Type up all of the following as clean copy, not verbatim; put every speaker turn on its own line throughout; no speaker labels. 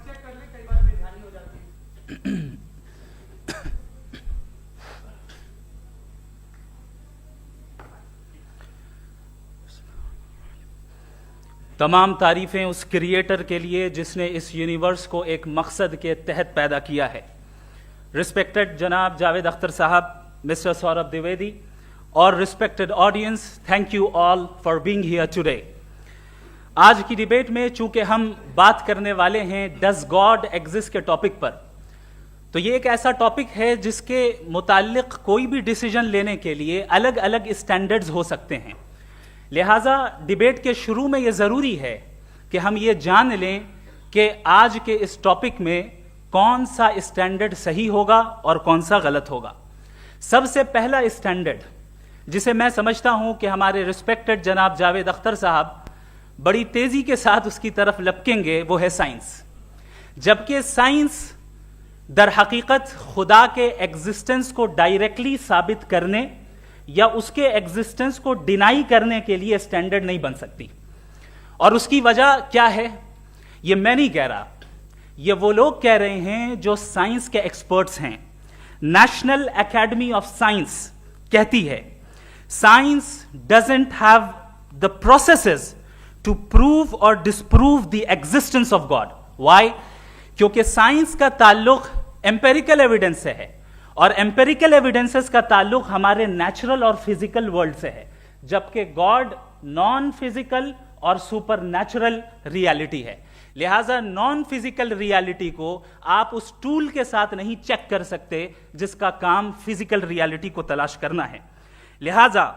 Check कर ले, कई बार बेध्यानी हो जाती है।
तमाम तारीफ़ें उस क्रिएटर के लिए जिसने इस यूनिवर्स को एक मकसद के तहत पैदा किया है। रिस्पेक्टेड जनाब जावेद अख्तर साहब, मिस्टर सौरभ द्विवेदी और respected audience, thank you all for being here today. आज की डिबेट में चूंकि हम बात करने वाले हैं डज गॉड एग्जिस्ट के टॉपिक पर, तो ये एक ऐसा टॉपिक है जिसके मुताल्लिक कोई भी डिसीजन लेने के लिए अलग अलग स्टैंडर्ड्स हो सकते हैं। लिहाजा डिबेट के शुरू में यह ज़रूरी है कि हम ये जान लें कि आज के इस टॉपिक में कौन सा स्टैंडर्ड सही होगा और कौन सा गलत होगा। सबसे पहला स्टैंडर्ड जिसे मैं समझता हूं कि हमारे रिस्पेक्टेड जनाब जावेद अख्तर साहब बड़ी तेजी के साथ उसकी तरफ लपकेंगे, वो है साइंस। जबकि साइंस दर हकीकत खुदा के एग्जिस्टेंस को डायरेक्टली साबित करने या उसके एग्जिस्टेंस को डिनाई करने के लिए स्टैंडर्ड नहीं बन सकती। और उसकी वजह क्या है, ये मैं नहीं कह रहा, ये वो लोग कह रहे हैं जो साइंस के एक्सपर्ट्स हैं। नेशनल एकेडमी ऑफ साइंस कहती है science doesn't have the processes to prove और disprove the existence of God. Why? क्योंकि साइंस का ताल्लुक एम्पेरिकल एविडेंस से है और एम्पेरिकल एविडेंसेस का ताल्लुक हमारे नेचुरल और फिजिकल वर्ल्ड से है, जबकि गॉड नॉन फिजिकल और सुपर नेचुरल रियलिटी है। लिहाजा नॉन फिजिकल रियलिटी को आप उस टूल के साथ नहीं चेक कर सकते जिसका काम फिजिकल रियलिटी को तलाश करना है। लिहाजा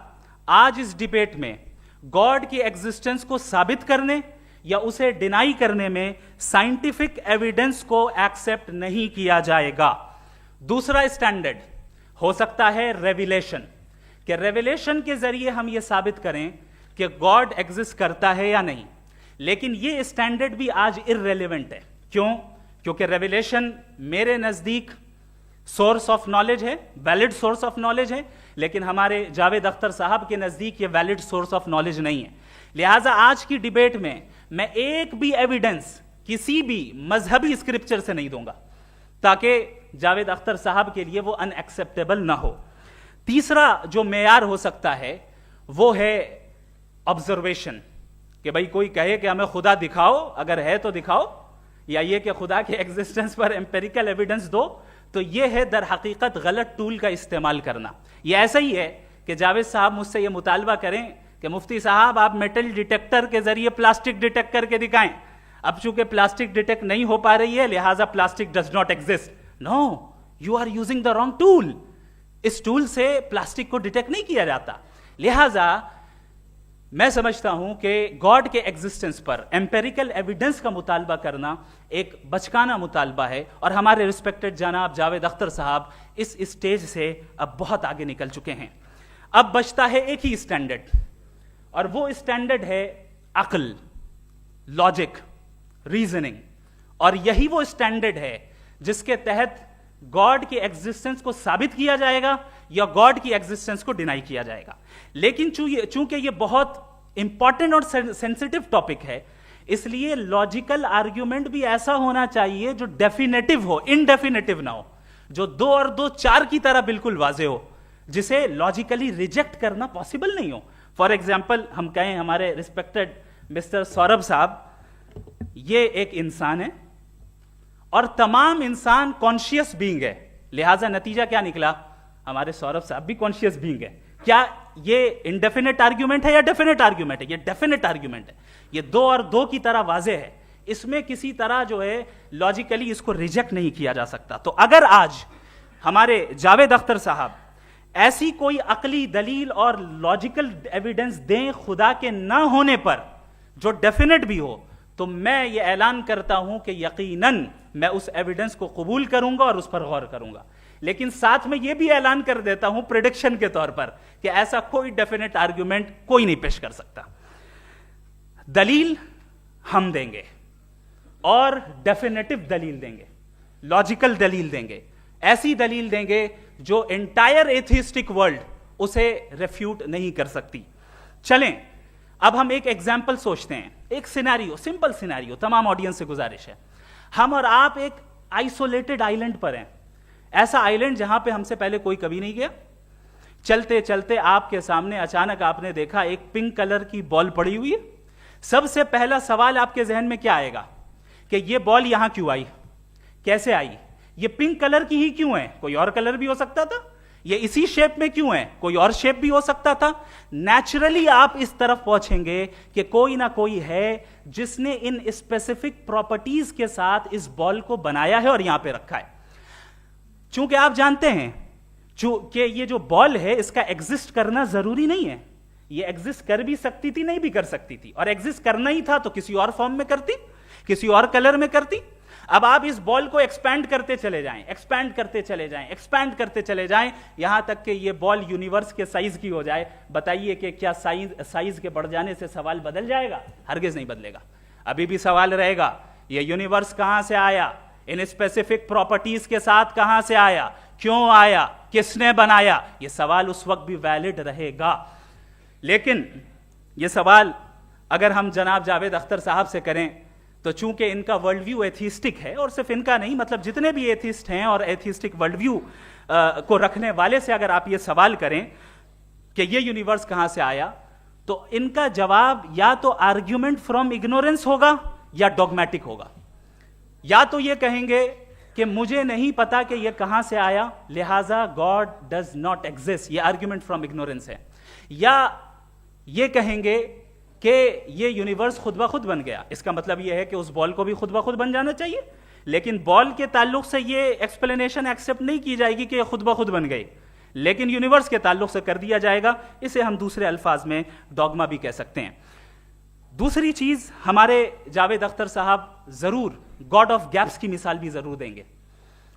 आज इस डिबेट में गॉड की एग्जिस्टेंस को साबित करने या उसे डिनाई करने में साइंटिफिक एविडेंस को एक्सेप्ट नहीं किया जाएगा। दूसरा स्टैंडर्ड हो सकता है रेविलेशन, कि रेविलेशन के जरिए हम यह साबित करें कि गॉड एग्जिस्ट करता है या नहीं। लेकिन यह स्टैंडर्ड भी आज इररेलेवेंट है। क्यों? क्योंकि रेविलेशन मेरे नजदीक सोर्स ऑफ नॉलेज है, वैलिड सोर्स ऑफ नॉलेज है, लेकिन हमारे जावेद अख्तर साहब के नजदीक यह वैलिड सोर्स ऑफ नॉलेज नहीं है। लिहाजा आज की डिबेट में मैं एक भी एविडेंस किसी भी मजहबी स्क्रिप्चर से नहीं दूंगा ताकि जावेद अख्तर साहब के लिए वो अनएक्सेप्टेबल ना हो। तीसरा जो मेयार हो सकता है वो है ऑब्जर्वेशन, कि भाई कोई कहे कि हमें खुदा दिखाओ, अगर है तो दिखाओ, या ये कि खुदा के एग्जिस्टेंस पर एम्पेरिकल एविडेंस दो, तो ये है दर हकीकत गलत टूल का इस्तेमाल करना। ये ऐसा ही है कि जावेद साहब मुझसे ये मुतालबा करें कि मुफ्ती साहब आप मेटल डिटेक्टर के जरिए प्लास्टिक डिटेक्ट करके दिखाएं। अब चूंकि प्लास्टिक डिटेक्ट नहीं हो पा रही है लिहाजा plastic does not exist. No, you are using the wrong tool. इस टूल से प्लास्टिक को डिटेक्ट नहीं किया जाता। लिहाजा मैं समझता हूं कि गॉड के एग्जिस्टेंस पर एम्पेरिकल एविडेंस का मुतालबा करना एक बचकाना मुतालबा है और हमारे रिस्पेक्टेड जनाब जावेद अख्तर साहब इस स्टेज से अब बहुत आगे निकल चुके हैं। अब बचता है एक ही स्टैंडर्ड और वो स्टैंडर्ड है अक्ल, लॉजिक, रीजनिंग। और यही वो स्टैंडर्ड है जिसके तहत गॉड की एग्जिस्टेंस को साबित किया जाएगा या गॉड की एग्जिस्टेंस को डिनाई किया जाएगा। लेकिन चूंकि ये बहुत इंपॉर्टेंट और सेंसिटिव टॉपिक है, इसलिए लॉजिकल आर्ग्यूमेंट भी ऐसा होना चाहिए जो डेफिनेटिव हो, इनडेफिनेटिव ना हो, जो 2 और 2 4 की तरह बिल्कुल वाजे हो, जिसे लॉजिकली रिजेक्ट करना पॉसिबल नहीं हो। फॉर एग्जाम्पल हम कहें हमारे रिस्पेक्टेड मिस्टर सौरभ साहब, ये एक इंसान है और तमाम इंसान कॉन्शियस बीइंग है। लिहाजा नतीजा क्या निकला, हमारे सौरभ साहब भी कॉन्शियस बीइंग है। क्या ये इनडेफिनेट आर्ग्यूमेंट है या डेफिनेट आर्ग्यूमेंट है? ये डेफिनेट आर्ग्यूमेंट है। ये 2 और 2 की तरह वाजे है, इसमें किसी तरह जो है लॉजिकली इसको रिजेक्ट नहीं किया जा सकता। तो अगर आज हमारे जावेद अख्तर साहब ऐसी कोई अकली दलील और लॉजिकल एविडेंस दें खुदा के ना होने पर जो डेफिनेट भी हो, तो मैं ये ऐलान करता हूं कि यकीनन मैं उस एविडेंस को कबूल करूंगा और उस पर गौर करूंगा। लेकिन साथ में यह भी ऐलान कर देता हूं प्रेडिक्शन के तौर पर कि ऐसा कोई डेफिनेट आर्ग्यूमेंट कोई नहीं पेश कर सकता। दलील हम देंगे और डेफिनेटिव दलील देंगे, लॉजिकल दलील देंगे, ऐसी दलील देंगे जो एंटायर एथिस्टिक वर्ल्ड उसे रेफ्यूट नहीं कर सकती। चलें अब हम एक एग्जाम्पल सोचते हैं, एक सिनेरियो, सिंपल सिनेरियो, तमाम ऑडियंस से गुजारिश है। हम और आप एक आइसोलेटेड आइलैंड पर हैं, ऐसा आइलैंड जहां पे हमसे पहले कोई कभी नहीं गया। चलते चलते आपके सामने अचानक आपने देखा एक पिंक कलर की बॉल पड़ी हुई है। सबसे पहला सवाल आपके जहन में क्या आएगा कि ये बॉल यहां क्यों आई, कैसे आई, ये पिंक कलर की ही क्यों है, कोई और कलर भी हो सकता था, ये इसी शेप में क्यों है, कोई और शेप भी हो सकता था। नेचुरली आप इस तरफ पहुंचेंगे कि कोई ना कोई है जिसने इन स्पेसिफिक प्रॉपर्टीज के साथ इस बॉल को बनाया है और यहां पे रखा है। चूंकि आप जानते हैं कि ये जो बॉल है इसका एग्जिस्ट करना जरूरी नहीं है, ये एग्जिस्ट कर भी सकती थी, नहीं भी कर सकती थी, और एग्जिस्ट करना ही था तो किसी और फॉर्म में करती, किसी और कलर में करती। अब आप इस बॉल को एक्सपैंड करते चले जाएं, एक्सपैंड करते चले जाएं, एक्सपैंड करते चले जाएं, यहां तक कि ये बॉल यूनिवर्स के साइज की हो जाए। बताइए कि क्या साइज के बढ़ जाने से सवाल बदल जाएगा? हरगिज नहीं बदलेगा। अभी भी सवाल रहेगा, ये यूनिवर्स कहां से आया, इन स्पेसिफिक प्रॉपर्टीज के साथ कहां से आया, क्यों आया, किसने बनाया, यह सवाल उस वक्त भी वैलिड रहेगा। लेकिन यह सवाल अगर हम जनाब जावेद अख्तर साहब से करें तो चूंकि इनका वर्ल्ड व्यू एथिस्टिक है, और सिर्फ इनका नहीं, मतलब जितने भी एथिस्ट हैं और एथिस्टिक वर्ल्ड व्यू को रखने वाले से अगर आप ये सवाल करें कि ये यूनिवर्स कहां से आया, तो इनका जवाब या तो आर्ग्यूमेंट फ्रॉम इग्नोरेंस होगा या डॉगमेटिक होगा। या तो ये कहेंगे कि मुझे नहीं पता कि ये कहां से आया, लिहाजा गॉड डज नॉट एग्जिस्ट, ये आर्ग्यूमेंट फ्रॉम इग्नोरेंस है। या ये कहेंगे कि ये यूनिवर्स खुद ब खुद बन गया, इसका मतलब ये है कि उस बॉल को भी खुद ब खुद बन जाना चाहिए। लेकिन बॉल के ताल्लुक से ये एक्सप्लेनेशन एक्सेप्ट नहीं की जाएगी कि ये खुद ब खुद बन गई, लेकिन यूनिवर्स के ताल्लुक से कर दिया जाएगा। इसे हम दूसरे अल्फाज में डॉगमा भी कह सकते हैं। दूसरी चीज, हमारे जावेद अख्तर साहब जरूर गॉड ऑफ गैप्स की मिसाल भी जरूर देंगे,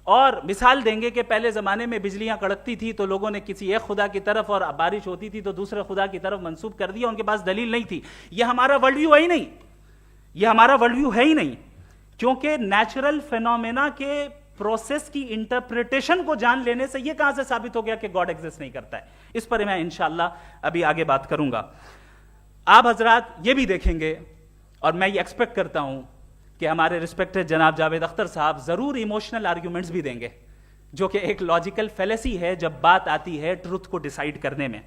और मिसाल देंगे कि पहले ज़माने में बिजलियां कड़कती थी तो लोगों ने किसी एक खुदा की तरफ, और बारिश होती थी तो दूसरे खुदा की तरफ मंसूब कर दिया, उनके पास दलील नहीं थी। यह हमारा वर्ल्ड व्यू है ही नहीं, यह हमारा वर्ल्ड व्यू है ही नहीं, क्योंकि नेचुरल फिनोमेना के प्रोसेस की इंटरप्रिटेशन को जान लेने से यह कहां से साबित हो गया कि गॉड एग्जिस्ट नहीं करता है। इस पर मैं इंशाअल्लाह अभी आगे बात करूंगा। आप हजरात ये भी देखेंगे, और मैं ये एक्सपेक्ट करता हूं कि हमारे रिस्पेक्टेड जनाब जावेद अख्तर साहब जरूर इमोशनल आर्ग्यूमेंट्स भी देंगे, जो कि एक लॉजिकल फेलेसी है जब बात आती है ट्रुथ को डिसाइड करने में।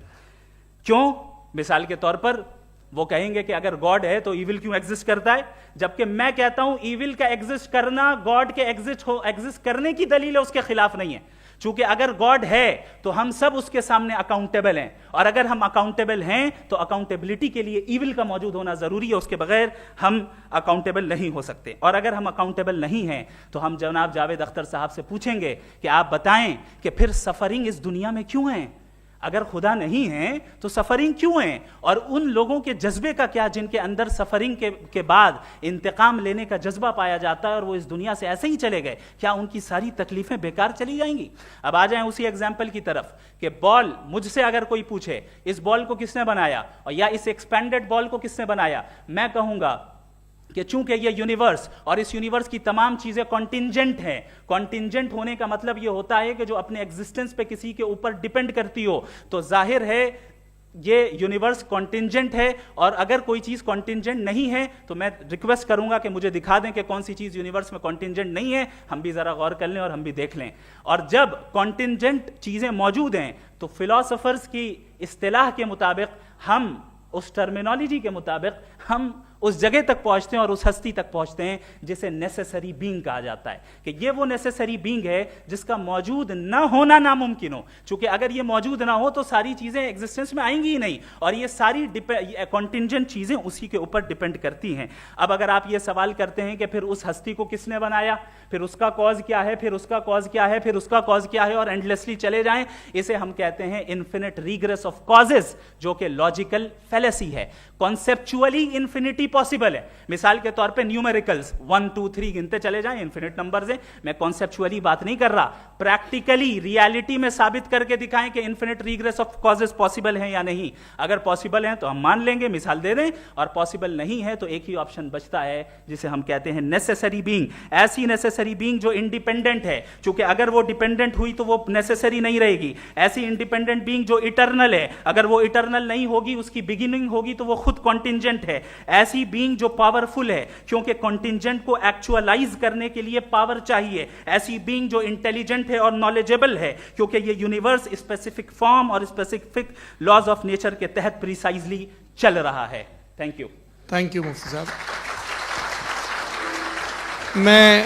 क्यों? मिसाल के तौर पर वो कहेंगे कि अगर गॉड है तो ईविल क्यों एग्जिस्ट करता है, जबकि मैं कहता हूं ईविल का एग्जिस्ट करना गॉड के एग्जिस्ट करने की दलील है, उसके खिलाफ नहीं है। चूंकि अगर गॉड है तो हम सब उसके सामने अकाउंटेबल हैं, और अगर हम अकाउंटेबल हैं तो अकाउंटेबिलिटी के लिए ईविल का मौजूद होना जरूरी है, उसके बगैर हम अकाउंटेबल नहीं हो सकते। और अगर हम अकाउंटेबल नहीं हैं तो हम जनाब जावेद अख्तर साहब से पूछेंगे कि आप बताएं कि फिर सफरिंग इस दुनिया में क्यों है? अगर खुदा नहीं है तो सफरिंग क्यों है? और उन लोगों के जज्बे का क्या जिनके अंदर सफरिंग के बाद इंतकाम लेने का जज्बा पाया जाता है और वो इस दुनिया से ऐसे ही चले गए, क्या उनकी सारी तकलीफें बेकार चली जाएंगी? अब आ जाएं उसी एग्जाम्पल की तरफ कि बॉल, मुझसे अगर कोई पूछे इस बॉल को किसने बनाया और या इस एक्सपेंडेड बॉल को किसने बनाया, मैं कहूंगा कि चूंकि ये यूनिवर्स और इस यूनिवर्स की तमाम चीजें कॉन्टिंजेंट हैं। कॉन्टिंजेंट होने का मतलब ये होता है कि जो अपने एग्जिस्टेंस पे किसी के ऊपर डिपेंड करती हो, तो जाहिर है ये यूनिवर्स कॉन्टिंजेंट है। और अगर कोई चीज कॉन्टिंजेंट नहीं है तो मैं रिक्वेस्ट करूंगा कि मुझे दिखा दें कि कौन सी चीज यूनिवर्स में कॉन्टिंजेंट नहीं है, हम भी जरा गौर कर लें और हम भी देख लें। और जब कॉन्टिंजेंट चीजें मौजूद हैं तो फिलोसोफर्स की इस्तिलाह के मुताबिक, हम उस टर्मिनोलॉजी के मुताबिक हम उस जगह तक पहुंचते हैं और उस हस्ती तक पहुंचते हैं जिसे नेसेसरी बीइंग कहा जाता है, कि ये वो नेसेसरी बीइंग है जिसका मौजूद ना होना नामुमकिन हो। क्योंकि अगर ये मौजूद ना हो तो सारी चीजें एग्जिस्टेंस में आएंगी ही नहीं, और ये सारी कॉन्टिंजेंट चीजें उसी के ऊपर डिपेंड करती हैं। अब अगर आप ये सवाल करते हैं कि फिर उस हस्ती को किसने बनाया, फिर उसका कॉज क्या है, फिर उसका कॉज क्या है, फिर उसका कॉज क्या है, और एंडलेसली चले जाएं, इसे हम कहते हैं इन्फिनिट रिग्रेस ऑफ कॉजेस, जो कि लॉजिकल फेलेसी है। कॉन्सेप्चुअली इन्फिनिटी पॉसिबल है। मिसाल के तौर पे न्यूमेरिकल्स 1 2 3 गिनते चले जाएं, इन्फिनिट नंबर्स हैं। मैं कॉन्सेप्चुअली बात नहीं कर रहा, प्रैक्टिकली रियलिटी में साबित करके दिखाएं कि infinite regress of causes possible है या नहीं। अगर पॉसिबल है तो हम मान लेंगे, मिसाल दे दें, और पॉसिबल नहीं है तो एक ही ऑप्शन बचता है जिसे हम कहते हैं नेसेसरी बीइंग। ऐसी नेसेसरी बीइंग जो इंडिपेंडेंट है, क्योंकि अगर वो डिपेंडेंट हुई तो वो नेसेसरी नहीं रहेगी। ऐसी इंडिपेंडेंट बीइंग जो इटर्नल है, अगर वो इटर्नल नहीं होगी, उसकी बिगिनिंग होगी तो वो खुद कॉन्टिंजेंट है। ऐसी ऐसी बीइंग जो पावरफुल है, क्योंकि कॉन्टिंजेंट को एक्चुअलाइज करने के लिए पावर चाहिए, ऐसी बीइंग जो इंटेलिजेंट है और नॉलेजेबल है, क्योंकि ये यूनिवर्स स्पेसिफिक फॉर्म और स्पेसिफिक लॉज ऑफ नेचर के तहत प्रिसाइजली चल रहा है। Thank you.
थैंक यू मुफ्ती साहब। मैं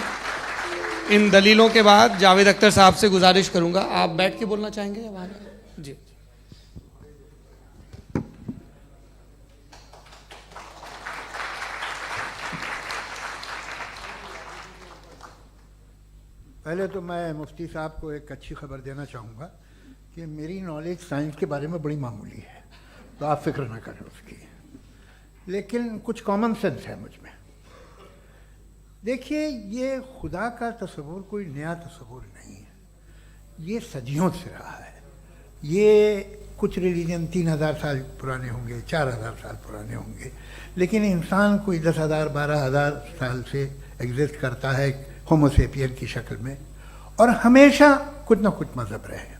इन दलीलों के बाद जावेद अख्तर साहब से गुजारिश करूंगा, आप बैठ के बोलना चाहेंगे या वहाँ? जी।
पहले तो मैं मुफ्ती साहब को एक अच्छी खबर देना चाहूँगा कि मेरी नॉलेज साइंस के बारे में बड़ी मामूली है, तो आप फिक्र ना करें उसकी, लेकिन कुछ कॉमन सेंस है मुझ में। देखिए, ये खुदा का तस्वुर कोई नया तस्वुर नहीं है, ये सदियों से रहा है। ये कुछ रिलीजन 3000 साल पुराने होंगे, 4000 साल पुराने होंगे, लेकिन इंसान कोई 10,000 12,000 साल से एग्जिस्ट करता है होमोसेपियन की शक्ल में, और हमेशा कुछ ना कुछ मज़हब रहे।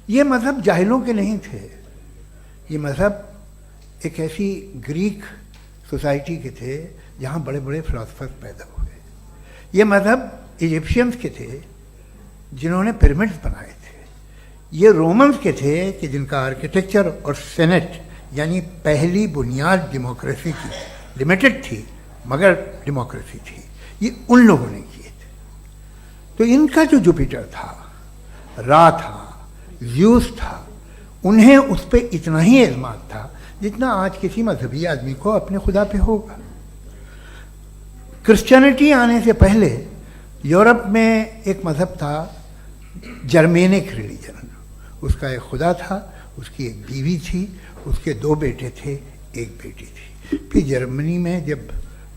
ये मज़हब जाहिलों के नहीं थे, ये मज़हब एक ऐसी ग्रीक सोसाइटी के थे जहाँ बड़े बड़े फिलोसफर्स पैदा हुए। ये मज़हब इजिप्शियंस के थे जिन्होंने पिरामिड्स बनाए थे। ये रोमन्स के थे कि जिनका आर्किटेक्चर और सेनेट यानी पहली बुनियाद डेमोक्रेसी की लिमिटेड थी, मगर डेमोक्रेसी थी, ये उन लोगों ने किए थे। तो इनका जो जुपिटर था, रा था, ज़्यूस था, उन्हें उस पर इतना ही एतमाद था जितना आज किसी मजहबी आदमी को अपने खुदा पे होगा। क्रिश्चियनिटी आने से पहले यूरोप में एक मज़हब था जर्मेनिक रिलीजन, उसका एक खुदा था, उसकी एक बीवी थी, उसके 2 बेटे थे, एक बेटी थी। फिर जर्मनी में जब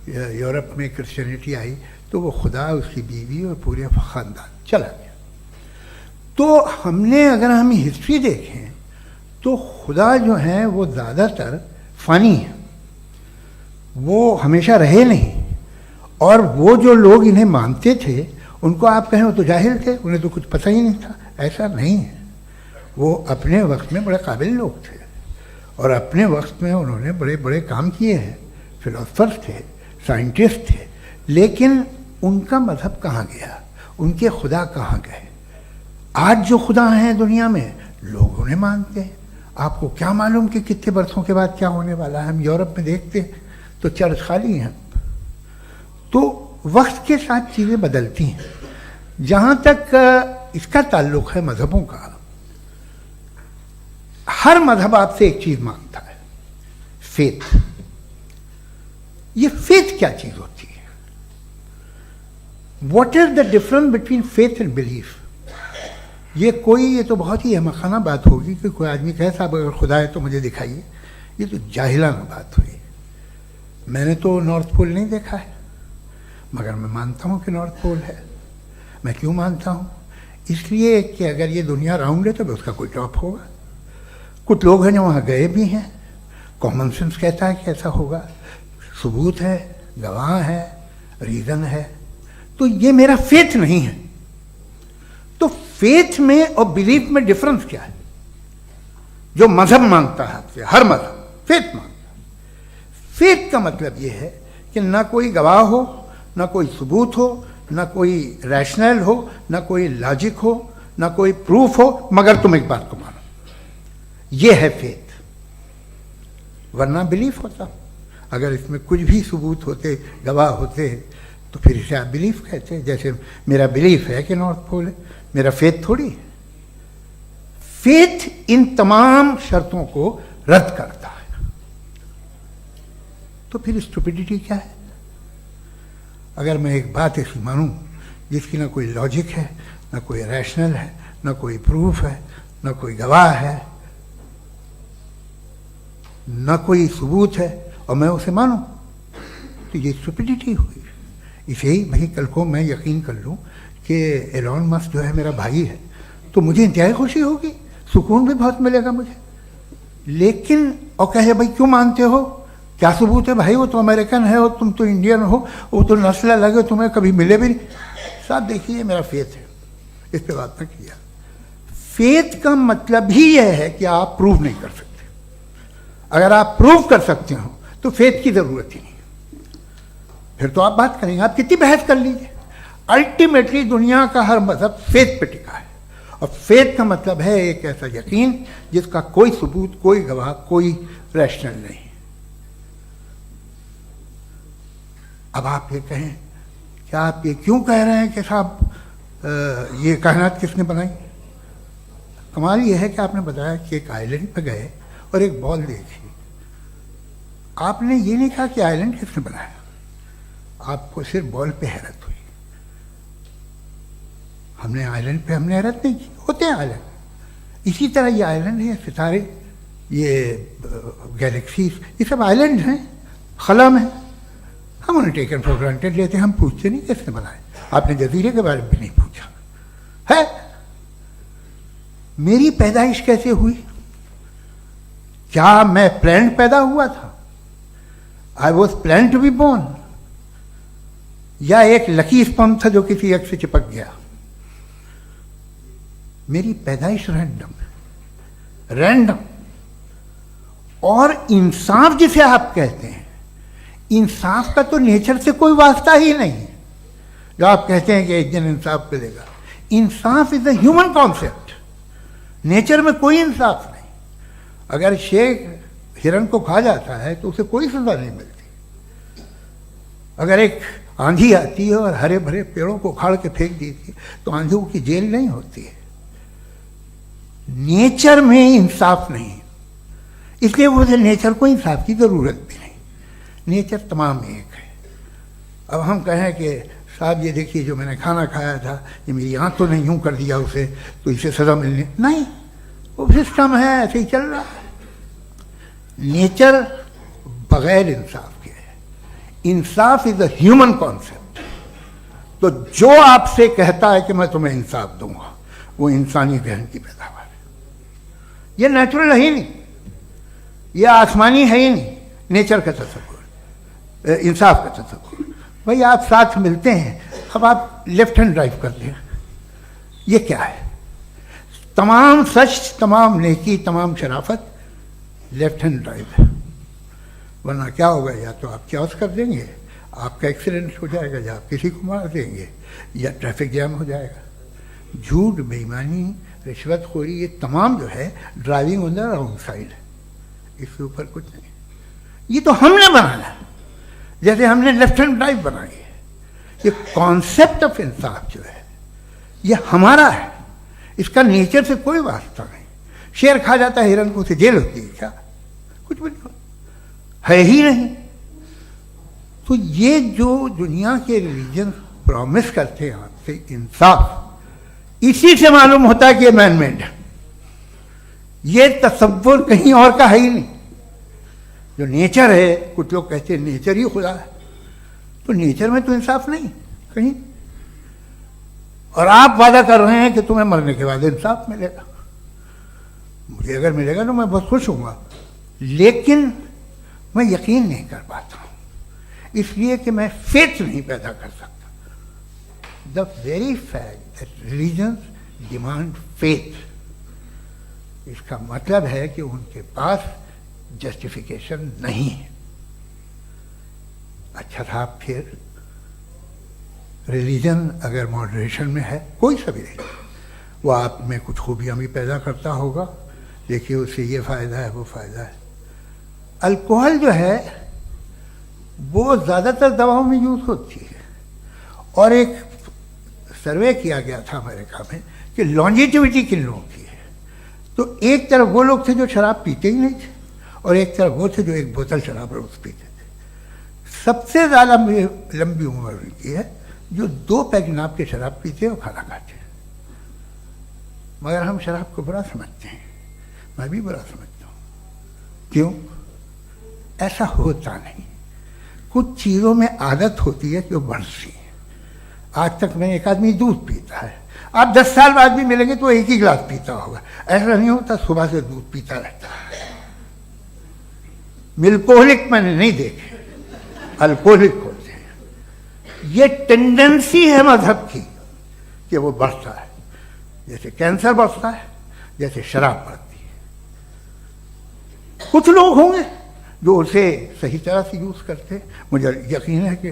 यूरोप में क्रिश्चियनिटी आई तो वो खुदा, उसकी बीवी और पूरे ख़ानदान चला गया। तो हमने, अगर हम हिस्ट्री देखें तो खुदा जो हैं वो ज़्यादातर फ़ानी है, वो हमेशा रहे नहीं। और वो जो लोग इन्हें मानते थे उनको आप कहें वो तो जाहिल थे, उन्हें तो कुछ पता ही नहीं था, ऐसा नहीं है। वो अपने वक्त में बड़े काबिल लोग थे और अपने वक्त में उन्होंने बड़े बड़े काम किए हैं, फिलोसफर्स थे, साइंटिस्ट थे, लेकिन उनका मज़हब कहाँ गया, उनके खुदा कहाँ गए? आज जो खुदा हैं दुनिया में लोग उन्हें मानते हैं। आपको क्या मालूम कि कितने बरसों के बाद क्या होने वाला है? हम यूरोप में देखते हैं तो चर्च खाली हैं। तो वक्त के साथ चीज़ें बदलती हैं। जहाँ तक इसका ताल्लुक़ है मज़हबों का, हर मज़हब आपसे एक चीज़ मांगता है, फेथ। ये फेथ क्या चीज़ होती है? What is the difference between faith and belief? ये तो बहुत ही अहमकाना बात होगी कि कोई आदमी कहे साहब अगर खुदा है तो मुझे दिखाइए। ये तो जाहिलाना बात हुई। मैंने तो नॉर्थ पोल नहीं देखा है, मगर मैं मानता हूँ कि नॉर्थ पोल है। मैं क्यों मानता हूँ? इसलिए कि अगर ये दुनिया राउंड है तो उसका कोई टॉप होगा। कुछ लोग हैं जो वहाँ गए भी हैं, कॉमन सेंस कहता है कि ऐसा होगा, सबूत है, गवाह है, रीज़न है। तो ये मेरा फेथ नहीं है। तो फेथ में और बिलीफ में डिफरेंस क्या है? जो मजहब मांगता है आपसे, हर मजहब फेथ मांगता है। फेथ का मतलब ये है कि ना कोई गवाह हो, ना कोई सबूत हो, ना कोई रैशनल हो, ना कोई लॉजिक हो, ना कोई प्रूफ हो, मगर तुम एक बात को मानो। ये है फेथ। वरना बिलीफ होता। अगर इसमें कुछ भी सबूत होते, गवाह होते, तो फिर इसे आप बिलीफ कहते हैं। जैसे मेरा बिलीफ है कि नॉर्थ पोल है, मेरा फेथ थोड़ी है। फेथ इन तमाम शर्तों को रद्द करता है। तो फिर स्टुपिडिटी क्या है? अगर मैं एक बात ऐसी मानूं जिसकी ना कोई लॉजिक है, ना कोई रैशनल है, ना कोई प्रूफ है, ना कोई गवाह है, ना कोई सबूत है, और मैं उसे मानूं, तो ये स्टुपिडिटी हुई। इसे ही भाई कल को मैं यकीन कर लूं कि एलॉन मस्क जो है मेरा भाई है, तो मुझे इंतहाई खुशी होगी, सुकून भी बहुत मिलेगा मुझे। लेकिन और कहे भाई क्यों मानते हो, क्या सबूत है? भाई वो तो अमेरिकन है और तुम तो इंडियन हो, वो तो नस्ल अलग है, तुम्हें कभी मिले भी नहीं। साहब देखिए, मेरा फेथ है, इस पर बात ना किया। फेथ का मतलब ही यह है कि आप प्रूव नहीं कर सकते। अगर आप प्रूव कर सकते हो तो फेथ की जरूरत ही नहीं। फिर तो आप बात करेंगे, आप कितनी बहस कर लीजिए। अल्टीमेटली दुनिया का हर मजहब फेथ पे टिका है, और फेथ का मतलब है एक ऐसा यकीन जिसका कोई सबूत, कोई गवाह, कोई रैशनल नहीं। अब आप ये कहें, क्या आप ये क्यों कह रहे हैं कि साहब ये कायनात किसने बनाई? कमाल ये है कि आपने बताया कि एक आइलैंड पे गए और एक बॉल देखी। आपने ये नहीं कहा कि आइलैंड किसने बनाया, आपको सिर्फ बॉल पे हैरत हुई। हमने आइलैंड पे हमने हैरत नहीं की, होते हैं आइलैंड। इसी तरह ये आइलैंड है, सितारे, ये गैलेक्सीज, ये सब आइलैंड हैं, खला में। हम उन्हें टेकन फॉर ग्रांटेड लेते हैं, हम पूछते नहीं किसने बनाए। आपने जजीरे के बारे में भी नहीं पूछा है। मेरी पैदाइश कैसे हुई? क्या मैं प्लान पैदा हुआ था? I was plan to be born, या एक लकी स्पर्म था जो किसी एग से चिपक गया? मेरी पैदाइश रैंडम। और इंसाफ जिसे आप कहते हैं, इंसाफ का तो नेचर से कोई वास्ता ही नहीं है। जो आप कहते हैं कि एक दिन इंसाफ मिलेगा, इंसाफ is a human concept, nature में कोई इंसाफ नहीं। अगर शेर हिरन को खा जाता है तो उसे कोई सजा नहीं मिलती। अगर एक आंधी आती है और हरे भरे पेड़ों को उखाड़ के फेंक देती है तो आंधियों की जेल नहीं होती है। नेचर में इंसाफ नहीं, इसलिए मुझे नेचर को इंसाफ की जरूरत भी नहीं। नेचर तमाम एक है। अब हम कहें कि साहब ये देखिए जो मैंने खाना खाया था, ये मेरी आंख तो नहीं यूं कर दिया उसे, तो इसे सजा मिलनी नहीं, वो सिस्टम है, ऐसे ही चल रहा है। नेचर बगैर इंसाफ के है। इंसाफ इज अ ह्यूमन कॉन्सेप्ट। तो जो आपसे कहता है कि मैं तुम्हें इंसाफ दूंगा, वो इंसानी जहन की पैदावार है। ये नेचुरल है ही नहीं, ये आसमानी है ही नहीं। नेचर का तसव्वुर, इंसाफ का तसव्वुर। भाई आप साथ मिलते हैं, अब आप लेफ्ट हैंड ड्राइव कर लें, ये क्या है? तमाम सच, तमाम नेकी, तमाम शराफत लेफ्ट हैंड ड्राइव है। वरना क्या होगा, या तो आप क्रॉस कर देंगे, आपका एक्सीडेंट हो जाएगा, या आप किसी को मार देंगे, या ट्रैफिक जैम हो जाएगा। झूठ, बेईमानी, रिश्वतखोरी, ये तमाम जो है driving on the wrong side है। इसके ऊपर कुछ नहीं। ये तो हमने बनाया है, जैसे हमने लेफ्ट हैंड ड्राइव बनाई है। ये कॉन्सेप्ट ऑफ इंसाफ जो है ये हमारा है, इसका नेचर से कोई वास्ता नहीं। शेर खा जाता है हिरन को, उसे जेल होती है क्या? कुछ भी नहीं, है ही नहीं। तो ये जो दुनिया के रिलीजन प्रॉमिस करते हैं आपसे इंसाफ, इसी से मालूम होता है कि ये मैन मेड है। ये तसव्वुर कहीं और का है ही नहीं। जो नेचर है, कुछ लोग कहते हैं नेचर ही खुदा है, तो नेचर में तो इंसाफ नहीं कहीं। और आप वादा कर रहे हैं कि तुम्हें मरने के बाद इंसाफ मिलेगा। मुझे अगर मिलेगा तो मैं बहुत खुश होऊंगा, लेकिन मैं यकीन नहीं कर पाता हूं, इसलिए कि मैं फेथ नहीं पैदा कर सकता। The very fact that religions demand faith, इसका मतलब है कि उनके पास जस्टिफिकेशन नहीं है। अच्छा साहब, फिर रिलीजन अगर मॉडरेशन में है, कोई सा भी नहीं, वो आप में कुछ खूबियां भी पैदा करता होगा। देखिए उससे ये फ़ायदा है, वो फ़ायदा है। अल्कोहल जो है वो ज़्यादातर दवाओं में यूज़ होती है, और एक सर्वे किया गया था अमेरिका में कि लॉन्जेटिविटी किन लोगों की है। तो एक तरफ वो लोग थे जो शराब पीते ही नहीं थे, और एक तरफ वो थे जो एक बोतल शराब रोज़ पीते थे। सबसे ज़्यादा लंबी उम्र उनकी है जो 2 पैग नाप के शराब पीते और खाना खाते हैं। मगर हम शराब को बुरा समझते हैं, मैं भी बुरा समझता हूँ। क्यों? ऐसा होता नहीं। कुछ चीज़ों में आदत होती है कि वो बढ़ती है। आज तक में एक आदमी दूध पीता है, आप 10 साल बाद भी मिलेंगे तो एक ही गिलास पीता होगा। ऐसा नहीं होता, सुबह से दूध पीता रहता है। मिल्कोहलिक मैंने नहीं देखे, अल्कोहलिक होते हैं। ये टेंडेंसी है मजहब की कि वो बढ़ता है, जैसे कैंसर बढ़ता है, जैसे शराब बढ़ती है। कुछ लोग होंगे जो उसे सही तरह से यूज़ करते। मुझे यकीन है कि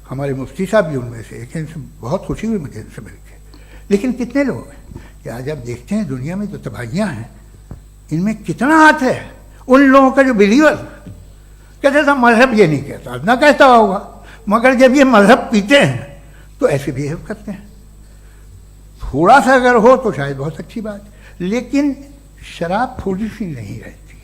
हमारे मुफ्ती साहब भी उनमें से एक, इनसे बहुत खुशी हुई मुझे इनसे मिलकर। लेकिन कितने लोग हैं कि आज आप देखते हैं दुनिया में जो तबाहियाँ हैं, इनमें कितना हाथ है उन लोगों का जो बिलीवर कहते था मजहब ये नहीं कहता, ना कहता होगा, मगर जब ये मजहब पीते हैं तो ऐसे बिहेव करते हैं। थोड़ा सा अगर हो तो शायद बहुत अच्छी बात, लेकिन शराब थोड़ी सी नहीं रहती,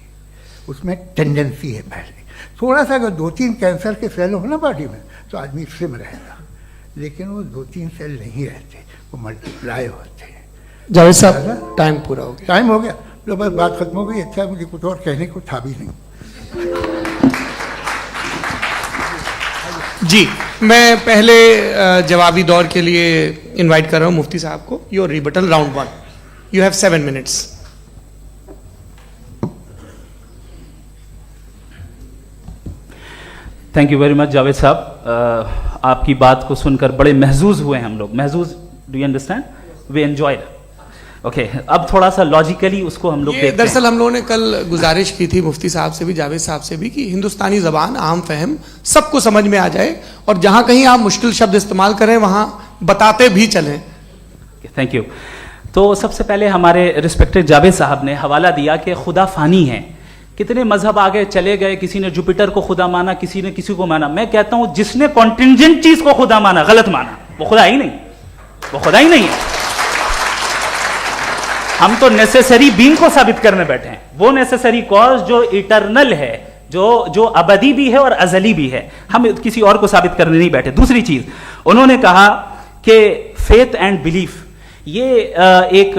उसमें टेंडेंसी है पहले। थोड़ा सा अगर 2-3 कैंसर के सेल हो ना बॉडी में तो आदमी सिम रहेगा, लेकिन वो 2-3 सेल नहीं रहते, वो मल्टीप्लाई होते हैं।
जावेद साहब टाइम पूरा हो गया।
टाइम हो गया, तो बस बात खत्म हो गई। अच्छा, मुझे कुछ और कहने को था भी नहीं।
जी, मैं पहले जवाबी दौर के लिए इनवाइट कर रहा हूं मुफ्ती साहब को। Your rebuttal round 1, you have 7 minutes.
Thank you very much Javed साहब, आपकी बात को सुनकर बड़े महजूज हुए हम लोग। महजूज, do you understand? We enjoyed. Okay, अब थोड़ा सा लॉजिकली उसको हम लोग देखते हैं।
दरअसल हम लोगों ने कल गुजारिश की थी मुफ्ती साहब से भी, जावेद साहब से भी, कि हिंदुस्तानी ज़बान आम फहम सबको समझ में आ जाए, और जहां कहीं आप मुश्किल शब्द इस्तेमाल करें वहां बताते भी चलें।
Thank you. तो सबसे पहले हमारे रिस्पेक्टेड जावेद साहब ने हवाला दिया कि खुदा फानी है, कितने मजहब आगे चले गए, किसी ने जुपिटर को खुदा माना, किसी ने किसी को माना। मैं कहता हूं जिसने कॉन्टिंजेंट चीज को खुदा माना, गलत माना, वो खुदा ही नहीं, वो खुदा ही नहीं है। हम तो नेसेसरी बीइंग को साबित करने बैठे हैं, वो नेसेसरी कॉज जो इटरनल है, जो अबदी भी है और अजली भी है, हम किसी और को साबित करने नहीं बैठे। दूसरी चीज उन्होंने कहा कि फेथ एंड बिलीफ, ये एक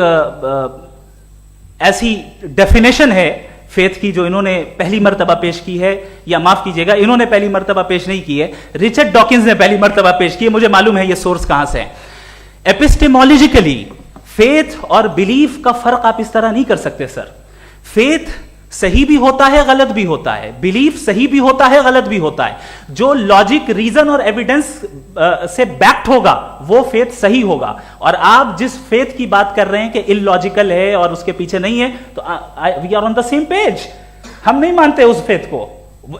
ऐसी डेफिनेशन है फेथ की जो इन्होंने पहली मर्तबा पेश की है, या माफ कीजिएगा इन्होंने पहली मर्तबा पेश नहीं की है, रिचर्ड डॉकिंस ने पहली मर्तबा पेश की है। मुझे मालूम है ये सोर्स कहां से है। एपिस्टेमोलॉजिकली फेथ और बिलीफ का फर्क आप इस तरह नहीं कर सकते सर। फेथ सही भी होता है, गलत भी होता है, बिलीफ सही भी होता है, गलत भी होता है। जो लॉजिक, रीजन और एविडेंस से बैक्ड होगा वो फेथ सही होगा। और आप जिस फेथ की बात कर रहे हैं कि इलॉजिकल है और उसके पीछे नहीं है, तो we are on the same page. हम नहीं मानते उस फेथ को,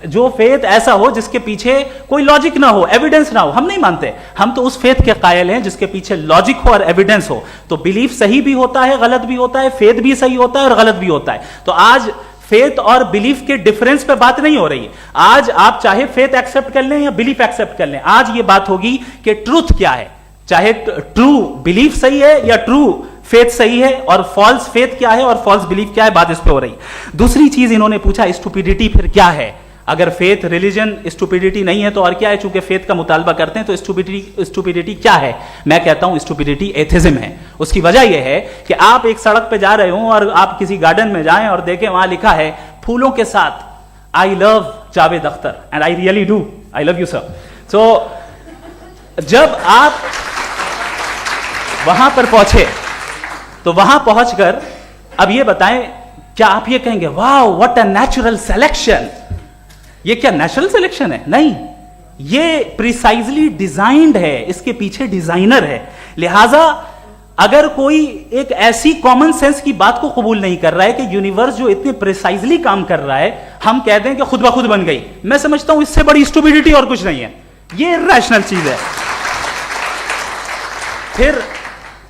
जो फेथ ऐसा हो जिसके पीछे कोई लॉजिक ना हो, एविडेंस ना हो, हम नहीं मानते। हम तो उस फेथ के कायल हैं जिसके पीछे लॉजिक हो और एविडेंस हो। तो बिलीफ सही भी होता है, गलत भी होता है, फेथ भी सही होता है और गलत भी होता है। तो आज फेथ और बिलीफ के डिफरेंस पे बात नहीं हो रही है। आज आप चाहे फेथ एक्सेप्ट कर लें या बिलीफ एक्सेप्ट कर लें, आज ये बात होगी कि ट्रूथ क्या है, चाहे ट्रू बिलीफ सही है या ट्रू फेथ सही है, और फॉल्स फेथ क्या है और फॉल्स बिलीफ क्या है, बात इस पे हो रही है। दूसरी चीज इन्होंने पूछा स्टुपिडिटी फिर क्या है। अगर फेथ रिलीजन स्टुपिडिटी नहीं है तो और क्या है? चूंकि फेथ का मुतालबा करते हैं तो स्टुपिडिटी क्या है? मैं कहता हूं स्टुपिडिटी एथिज्म है। उसकी वजह यह है कि आप एक सड़क पे जा रहे हो और आप किसी गार्डन में जाएं और देखें वहां लिखा है फूलों के साथ I love Javed Akhtar, and I really do, I love you sir. So जब आप वहां पर पहुंचे तो वहां पहुंचकर अब ये बताएं, क्या आप ये कहेंगे वाह व्हाट अ नेचुरल सिलेक्शन? ये क्या नेचुरल सिलेक्शन है? नहीं, ये प्रिसाइजली डिजाइंड है, इसके पीछे डिजाइनर है। लिहाजा अगर कोई एक ऐसी कॉमन सेंस की बात को कबूल नहीं कर रहा है कि यूनिवर्स जो इतने प्रिसाइजली काम कर रहा है, हम कह दें कि खुद ब खुद बन गई, मैं समझता हूं इससे बड़ी स्टुपिडिटी और कुछ नहीं है। ये इरैशनल चीज है। फिर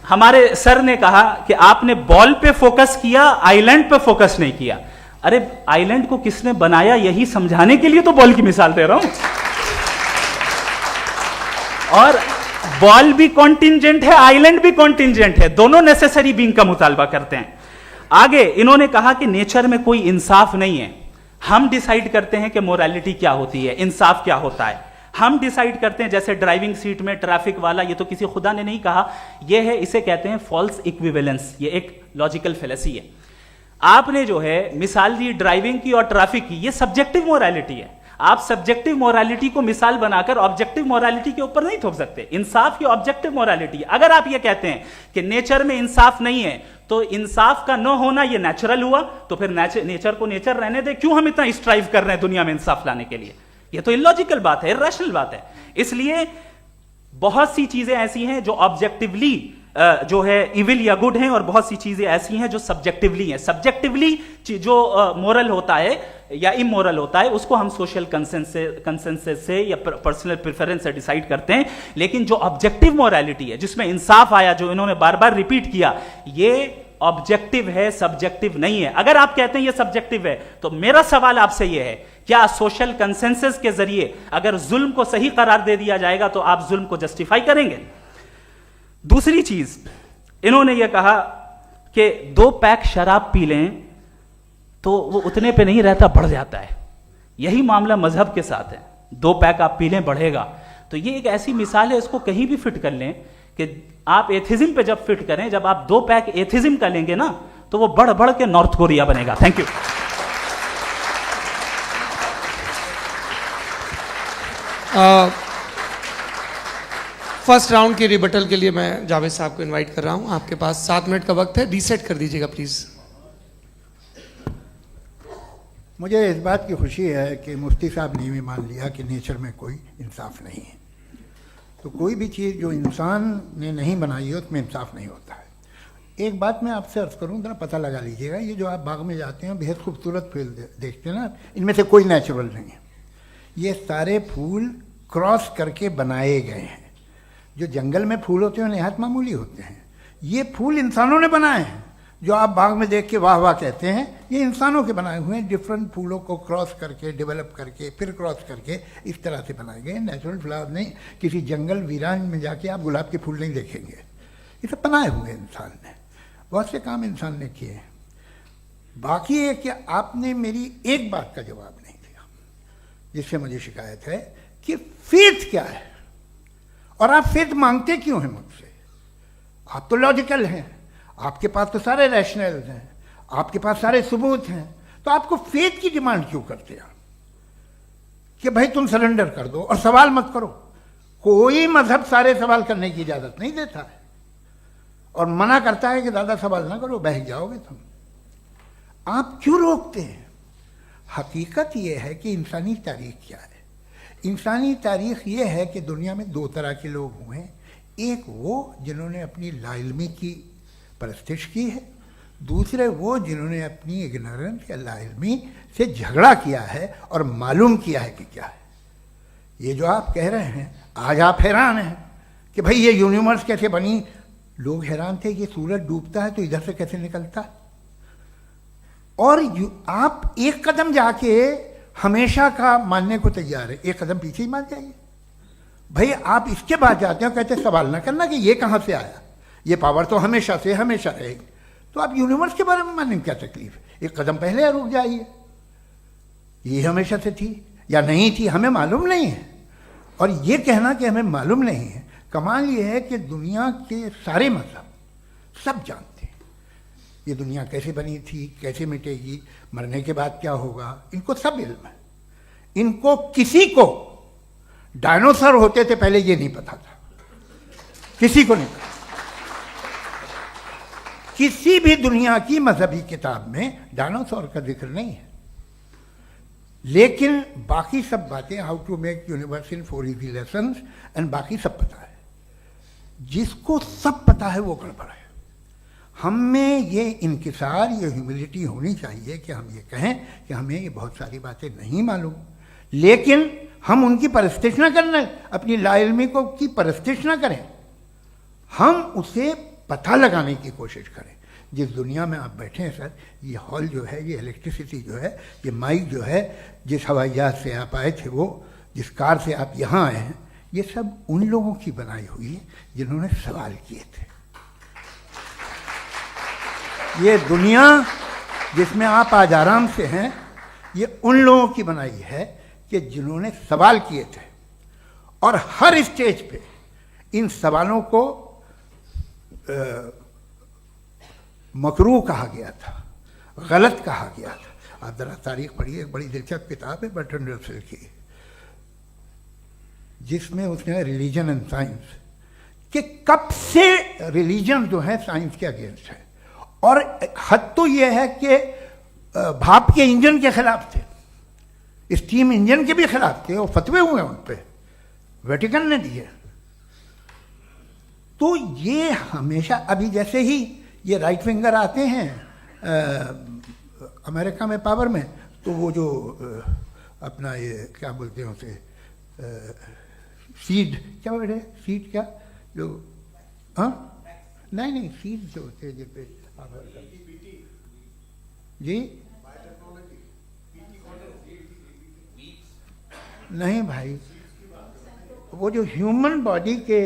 हमारे सर ने कहा कि आपने बॉल पे फोकस किया, आइलैंड पे फोकस नहीं किया। अरे आइलैंड को किसने बनाया यही समझाने के लिए तो बॉल की मिसाल दे रहा हूं। और बॉल भी कॉन्टिंजेंट है, आइलैंड भी कॉन्टिंजेंट है, दोनों नेसेसरी बीइंग का मुतालबा करते हैं। आगे इन्होंने कहा कि नेचर में कोई इंसाफ नहीं है। हम डिसाइड करते हैं कि मोरालिटी क्या होती है, इंसाफ क्या होता है। हम डिसाइड करते हैं, जैसे ड्राइविंग सीट में ट्रैफिक वाला, ये तो किसी खुदा ने नहीं कहा, ये है, इसे कहते हैं फॉल्स इक्विवेलेंस। ये एक लॉजिकल फेलेसी है। आपने जो है मिसाल दी ड्राइविंग की और ट्रैफिक की, ये सब्जेक्टिव मोरालिटी है। आप सब्जेक्टिव मोरालिटी को मिसाल बनाकर ऑब्जेक्टिव मोरालिटी के ऊपर नहीं थोप सकते। इंसाफ की ऑब्जेक्टिव मोरालिटी है। अगर आप ये कहते हैं कि नेचर में इंसाफ नहीं है तो इंसाफ का न होना ये नेचुरल हुआ, तो फिर नेचर को नेचर रहने दे। क्यों हम इतना स्ट्राइव कर रहे हैं दुनिया में इंसाफ लाने के लिए? ये तो इलॉजिकल बात है, इरैशनल बात है। इसलिए बहुत सी चीजें ऐसी हैं जो ऑब्जेक्टिवली जो है इविल या गुड हैं, और बहुत सी चीजें ऐसी हैं जो सब्जेक्टिवली हैं। सब्जेक्टिवली जो मोरल होता है या इमोरल होता है उसको हम सोशल कंसेंसस से या पर्सनल प्रेफरेंस से डिसाइड करते हैं, लेकिन जो ऑब्जेक्टिव मोरालिटी है जिसमें इंसाफ आया, जो इन्होंने बार बार रिपीट किया, ये ऑब्जेक्टिव है, सब्जेक्टिव नहीं है। अगर आप कहते हैं ये सब्जेक्टिव है तो मेरा सवाल आपसे ये है, क्या सोशल कंसेंसस के जरिए अगर जुल्म को सही करार दे दिया जाएगा तो आप जुल्म को जस्टिफाई करेंगे? दूसरी चीज, इन्होंने ये कहा कि 2 पैक शराब पी लें तो वो उतने पे नहीं रहता, बढ़ जाता है। यही मामला मजहब के साथ है, 2 पैक आप पी लें बढ़ेगा। तो ये एक ऐसी मिसाल है, इसको कहीं भी फिट कर लें कि आप एथिज्म पे जब फिट करें, जब आप 2 पैक एथिज्म का लेंगे ना तो वो बढ़ बढ़ के नॉर्थ कोरिया बनेगा। Thank you.
फर्स्ट राउंड के रिबटल के लिए मैं जावेद साहब को इनवाइट कर रहा हूं। आपके पास 7 मिनट का वक्त है, रीसेट कर दीजिएगा प्लीज।
मुझे इस बात की खुशी है कि मुफ्ती साहब ने भी मान लिया कि नेचर में कोई इंसाफ नहीं है। तो कोई भी चीज़ जो इंसान ने नहीं बनाई है उसमें इंसाफ नहीं होता है। एक बात मैं आपसे अर्ज़ करूँ, जरा पता लगा लीजिएगा, ये जो आप बाग में जाते हैं बेहद खूबसूरत फूल देखते हैं ना, इनमें से कोई नेचुरल नहीं है। ये सारे फूल क्रॉस करके बनाए गए हैं। जो जंगल में फूल होते हैं नहायत मामूली होते हैं, ये फूल इंसानों ने बनाए हैं। जो आप बाग में देख के वाह वाह कहते हैं, ये इंसानों के बनाए हुए हैं। डिफरेंट फूलों को क्रॉस करके, डेवलप करके, फिर क्रॉस करके इस तरह से बनाए गए। नेचुरल फ्लावर नहीं। किसी जंगल वीरान में जाके आप गुलाब के फूल नहीं देखेंगे। ये सब बनाए हुए इंसान ने, बहुत से काम इंसान ने किए हैं। बाकी है कि आपने मेरी एक बात का जवाब नहीं दिया, जिससे मुझे शिकायत है कि फेथ क्या है और आप फेथ मांगते क्यों हैं मुझसे? आप तो लॉजिकल हैं, आपके पास तो सारे रैशनल हैं, आपके पास सारे सबूत हैं, तो आपको फेथ की डिमांड क्यों करते हैं कि भाई तुम सरेंडर कर दो और सवाल मत करो? कोई मजहब सारे सवाल करने की इजाजत नहीं देता है और मना करता है कि दादा सवाल ना करो, बहक जाओगे तुम। आप क्यों रोकते हैं? हकीकत यह है कि इंसानी तारीख क्या है। इंसानी तारीख ये है कि दुनिया में 2 तरह के लोग हुए। एक वो जिन्होंने अपनी लाइल्मी की परस्तिश की है, दूसरे वो जिन्होंने अपनी इग्नोरेंस या लाइल्मी से झगड़ा किया है और मालूम किया है कि क्या है। ये जो आप कह रहे हैं, आज आप हैरान हैं कि भाई ये यूनिवर्स कैसे बनी। लोग हैरान थे कि सूरज डूबता है तो इधर से कैसे निकलता है। और आप एक कदम जाके हमेशा का मानने को तैयार है, एक कदम पीछे ही मान जाइए। भाई आप इसके बाद जाते हो, कहते सवाल ना करना कि ये कहाँ से आया, ये पावर तो हमेशा से हमेशा रहेगी। तो आप यूनिवर्स के बारे में मानने में क्या तकलीफ है? एक कदम पहले रुक जाइए। ये हमेशा से थी या नहीं थी, हमें मालूम नहीं है। और ये कहना कि हमें मालूम नहीं है, कमाल ये है कि दुनिया के सारे मजहब सब जानते हैं ये दुनिया कैसे बनी थी, कैसे मिटेगी, मरने के बाद क्या होगा, इनको सब इल्म है। इनको किसी को डायनासोर होते थे पहले ये नहीं पता था, किसी को नहीं पता। किसी भी दुनिया की मजहबी किताब में डायनासोर का जिक्र नहीं है। लेकिन बाकी सब बातें, how to make universe in 4 easy lessons and बाकी सब पता है। जिसको सब पता है वो गड़बड़ है। हम में ये इंकिसार, ये ह्यूमिलिटी होनी चाहिए कि हम ये कहें कि हमें ये बहुत सारी बातें नहीं मालूम, लेकिन हम उनकी परस्तिश ना करें, अपनी लाइल्मी को की परस्तिश ना करें, हम उसे पता लगाने की कोशिश करें। जिस दुनिया में आप बैठे हैं सर, ये हॉल जो है, ये इलेक्ट्रिसिटी जो है, ये माइक जो है, जिस हवाई जहाज से आप आए थे, वो जिस कार से आप यहाँ आए हैं, ये सब उन लोगों की बनाई हुई है जिन्होंने सवाल किए थे। ये दुनिया जिसमें आप आज आराम से हैं, ये उन लोगों की बनाई है कि जिन्होंने सवाल किए थे। और हर स्टेज पे इन सवालों को मकरूह कहा गया था, गलत कहा गया था। आप जरा तारीख पढ़िए, एक बड़ी दिलचस्प किताब है बर्ट्रैंड रसेल की, जिसमें उसने रिलीजन एंड साइंस कि कब से रिलीजन जो है साइंस के अगेंस्ट है। और हद तो यह है कि भाप के इंजन के खिलाफ थे, स्टीम इंजन के भी खिलाफ थे, और फतवे हुए उन पे, वेटिकन ने दिए। तो तो ये हमेशा, अभी जैसे ही ये राइट विंगर आते हैं अमेरिका में पावर में, तो वो जो अपना ये क्या बोलते हैं उसे, सीड क्या बोल रहे, सीड क्या जो, हाँ नहीं सीड जो होते हैं जिन पे जी, नहीं भाई, वो जो ह्यूमन बॉडी के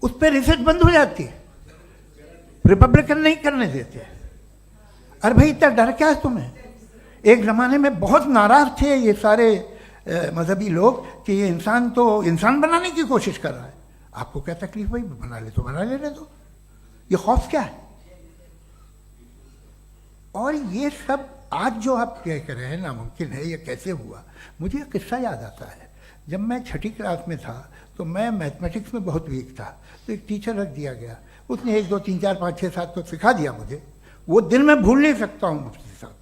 उस पर रिसर्च बंद हो जाती है, रिपब्लिकन नहीं करने देते। अरे भाई इतना डर क्या है तुम्हें? एक ज़माने में बहुत नाराज थे ये सारे मजहबी लोग कि ये इंसान तो इंसान बनाने की कोशिश कर रहा है। आपको क्या तकलीफ भाई, बना ले तो बना लेने दो, ये खौफ क्या है? और ये सब आज जो आप कह रहे हैं नामुमकिन है, ये कैसे हुआ? मुझे एक किस्सा याद आता है। जब मैं 6ठी क्लास में था तो मैं मैथमेटिक्स में बहुत वीक था, तो एक टीचर रख दिया गया, उसने 1 2 3 4 5 6 7 तो सिखा दिया मुझे। वो दिन मैं भूल नहीं सकता हूँ मुफ्ती साहब,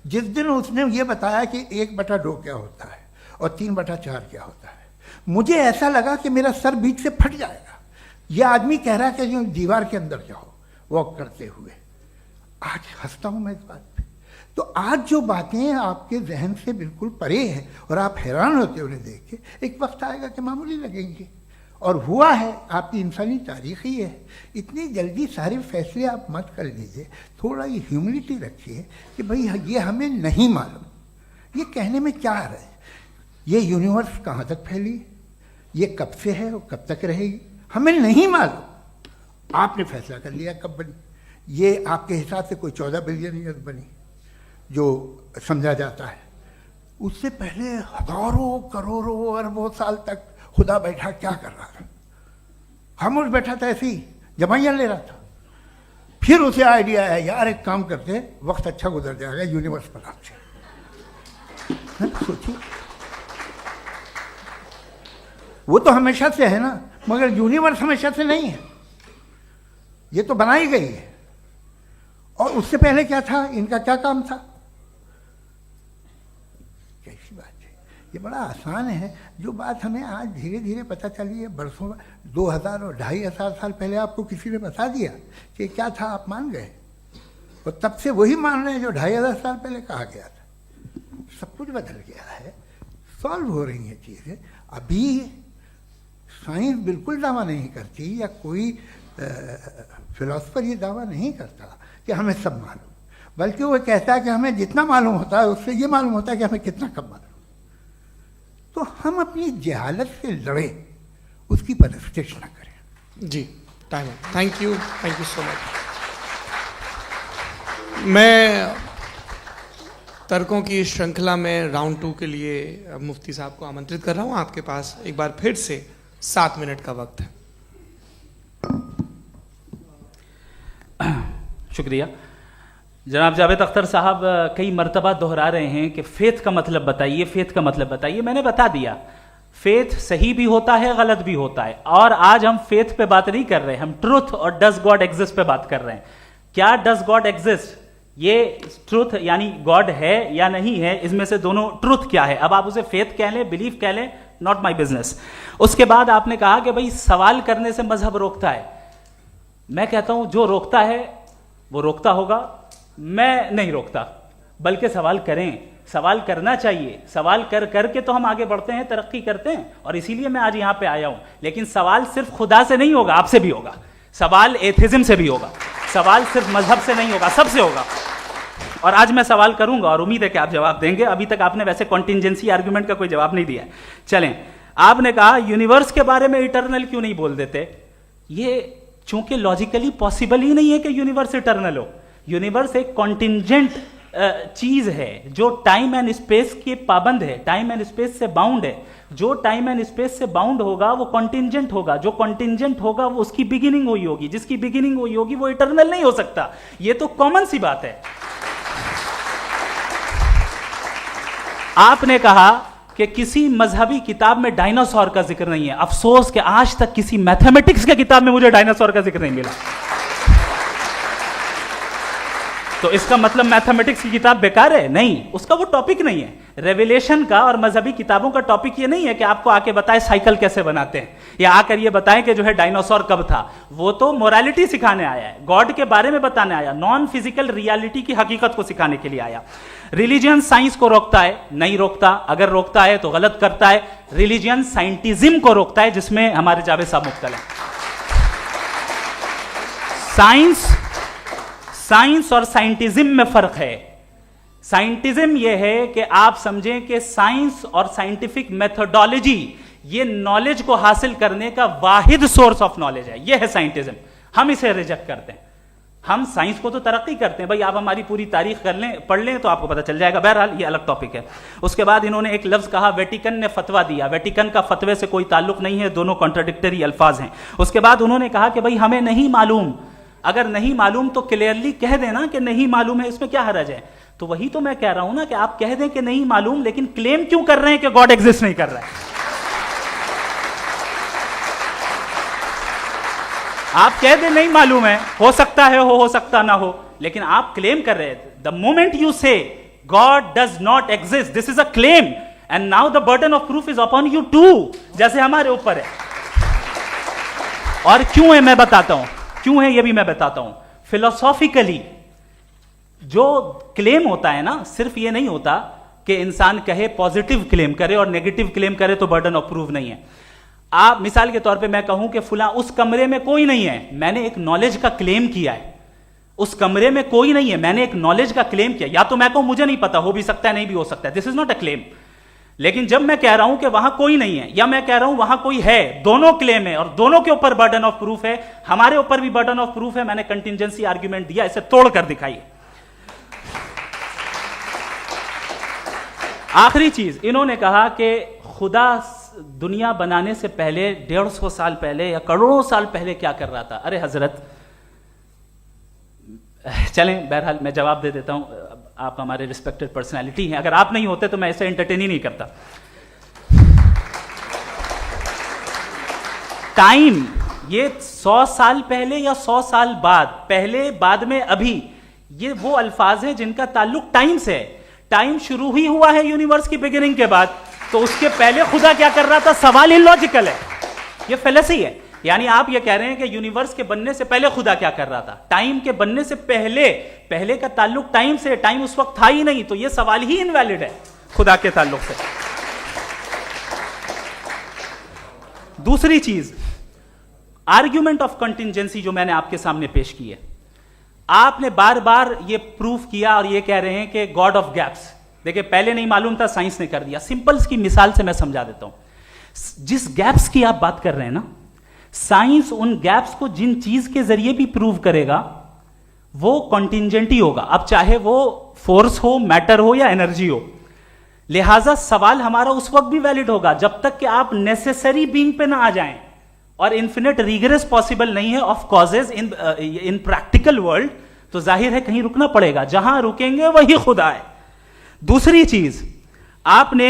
जिस दिन उसने ये बताया कि 1/2 क्या होता है और 3/4 क्या होता है, मुझे ऐसा लगा कि मेरा सर बीच से फट जाएगा। यह आदमी कह रहा है कि जो दीवार के अंदर जाओ वॉक करते हुए। आज हंसता हूँ मैं इस बात पे। तो आज जो बातें आपके जहन से बिल्कुल परे हैं और आप हैरान होते उन्हें देख के, एक वक्त आएगा कि मामूली लगेंगे। और हुआ है, आपकी इंसानी तारीख ही है। इतनी जल्दी सारे फैसले आप मत कर लीजिए, थोड़ा ये ह्यूमिलिटी रखिए कि भाई ये हमें नहीं मालूम। ये कहने में क्या है, ये यूनिवर्स कहाँ तक फैली, ये कब से है और कब तक रहेगी, हमें नहीं मालूम। आपने फैसला कर लिया कब बनी, ये आपके हिसाब से कोई 14 बिलियन ईयर बनी जो समझा जाता है। उससे पहले हजारों करोड़ों अरबों साल तक खुदा बैठा क्या कर रहा था? खामोश बैठा था, ऐसे ही जमाइयाँ ले रहा था। फिर उसे आइडिया आया, यार एक काम करते, वक्त अच्छा गुजर जाएगा, यूनिवर्स बनाते। सोचिए, वो तो हमेशा से है ना, मगर यूनिवर्स हमेशा से नहीं है, ये तो बनाई गई है। और उससे पहले क्या था, इनका क्या काम था? कैसी बात है, ये बड़ा आसान है। जो बात हमें आज धीरे धीरे पता चली है, बरसों 2000 और 2500 साल पहले आपको किसी ने बता दिया कि क्या था, आप मान गए, और तब से वही मान रहे हैं जो 2500 साल पहले कहा गया था। सब कुछ बदल गया है, सॉल्व हो रही हैं चीज़ें। अभी साइंस बिल्कुल दावा नहीं करती, या कोई फिलोसफर ये दावा नहीं करता कि हमें सब मालूम, बल्कि वो कहता है कि हमें जितना मालूम होता है उससे ये मालूम होता है कि हमें कितना कम मालूम। तो हम अपनी जहालत से लड़े, उसकी परस्तिश न करें।
जी, time. Thank you so much. मैं तर्कों की श्रृंखला में राउंड 2 के लिए मुफ्ती साहब को आमंत्रित कर रहा हूँ। आपके पास एक बार फिर से 7 मिनट का वक्त है।
शुक्रिया। जनाब जावेद अख्तर साहब कई मर्तबा दोहरा रहे हैं कि फेथ का मतलब बताइए, फेथ का मतलब बताइए। मैंने बता दिया, फेथ सही भी होता है, गलत भी होता है। और आज हम फेथ पे बात नहीं कर रहे, हम ट्रुथ और डज गॉड एग्जिस्ट पे बात कर रहे हैं। क्या डज गॉड एग्जिस्ट, ये ट्रुथ यानी गॉड है या नहीं है, इसमें से दोनों ट्रुथ क्या है। अब आप उसे फेथ कह लें, बिलीफ कह लें, नॉट माई बिजनेस। उसके बाद आपने कहा कि भाई सवाल करने से मजहब रोकता है। मैं कहता हूं जो रोकता है वो रोकता होगा, मैं नहीं रोकता, बल्कि सवाल करें, सवाल करना चाहिए। सवाल कर करके तो हम आगे बढ़ते हैं, तरक्की करते हैं, और इसीलिए मैं आज यहां पे आया हूं। लेकिन सवाल सिर्फ खुदा से नहीं होगा, आपसे भी होगा। सवाल एथिज्म से भी होगा, सवाल सिर्फ मजहब से नहीं होगा, सबसे होगा। और आज मैं सवाल करूंगा और उम्मीद है कि आप जवाब देंगे। अभी तक आपने वैसे कॉन्टिंजेंसी आर्गुमेंट का कोई जवाब नहीं दिया। चलें, आपने कहा यूनिवर्स के बारे में इटर्नल क्यों नहीं बोल देते। ये चूंकि लॉजिकली पॉसिबल ही नहीं है कि यूनिवर्स इटर्नल हो। यूनिवर्स एक कॉन्टिंजेंट चीज है जो टाइम एंड स्पेस के पाबंद है, टाइम एंड स्पेस से बाउंड है। जो टाइम एंड स्पेस से बाउंड होगा वो कॉन्टिंजेंट होगा, जो कॉन्टिंजेंट होगा वो उसकी बिगिनिंग हुई होगी, जिसकी बिगिनिंग हुई होगी वो इटर्नल नहीं हो सकता। ये तो कॉमन सी बात है। आपने कहा कि किसी मजहबी किताब में डायनासोर का जिक्र नहीं है। अफसोस कि आज तक किसी मैथमेटिक्स के किताब में मुझे डायनासोर का जिक्र नहीं मिला। तो इसका मतलब मैथमेटिक्स की किताब बेकार है? नहीं, उसका वो टॉपिक नहीं है। रेवलेशन का और मजहबी किताबों का टॉपिक ये नहीं है कि आपको आके बताए साइकिल कैसे बनाते हैं, या आकर ये बताएं कि जो है डायनासोर कब था। वो तो मोरालिटी सिखाने आया है, गॉड के बारे में बताने आया, नॉन फिजिकल रियलिटी की हकीकत को सिखाने के लिए आया। रिलीजियन साइंस को रोकता है? नहीं रोकता। अगर रोकता है तो गलत करता है। रिलीजियन साइंटिज्म को रोकता है, जिसमें हमारे जावेद साहब मुब्तला हैं। साइंस और साइंटिज्म में फर्क है। साइंटिज्म यह है कि आप समझें कि साइंस और साइंटिफिक मेथोडोलॉजी ये नॉलेज को हासिल करने का वाहिद सोर्स ऑफ नॉलेज है, यह है साइंटिज्म। हम इसे रिजेक्ट करते हैं। हम साइंस को तो तरक्की करते हैं, भाई आप हमारी पूरी तारीख कर लें, पढ़ लें तो आपको पता चल जाएगा। बहरहाल ये अलग टॉपिक है। उसके बाद इन्होंने एक लफ्ज कहा, वेटिकन ने फतवा दिया। वेटिकन का फतवे से कोई ताल्लुक नहीं है, दोनों कॉन्ट्राडिक्टरी अल्फाज हैं। उसके बाद उन्होंने कहा कि भाई हमें नहीं मालूम। अगर नहीं मालूम तो क्लियरली कह देना कि नहीं मालूम है, इसमें क्या हरज है? तो वही तो मैं कह रहा हूं ना कि आप कह दें कि नहीं मालूम, लेकिन क्लेम क्यों कर रहे हैं कि गॉड एग्जिस्ट नहीं कर रहा है? आप कह दें नहीं मालूम है, हो सकता है हो सकता ना हो, लेकिन आप क्लेम कर रहे हैं। The moment you say God does not exist, this is a claim, and now the burden of proof is upon you too, जैसे हमारे ऊपर है। और क्यों है मैं बताता हूं, क्यों है ये भी मैं बताता हूं। फिलोसॉफिकली जो क्लेम होता है ना, सिर्फ ये नहीं होता कि इंसान कहे पॉजिटिव क्लेम करे और नेगेटिव क्लेम करे तो बर्डन ऑफ प्रूफ नहीं है। आप मिसाल के तौर पे मैं कहूं कि फुला उस कमरे में कोई नहीं है, मैंने एक नॉलेज का क्लेम किया है। उस कमरे में कोई नहीं है, मैंने एक नॉलेज का क्लेम किया। या तो मैं कहूं मुझे नहीं पता, हो भी सकता है नहीं भी हो सकता है, this is not a claim. लेकिन जब मैं कह रहा हूं कि वहां कोई नहीं है, या मैं कह रहा हूं वहां कोई है, दोनों क्लेम है और दोनों के ऊपर बर्डन ऑफ प्रूफ है। हमारे ऊपर भी बर्डन ऑफ प्रूफ है। मैंने कंटिजेंसी आर्ग्यूमेंट दिया, इसे तोड़कर दिखाइए। आखिरी चीज, इन्होंने कहा कि खुदा दुनिया बनाने से पहले 150 साल पहले या करोड़ों साल पहले क्या कर रहा था। अरे हजरत, चलें बहरहाल मैं जवाब दे देता हूं। आप हमारे रिस्पेक्टेड पर्सनालिटी हैं, अगर आप नहीं होते तो मैं इसे एंटरटेन ही नहीं करता। टाइम, ये 100 साल पहले या 100 साल बाद, पहले बाद में अभी, ये वो अल्फाज हैं जिनका ताल्लुक टाइम से है। टाइम शुरू ही हुआ है यूनिवर्स की बिगिनिंग के बाद, तो उसके पहले खुदा क्या कर रहा था? सवाल इलॉजिकल है, ये फेलेसी है। यानी आप ये कह रहे हैं कि यूनिवर्स के बनने से पहले खुदा क्या कर रहा था? टाइम के बनने से पहले, पहले का ताल्लुक टाइम से, टाइम उस वक्त था ही नहीं, तो ये सवाल ही इनवैलिड है खुदा के ताल्लुक से। दूसरी चीज, आर्ग्यूमेंट ऑफ कंटिजेंसी जो मैंने आपके सामने पेश की है, आपने बार बार ये प्रूफ किया और ये कह रहे हैं कि गॉड ऑफ गैप्स। देखिए, पहले नहीं मालूम था, साइंस ने कर दिया। सिंपल की मिसाल से मैं समझा देता हूं। जिस गैप्स की आप बात कर रहे हैं ना, साइंस उन गैप्स को जिन चीज के जरिए भी प्रूव करेगा वो कॉन्टिजेंट ही होगा। अब चाहे वो फोर्स हो, मैटर हो या एनर्जी हो। लिहाजा सवाल हमारा उस वक्त भी वैलिड होगा जब तक कि आप नेसेसरी बीइंग पे ना आ जाएं, और इन्फिनिट रिग्रेस पॉसिबल नहीं है of causes in practical world, तो जाहिर है कहीं रुकना पड़ेगा। जहां रुकेंगे वही खुदा है। दूसरी चीज, आपने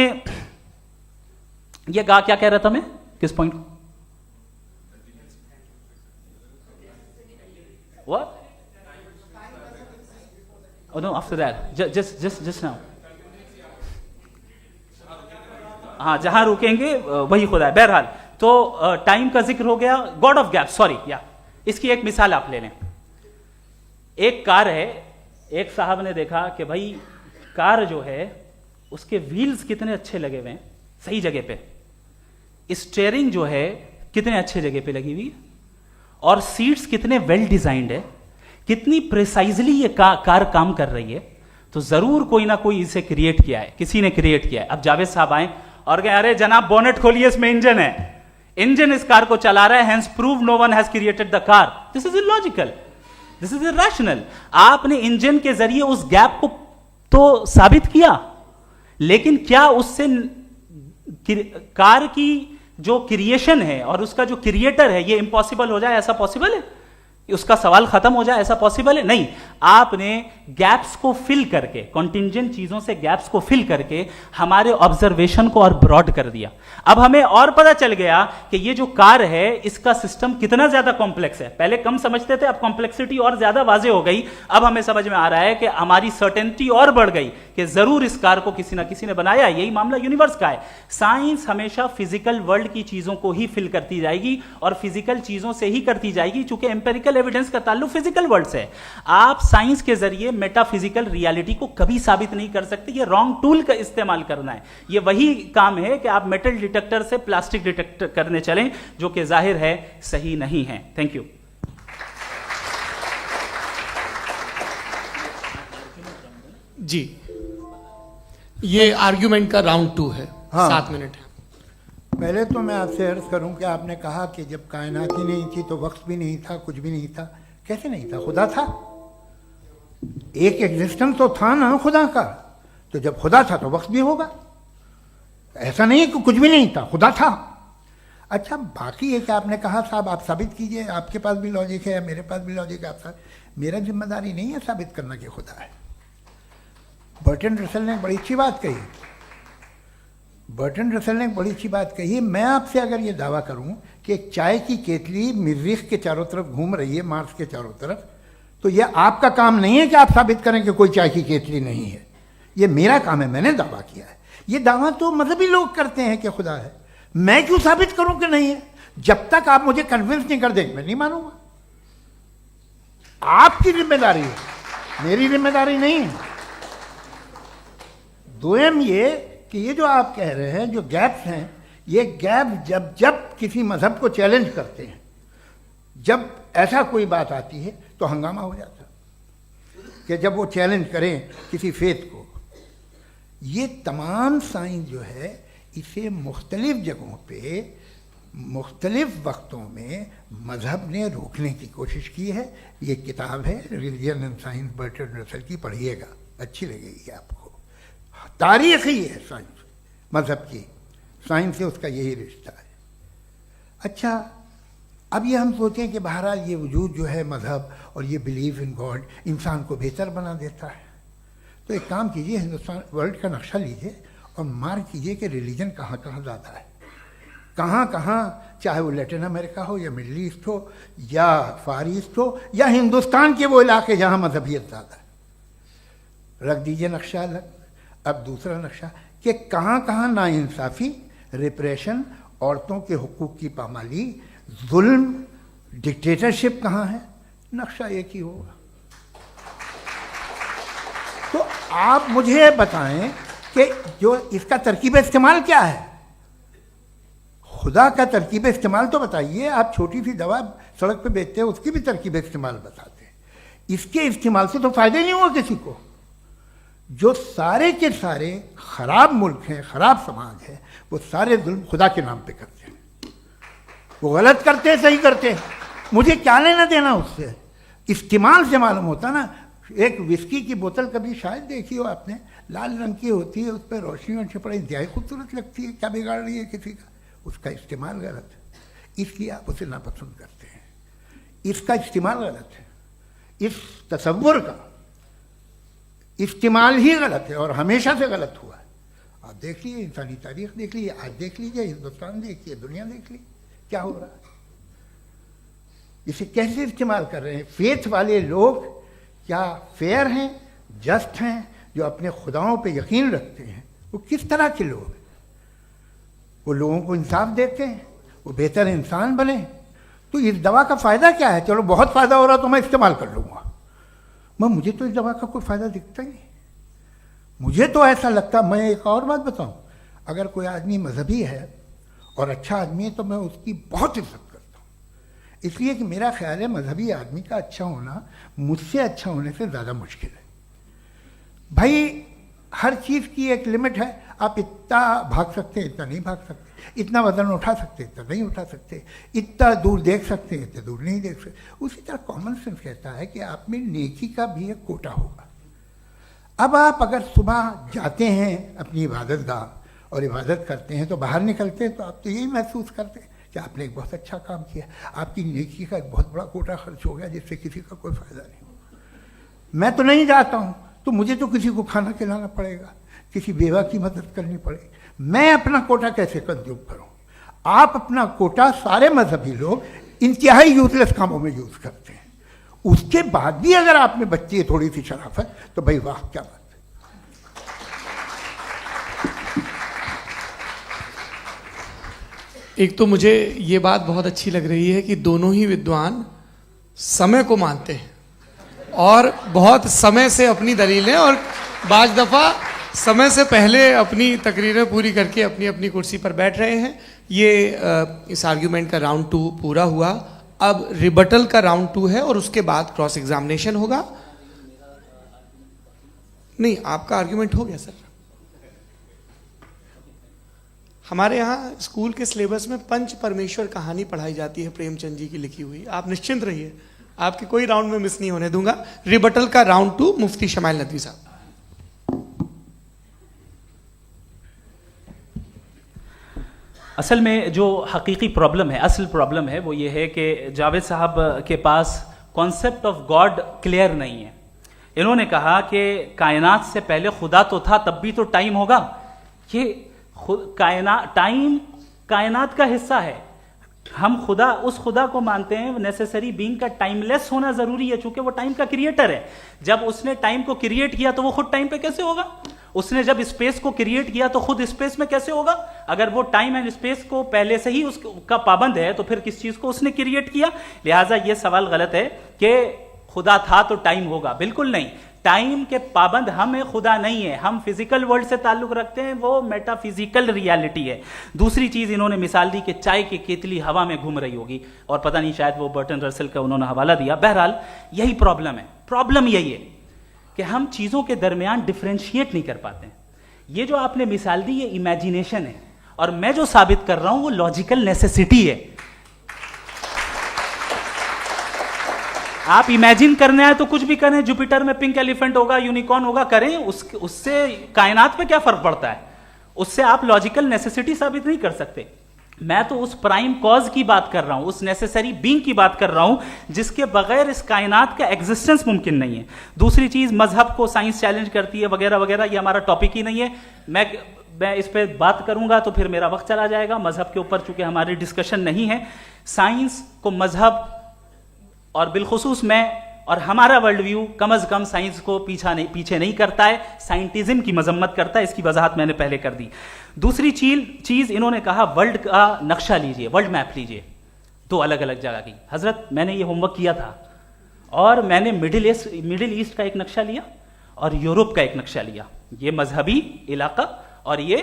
ये कहा, क्या कह रहा था मैं, किस पॉइंट को? What? Oh no, after that. Just now. हाँ, जहां रुकेंगे वही खुदा है। बहरहाल, तो टाइम का जिक्र हो गया, गॉड ऑफ गैप, सॉरी, या इसकी एक मिसाल आप ले लें। एक कार है, एक साहब ने देखा कि भाई कार जो है उसके व्हील्स कितने अच्छे लगे हुए हैं, सही जगह पे, स्टीयरिंग जो है कितने अच्छे जगह पे लगी हुई है, और सीट्स कितने वेल डिजाइंड है, कितनी प्रिसाइजली ये कार काम कर रही है। तो जरूर कोई ना कोई इसे क्रिएट किया है, किसी ने क्रिएट किया है। अब जावेद साहब आए और कहे, अरे जनाब बोनेट खोलिए, इसमें इंजन है, इंजन इस कार को चला रहा है, hence prove no one has created the car. This is illogical, this is irrational. आपने इंजन के जरिए उस गैप को तो साबित किया, लेकिन क्या उससे कार की जो क्रिएशन है और उसका जो क्रिएटर है ये इम्पॉसिबल हो जाए? ऐसा पॉसिबल है? उसका सवाल खत्म हो जाए, ऐसा पॉसिबल है? नहीं। आपने गैप्स को फिल करके, कॉन्टिंजेंट चीजों से गैप्स को फिल करके हमारे ऑब्जर्वेशन को और ब्रॉड कर दिया। अब हमें और पता चल गया कि ये जो कार है इसका सिस्टम कितना ज्यादा कॉम्प्लेक्स है। पहले कम समझते थे, अब कॉम्प्लेक्सिटी और ज्यादा वाजे हो गई। अब हमें समझ में आ रहा है कि हमारी सर्टेनिटी और बढ़ गई कि जरूर इस कार को किसी ना किसी ने बनाया। यही मामला यूनिवर्स का है। साइंस हमेशा फिजिकल वर्ल्ड की चीजों को ही फिल करती जाएगी और फिजिकल चीजों से ही करती जाएगी, चूंकि एम्पेरिकल एविडेंस का ताल्लुक फिजिकल वर्ल्ड से है। आप साइंस के जरिए मेटाफिजिकल रियलिटी को कभी साबित नहीं कर सकते। ये रॉन्ग टूल का इस्तेमाल करना है। ये वही काम है कि आप मेटल डिटेक्टर से प्लास्टिक डिटेक्टर करने चलें, जो कि जाहिर है सही नहीं है। Thank you.
जी, ये आर्ग्यूमेंट का राउंड 2 है।
हाँ।
7 मिनट है।
पहले तो मैं आपसे अर्ज करूं कि आपने कहा कि जब कायनात ही नहीं थी तो वक्त भी नहीं था, कुछ भी नहीं था। कैसे नहीं था? खुदा था। एक एग्जिस्टेंस तो था ना खुदा का। तो जब खुदा था तो वक्त भी होगा। ऐसा नहीं कि कुछ भी नहीं था, खुदा था। अच्छा, बाकी है कि आपने कहा साहब आप साबित कीजिए, आपके पास भी लॉजिक है, मेरे पास भी लॉजिक है। आप मेरा जिम्मेदारी नहीं है साबित करना कि खुदा है। बर्टन रसल ने बड़ी अच्छी बात कही। बर्टन रसल ने बड़ी अच्छी बात कही। मैं आपसे अगर ये दावा करूं कि एक चाय की केतली मरीख के चारों तरफ घूम रही है, मार्स के चारों तरफ, तो यह आपका काम नहीं है कि आप साबित करें कि कोई चाय की केतली नहीं है। ये मेरा काम है, मैंने दावा किया है। ये दावा तो मजहबी लोग करते हैं कि खुदा है। मैं क्यों साबित करूं कि नहीं है? जब तक आप मुझे कन्विंस नहीं कर देंगे मैं नहीं मानूंगा। आपकी जिम्मेदारी है, मेरी जिम्मेदारी नहीं है। दोयम ये कि ये जो आप कह रहे हैं, जो गैप्स हैं, ये गैप जब जब किसी मजहब को चैलेंज करते हैं, जब ऐसा कोई बात आती है तो हंगामा हो जाता है कि जब वो चैलेंज करें किसी फेथ को। ये तमाम साइंस जो है इसे मुख्तलिफ जगहों पे मुख्तलिफ वक्तों में मजहब ने रोकने की कोशिश की है। ये किताब है religion and science, Burton Russell की, पढ़िएगा, अच्छी लगेगी आपको। तारीख ही है साइंस, मजहब की साइंस से उसका यही रिश्ता है। अच्छा, अब ये हम सोचें कि बहरहाल ये वजूद जो है मजहब और ये बिलीव इन गॉड इंसान को बेहतर बना देता है। तो एक काम कीजिए, हिंदुस्तान वर्ल्ड का नक्शा लीजिए और मार्क कीजिए कि रिलीजन कहाँ कहाँ ज़्यादा है, कहाँ कहाँ, चाहे वो लैटिन अमेरिका हो या मिडल ईस्ट हो या फार ईस्ट हो या हिंदुस्तान के वो इलाके जहाँ मजहबियत ज़्यादा है। रख दीजिए नक्शा अलग। अब दूसरा नक्शा कि कहाँ कहाँ नाइंसाफ़ी, रिप्रेशन, औरतों के हुकूक की पामाली, जुल्म, डिक्टेटरशिप कहाँ है, नक्शा एक ही होगा। तो आप मुझे बताएं कि जो इसका तरकीब इस्तेमाल क्या है। खुदा का तरकीब इस्तेमाल तो बताइए। आप छोटी सी दवा सड़क पे बेचते हैं, उसकी भी तरकीब इस्तेमाल बताते हैं। इसके इस्तेमाल से तो फ़ायदा नहीं हुआ किसी को। जो सारे के सारे खराब मुल्क हैं, खराब समाज है, वो सारे जुल्म खुदा के नाम पे करते हैं। वो गलत करते हैं, सही करते हैं, मुझे क्या लेना देना उससे। इस्तेमाल से मालूम होता ना। एक विस्की की बोतल कभी शायद देखी हो आपने, लाल रंग की होती है, उस पर रोशनी और छपड़ा इंतहाई खूबसूरत लगती है, क्या बिगाड़ रही है किसी का? उसका इस्तेमाल गलत है, इसलिए आप उसे नापसंद करते हैं। इसका इस्तेमाल गलत है, इस तसव्वुर का इस्तेमाल ही गलत है और हमेशा से गलत हुआ है। आप देख लीजिए, इंसानी तारीख देख लीजिए, आज देख लीजिए, हिंदुस्तान देखिए, दुनिया देख लीजिए, क्या हो रहा है। इसे कैसे इस्तेमाल कर रहे हैं फेथ वाले लोग? क्या फेयर हैं, जस्ट हैं, जो अपने खुदाओं पे यकीन रखते हैं? वो किस तरह के लोग हैं? वो लोगों को इंसाफ देते हैं, वो बेहतर इंसान बने। तो इस दवा का फ़ायदा क्या है? चलो बहुत फ़ायदा हो रहा तो मैं इस्तेमाल कर लूँगा। मुझे तो इस दवा का कोई फ़ायदा दिखता ही नहीं। मुझे तो ऐसा लगता, मैं एक और बात बताऊं, अगर कोई आदमी मजहबी है और अच्छा आदमी है तो मैं उसकी बहुत इज्जत करता हूँ, इसलिए कि मेरा ख्याल है मजहबी आदमी का अच्छा होना मुझसे अच्छा होने से ज़्यादा मुश्किल है। भाई हर चीज़ की एक लिमिट है। आप इतना भाग सकते हैं, इतना नहीं भाग सकते, इतना वजन उठा सकते, इतना नहीं उठा सकते, इतना दूर देख सकते हैं, इतना दूर नहीं देख सकते। उसी तरह कॉमन सेंस कहता है कि आप में नेकी का भी एक कोटा होगा। अब आप अगर सुबह जाते हैं अपनी इबादत गाह और इबादत करते हैं तो बाहर निकलते हैं तो आप तो यही महसूस करते हैं कि आपने एक बहुत अच्छा काम किया, आपकी नेकी का एक बहुत बड़ा कोटा खर्च हो गया जिससे किसी का कोई फ़ायदा नहीं हो। मैं तो नहीं जाता हूँ, तो मुझे तो किसी को खाना खिलाना पड़ेगा, किसी बेवा की मदद करनी पड़ेगी। मैं अपना कोटा कैसे कंज्यूम करूँ? आप अपना कोटा सारे मजहबी लोग इंतहाई यूजलेस कामों में यूज करते हैं। उसके बाद भी अगर आप में बच्ची है थोड़ी सी शराफत, तो भाई वाह क्या बात है।
एक तो मुझे ये बात बहुत अच्छी लग रही है कि दोनों ही विद्वान समय को मानते हैं और बहुत समय से अपनी दलीलें और बाज दफा समय से पहले अपनी तकरीरें पूरी करके अपनी अपनी कुर्सी पर बैठ रहे हैं। ये इस आर्ग्यूमेंट का राउंड 2 पूरा हुआ। अब रिबटल का राउंड 2 है और उसके बाद क्रॉस एग्जामिनेशन होगा। नहीं, आपका आर्ग्यूमेंट हो गया सर। हमारे यहाँ स्कूल के सिलेबस में पंच परमेश्वर कहानी पढ़ाई जाती है, प्रेमचंद जी की लिखी हुई। आप निश्चिंत रहिए, आपके कोई राउंड में मिस नहीं होने दूंगा। रिबटल का राउंड 2 मुफ्ती शमाइल नदवी साहब।
असल में जो हकीकी प्रॉब्लम है, असल प्रॉब्लम है वो ये है कि जावेद साहब के पास कॉन्सेप्ट ऑफ गॉड क्लियर नहीं है। इन्होंने कहा कि कायनात से पहले खुदा तो था, तब भी तो टाइम होगा। ये टाइम कायनात का हिस्सा है। हम खुदा, उस खुदा को मानते हैं, नेसेसरी बीइंग का टाइमलेस होना जरूरी है, चूंकि वो टाइम का क्रिएटर है। जब उसने टाइम को क्रिएट किया तो वो खुद टाइम पे कैसे होगा? उसने जब स्पेस को क्रिएट किया तो खुद स्पेस में कैसे होगा? अगर वो टाइम एंड स्पेस को पहले से ही उसका पाबंद है तो फिर किस चीज को उसने क्रिएट किया? लिहाजा ये सवाल गलत है कि खुदा था तो टाइम होगा। बिल्कुल नहीं, टाइम के पाबंद हम है, खुदा नहीं है। हम फिजिकल वर्ल्ड से ताल्लुक रखते हैं, वो मेटाफिजिकल रियलिटी है। दूसरी चीज इन्होंने मिसाल दी कि चाय की केतली हवा में घूम रही होगी, और पता नहीं शायद वो बर्टन रसल का उन्होंने हवाला दिया। बहरहाल यही प्रॉब्लम है। प्रॉब्लम यही है कि हम चीजों के दरमियान डिफरेंशिएट नहीं कर पाते हैं। ये जो आपने मिसाल दी ये इमेजिनेशन है, और मैं जो साबित कर रहा हूं वो लॉजिकल नेसेसिटी है। आप इमेजिन करने आए तो कुछ भी करें, जुपिटर में पिंक एलिफेंट होगा, यूनिकॉर्न होगा, करें, उससे कायनात पे क्या फर्क पड़ता है? उससे आप लॉजिकल नेसेसिटी साबित नहीं कर सकते। मैं तो उस प्राइम कॉज की बात कर रहा हूं, उस नेसेसरी बीइंग की बात कर रहा हूं जिसके बगैर इस कायनात का एग्जिस्टेंस मुमकिन नहीं है। दूसरी चीज, मजहब को साइंस चैलेंज करती है वगैरह वगैरह, ये हमारा टॉपिक ही नहीं है। मैं इस पे बात करूंगा तो फिर मेरा वक्त चला जाएगा। मजहब के ऊपर चूंकि हमारी डिस्कशन नहीं है, साइंस को मजहब और बिलखुसूस मैं और हमारा वर्ल्ड व्यू कम अज कम साइंस को पीछे नहीं करता है, साइंटिज्म की मजम्मत करता है। इसकी वजाहत मैंने पहले कर दी। दूसरी चीज इन्होंने कहा वर्ल्ड का नक्शा लीजिए, वर्ल्ड मैप लीजिए, 2 अलग अलग जगह की। हजरत, मैंने ये होमवर्क किया था और मैंने मिडिल ईस्ट का एक नक्शा लिया और यूरोप का एक नक्शा लिया। ये मजहबी इलाका और ये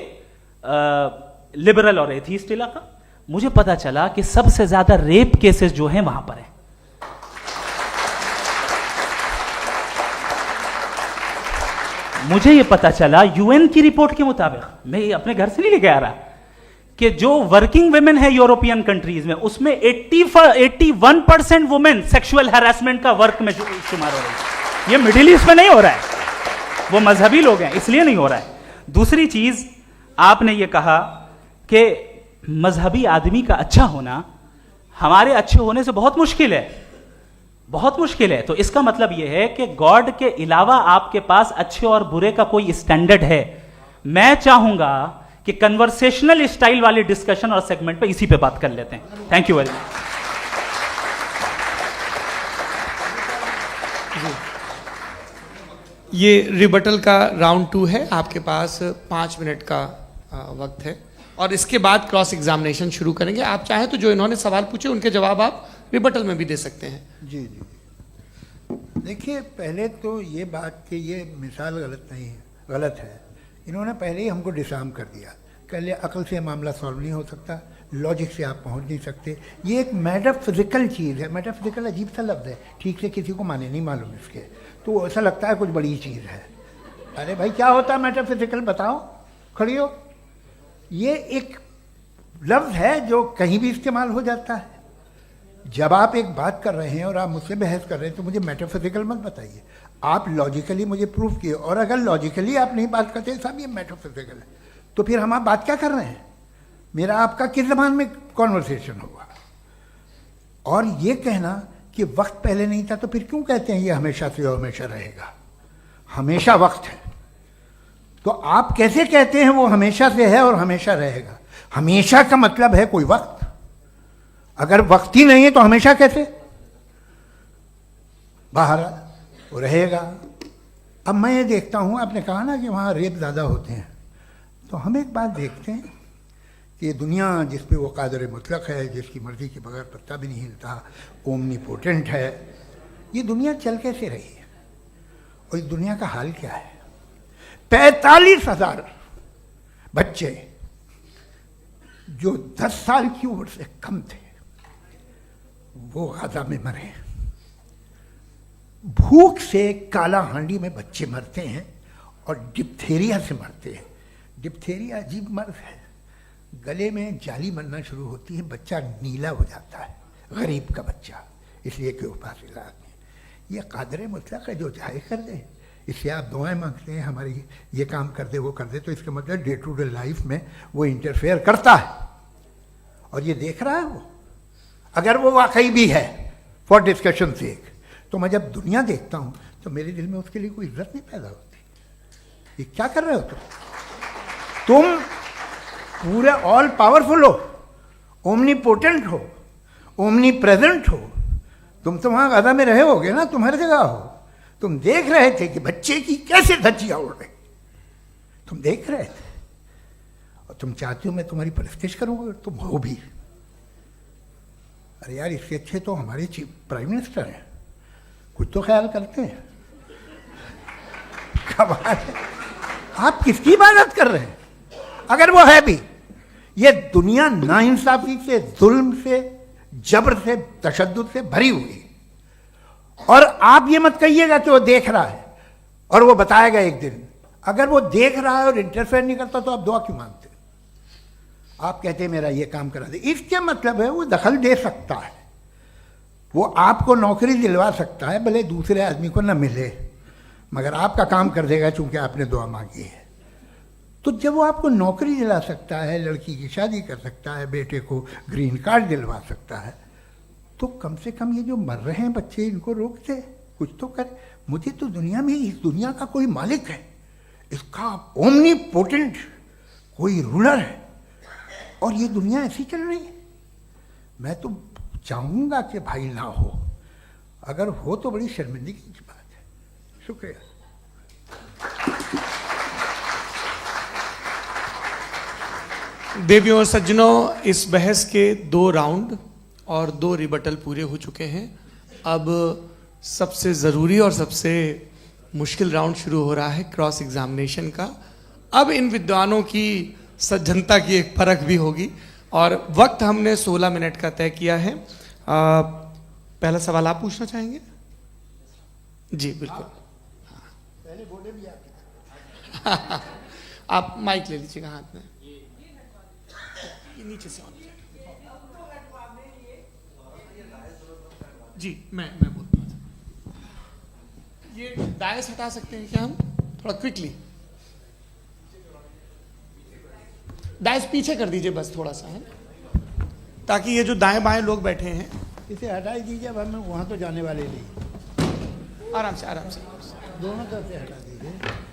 लिबरल और एथीस्ट इलाका। मुझे पता चला कि सबसे ज्यादा रेप केसेस जो हैं वहां पर है। मुझे ये पता चला यूएन की रिपोर्ट के मुताबिक, मैं ये अपने घर से नहीं लेके आ रहा, कि जो वर्किंग वुमेन है यूरोपियन कंट्रीज में, उसमें 81% वुमेन सेक्सुअल हैरेसमेंट का वर्क में शुमार हो रही है। ये मिडिल ईस्ट में नहीं हो रहा है, वो मजहबी लोग हैं इसलिए नहीं हो रहा है। दूसरी चीज, आपने ये कहा कि मजहबी आदमी का अच्छा होना हमारे अच्छे होने से बहुत मुश्किल है, बहुत मुश्किल है। तो इसका मतलब यह है कि गॉड के अलावा आपके पास अच्छे और बुरे का कोई स्टैंडर्ड है। मैं चाहूंगा कि कन्वर्सेशनल स्टाइल वाली डिस्कशन और सेगमेंट पे इसी पे बात कर लेते हैं। Thank you very much.
ये रिबटल का राउंड 2 है, आपके पास 5 मिनट का वक्त है और इसके बाद क्रॉस एग्जामिनेशन शुरू करेंगे। आप चाहें तो जो इन्होंने सवाल पूछे उनके जवाब आप रिबटल में भी दे सकते हैं।
जी जी, देखिए पहले तो ये बात कि ये मिसाल गलत नहीं है, गलत है। इन्होंने पहले ही हमको डिसार्म कर दिया, कह लिया अकल से मामला सॉल्व नहीं हो सकता, लॉजिक से आप पहुंच नहीं सकते। ये एक मेटाफिजिकल चीज़ है। मेटाफिजिकल अजीब सा लफ्ज़ है, ठीक से किसी को माने नहीं मालूम इसके, तो ऐसा लगता है कुछ बड़ी चीज़ है। अरे भाई क्या होता है मेटाफिजिकल, बताओ, खड़ी हो। ये एक लफ्ज़ है जो कहीं भी इस्तेमाल हो जाता है। जब आप एक बात कर रहे हैं और आप मुझसे बहस कर रहे हैं तो मुझे मेटाफिजिकल मत बताइए, आप लॉजिकली मुझे प्रूव किए। और अगर लॉजिकली आप नहीं बात करते साहब ये मेटाफिजिकल है, तो फिर हम आप बात क्या कर रहे हैं? मेरा आपका किस ज़बान में कॉन्वर्सेशन होगा? और ये कहना कि वक्त पहले नहीं था तो फिर क्यों कहते हैं ये हमेशा से और हमेशा रहेगा? हमेशा वक्त है, तो आप कैसे कहते हैं वो हमेशा से है और हमेशा रहेगा? हमेशा का मतलब है कोई वक्त, अगर वक्त ही नहीं है तो हमेशा कैसे? बाहर वो रहेगा। अब मैं ये देखता हूँ, आपने कहा ना कि वहाँ रेप ज़्यादा होते हैं, तो हम एक बात देखते हैं कि ये दुनिया जिस पे वो कादर मुतलक है, जिसकी मर्जी के बगैर पत्ता भी नहीं हिलता, ओमनीपोटेंट है, ये दुनिया चल कैसे रही है? और इस दुनिया का हाल क्या है? 45,000 बच्चे जो 10 साल की उम्र से कम थे वो गाजा में मरे। भूख से काला हांडी में बच्चे मरते हैं और डिप्थेरिया से मरते हैं। डिप्थेरिया अजीब मर्ज है, गले में जाली बनना शुरू होती है, बच्चा नीला हो जाता है, गरीब का बच्चा, इसलिए कि उपास इलाज में। ये कादर मुतलक है जो चाहे कर दे, इससे आप दुआएं मांगते हैं हमारी ये काम कर दे वो कर दे, तो इसका मतलब डे टू डे लाइफ में वो इंटरफेयर करता है और ये देख रहा है वो। अगर वो वाकई भी है फॉर डिस्कशन सेक, तो मैं जब दुनिया देखता हूँ तो मेरे दिल में उसके लिए कोई इज्जत नहीं पैदा होती। ये क्या कर रहे हो तुम पूरे ऑल पावरफुल हो, ओमनीपोटेंट हो, ओमनी प्रेजेंट हो, तुम तो वहाँ गाजा में रहे होगे ना, तुम हर जगह हो। तुम देख रहे थे कि बच्चे की कैसे धज्जियाँ उड़ रही, तुम देख रहे थे और तुम चाहते हो मैं तुम्हारी परस्तिश करूँगा, तुम हो भी। अरे यार, इससे अच्छे तो हमारे चीफ प्राइम मिनिस्टर हैं, कुछ तो ख्याल करते हैं। कमाल है, आप किसकी इबादत कर रहे हैं? अगर वो है भी, ये दुनिया नाइंसाफी से, जुल्म से, जबर से, तशद्दुद से भरी हुई है। और आप ये मत कहिएगा कि वो देख रहा है और वो बताएगा एक दिन। अगर वो देख रहा है और इंटरफेयर नहीं करता तो आप दुआ क्यों मांगते? आप कहते हैं मेरा ये काम करा दे, इसके मतलब है वो दखल दे सकता है, वो आपको नौकरी दिलवा सकता है, भले दूसरे आदमी को ना मिले, मगर आपका काम कर देगा चूंकि आपने दुआ मांगी है। तो जब वो आपको नौकरी दिला सकता है, लड़की की शादी कर सकता है, बेटे को ग्रीन कार्ड दिलवा सकता है, तो कम से कम ये जो मर रहे हैं बच्चे, इनको रोक दे, कुछ तो करे। मुझे तो दुनिया में, इस दुनिया का कोई मालिक है, इसका ओमनीपोटेंट कोई रूलर है और ये दुनिया ऐसी चल रही है। मैं तो चाहूँगा कि भाई ना हो, अगर हो तो बड़ी शर्मिंदगी की बात है। शुक्रिया।
देवियों और सज्जनों, इस बहस के 2 राउंड और 2 रिबटल पूरे हो चुके हैं। अब सबसे ज़रूरी और सबसे मुश्किल राउंड शुरू हो रहा है, क्रॉस एग्जामिनेशन का। अब इन विद्वानों की सज्जनता की एक परख भी होगी और वक्त हमने 16 मिनट का तय किया है। पहला सवाल आप पूछना चाहेंगे? जी बिल्कुल।
पहले बोले भी आप
आप माइक ले लीजिएगा हाथ में, ये नीचे से ऑन जी। मैं बोलता हूँ, ये डायस हटा सकते हैं क्या हम थोड़ा क्विकली? डायस पीछे कर दीजिए बस थोड़ा सा, है, ताकि ये जो दाएं बाएं लोग बैठे हैं,
इसे हटा ही दीजिए। अब हम वहाँ तो जाने वाले नहीं,
आराम से आराम से।
दोनों तरफ से हटा दीजिए।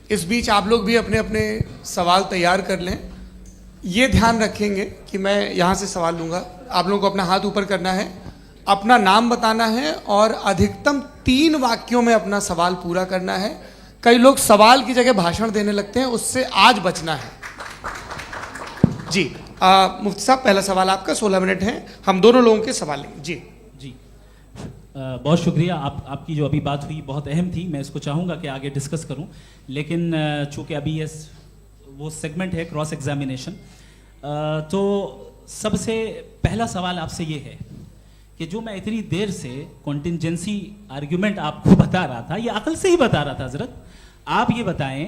इस बीच आप लोग भी अपने अपने सवाल तैयार कर लें। ये ध्यान रखेंगे कि मैं यहाँ से सवाल लूँगा, आप लोगों को अपना हाथ ऊपर करना है, अपना नाम बताना है और अधिकतम 3 वाक्यों में अपना सवाल पूरा करना है। कई लोग सवाल की जगह भाषण देने लगते हैं, उससे आज बचना है। जी मुफ्ती साहब, पहला सवाल आपका, 16 मिनट हैं, हम दोनों लोगों के सवाल लेंगे। जी
जी बहुत शुक्रिया। आपकी जो अभी बात हुई बहुत अहम थी, मैं इसको चाहूँगा कि आगे डिस्कस करूँ, लेकिन चूँकि अभी ये वो सेगमेंट है क्रॉस एग्जामिनेशन, तो सबसे पहला सवाल आपसे ये है कि जो मैं इतनी देर से कॉन्टिंजेंसी आर्ग्यूमेंट आपको बता रहा था, ये अकल से ही बता रहा था हजरत, आप ये बताएं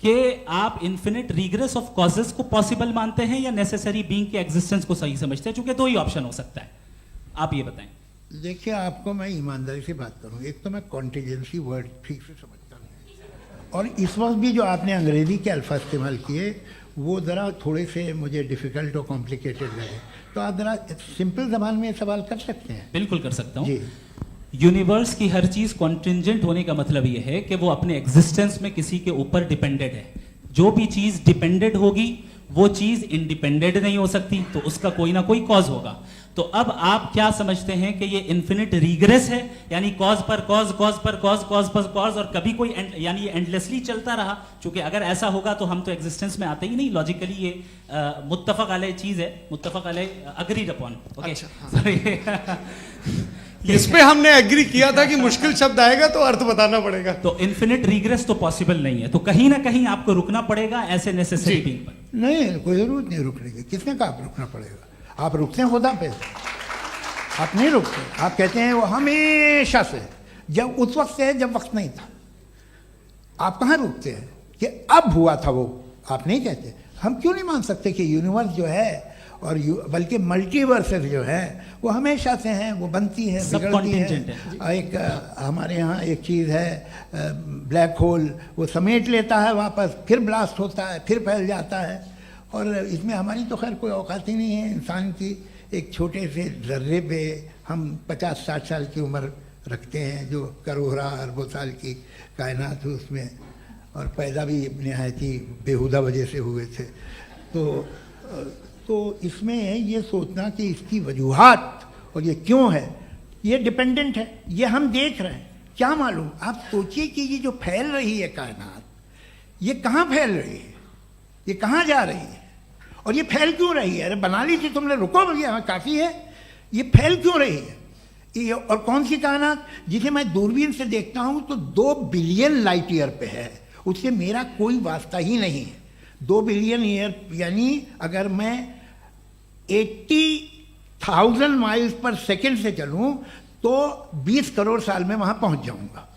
कि आप इन्फिनिट रिग्रेस ऑफ कॉजेस को पॉसिबल मानते हैं या नेसेसरी बीइंग के एग्जिस्टेंस को सही समझते हैं? चूंकि 2 ही ऑप्शन हो सकता है, आप ये बताएं।
देखिए, आपको मैं ईमानदारी से बात करूं, एक तो मैं कॉन्टिजेंसी वर्ड ठीक से समझता नहीं, और इस वक्त भी जो आपने अंग्रेज़ी के अल्फाज इस्तेमाल किए वो ज़रा थोड़े से मुझे डिफ़िकल्ट और कॉम्प्लिकेटेड लगे, तो आप ज़रा सिंपल ज़बान में सवाल कर सकते हैं?
बिल्कुल कर सकता हूँ।
जी।
यूनिवर्स की हर चीज कॉन्टिंजेंट होने का मतलब यह है कि वो अपने एग्जिस्टेंस में किसी के ऊपर डिपेंडेंट है। जो भी चीज डिपेंडेंट होगी वो चीज इंडिपेंडेंट नहीं हो सकती, तो उसका कोई ना कोई कॉज होगा। तो अब आप क्या समझते हैं कि ये इन्फिनिट रीग्रेस है, यानी कॉज पर कॉज, कॉज पर कॉज, कॉज पर कॉज, और कभी कोई यानी ये एंडलेसली चलता रहा? क्योंकि अगर ऐसा होगा तो हम तो एग्जिस्टेंस में आते ही नहीं। लॉजिकली ये मुत्तफक अलैह चीज है, मुत्तफक अलैह, अग्रीड अपॉन। ओके,
इस पे हमने एग्री किया था कि मुश्किल शब्द आएगा तो अर्थ बताना पड़ेगा।
तो इन्फिनिट रीग्रेस तो पॉसिबल नहीं है, तो कहीं ना कहीं आपको रुकना पड़ेगा ऐसे नेसेसरी बीइंग पर।
नहीं, कोई ज़रूरत नहीं रुकने की। किसने कहा आप रुकना पड़ेगा? आप रुकते हैं खुदा पे, आप नहीं रुकते। आप कहते हैं वो हमेशा से, जब उस वक्त से है जब वक्त नहीं था। आप कहाँ रुकते हैं कि अब हुआ था वो? आप नहीं कहते। हम क्यों नहीं मान सकते कि यूनिवर्स जो है और बल्कि मल्टीवर्सेस जो है वो हमेशा से हैं, वो बनती है, बिगड़ती है। एक हमारे यहाँ एक चीज़ है ब्लैक होल, वो समेट लेता है वापस, फिर ब्लास्ट होता है, फिर फैल जाता है। और इसमें हमारी तो खैर कोई औकात ही नहीं है इंसान की। एक छोटे से ज़र्रे पे हम 50-60 साल की उम्र रखते हैं, जो करोड़ों अरबों साल की कायनात है उसमें, और पैदा भी नहायत ही बेहुदा वजह से हुए थे। तो इसमें ये सोचना कि इसकी वजूहात और ये क्यों है, ये डिपेंडेंट है, ये हम देख रहे हैं। क्या मालूम, आप सोचिए कि ये जो फैल रही है कायनात, ये कहाँ फैल रही है, ये कहाँ जा रही है, और ये फैल क्यों रही है? अरे बना ली थी तुमने, रुको भैया, काफ़ी है। ये फैल क्यों रही है? ये और कौन सी कायनात जिसे मैं दूरबीन से देखता हूँ तो 2 बिलियन लाइट ईयर पे है, उससे मेरा कोई वास्ता ही नहीं है। 2 बिलियन ईयर यानी अगर मैं 80,000 माइल्स पर सेकेंड से चलूं तो 20 करोड़ साल में वहां पहुंच जाऊंगा।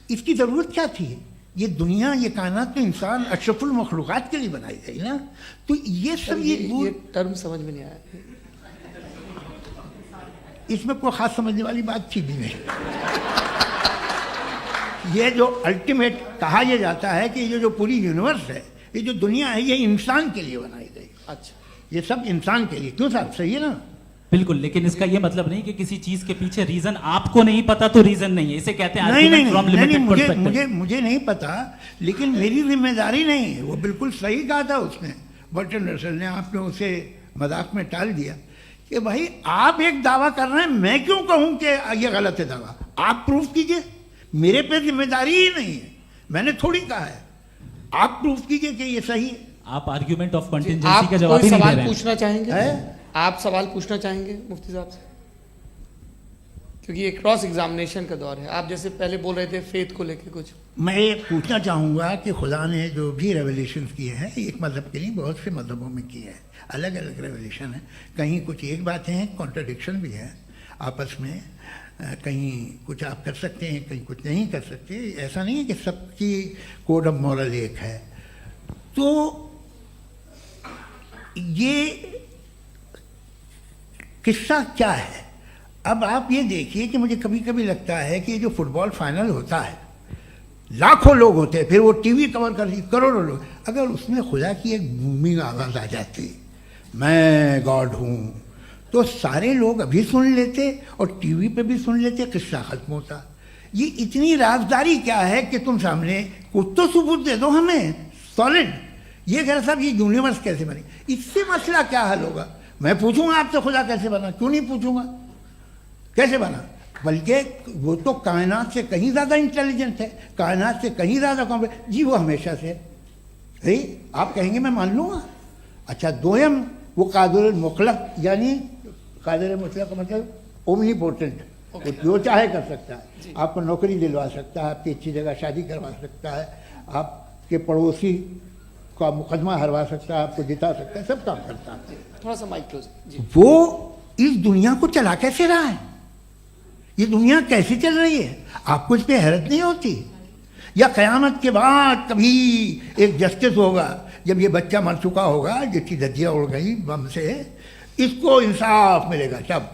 इसकी ज़रूरत क्या थी? ये दुनिया, ये कायनात तो इंसान अशरफुल मखलूक़ात के लिए बनाई गई ना। तो ये सब ये
टर्म समझ में नहीं आया,
इसमें कोई ख़ास समझने वाली बात थी भी नहीं। ये जो अल्टीमेट कहा यह जाता है कि ये जो पूरी यूनिवर्स है, ये जो दुनिया है, ये इंसान के लिए बनाई गई।
अच्छा,
ये सब इंसान के लिए। क्यों साहब, सही है ना?
बिल्कुल, लेकिन इसका ये मतलब नहीं कि किसी चीज के पीछे रीजन आपको नहीं पता तो रीजन नहीं है। इसे कहते हैं
नहीं, मुझे नहीं पता, लेकिन मेरी जिम्मेदारी नहीं है। वो बिल्कुल सही कहा था उसने, बर्टन रसल ने। आपने उसे मजाक में टाल दिया कि भाई आप एक दावा कर रहे हैं, मैं क्यों कहूं कि ये गलत है दावा? आप प्रूफ कीजिए, मेरे पे जिम्मेदारी ही नहीं है, मैंने थोड़ी कहा है। आप प्रूफ कीजिए कि ये सही है।
आप आर्ग्यूमेंट ऑफ कंटिंजेंसी का जवाब ही नहीं दे रहे हैं।
पूछना चाहेंगे? आप सवाल पूछना चाहेंगे मुफ्ती साहब से? क्योंकि ये क्रॉस एग्जामिनेशन का दौर है। आप जैसे पहले बोल रहे थे फेथ को लेके कुछ।
मैं ये पूछना चाहूँगा कि खुदा ने जो भी रेवोल्यूशन किए हैं, एक मज़हब के नहीं बहुत से मज़हबों में किए हैं, अलग अलग रेवोल्यूशन है। कहीं कुछ एक बातें हैं, कॉन्ट्रडिक्शन भी है आपस में। कहीं कुछ आप कर सकते हैं, कहीं कुछ नहीं कर सकते। ऐसा नहीं है कि सबकी कोड ऑफ मॉरल एक है। तो ये किस्सा क्या है? अब आप ये देखिए कि मुझे कभी कभी लगता है कि ये जो फुटबॉल फाइनल होता है, लाखों लोग होते हैं, फिर वो टीवी कवर करती, करोड़ों लोग, अगर उसमें खुदा की एक बूमिंग आवाज़ आ जाती, मैं गॉड हूँ, तो सारे लोग अभी सुन लेते और टीवी पे भी सुन लेते, किस्सा खत्म होता। ये इतनी राजदारी क्या है कि तुम सामने कुछ तो सबूत दे दो हमें सॉलिड। ये कह साहब ये यूनिवर्स कैसे बनी, इससे मसला क्या हल होगा? मैं पूछूंगा आपसे खुदा कैसे बना? क्यों नहीं पूछूंगा कैसे बना? बल्कि वो तो कायनात से कहीं ज़्यादा इंटेलिजेंट है, कायनात से कहीं ज़्यादा कॉम्प्लेक्स। जी वो हमेशा से है। आप कहेंगे मैं मान लूँगा। अच्छा, दोयम वो कादिर मुतलक, यानी कादिर मुतलक का मतलब ओमनीपोटेंट, वो जो चाहे कर सकता है। आपको नौकरी दिलवा सकता है, आपकी अच्छी जगह शादी करवा सकता है, आपके पड़ोसी का मुकदमा हरवा सकता है, आपको जिता सकता है, सब काम करता है।
थोड़ा सा माइक क्लोज जी।
वो इस दुनिया को चला कैसे रहा है? ये दुनिया कैसे चल रही है? आपको इस पर हैरत नहीं होती? या क़यामत के बाद कभी एक जस्टिस होगा, जब ये बच्चा मर चुका होगा जिसकी धज्जियाँ उड़ गई बम से, इसको इंसाफ मिलेगा तब?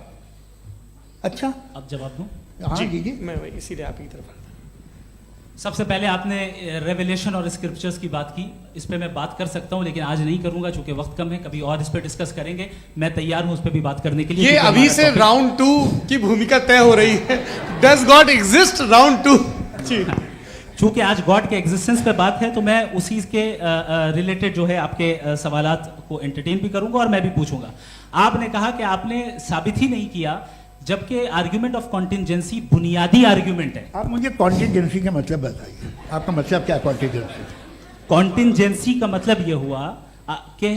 अच्छा,
अब जवाब दूं?
हाँ जी जी।
मैं इसीलिए आप की तरफ
सबसे पहले आपने रेवलेशन और स्क्रिप्चर्स की बात की, इस पे मैं बात कर सकता हूं लेकिन आज नहीं करूंगा चूंकि वक्त कम है, कभी और इस पे डिस्कस करेंगे। मैं तैयार हूं उस पे भी बात करने के लिए।
ये
क्योंकि
अभी
हमारा
से
topic-
राउंड 2 की भूमिका तय हो रही है। Does God exist round 2? जी,
चूंकि आज गॉड के एग्जिस्टेंस पे बात है तो मैं उसी के रिलेटेड जो है आपके सवालात को एंटरटेन भी करूंगा और मैं भी पूछूंगा। आपने कहा कि आपने साबित ही नहीं किया, जबकि आर्ग्यूमेंट ऑफ कॉन्टिजेंसी बुनियादी आर्ग्यूमेंट है।
आप मुझे कॉन्टिजेंसी का मतलब बताइए, आपका मतलब क्या कॉन्टिजेंसी?
कॉन्टिजेंसी का मतलब यह हुआ कि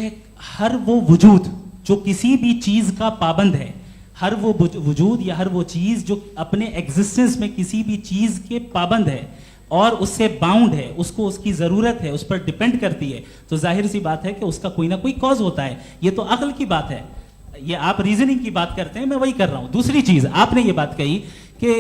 हर वो वजूद जो किसी भी चीज का पाबंद है, हर वो वजूद या हर वो चीज जो अपने एग्जिस्टेंस में किसी भी चीज के पाबंद है और उससे बाउंड है, उसको उसकी जरूरत है, उस पर डिपेंड करती है, तो जाहिर सी बात है कि उसका कोई ना कोई कॉज होता है। ये तो अक्ल की बात है, ये आप रीजनिंग की बात करते हैं, मैं वही कर रहा हूं। दूसरी चीज आपने ये बात कही कि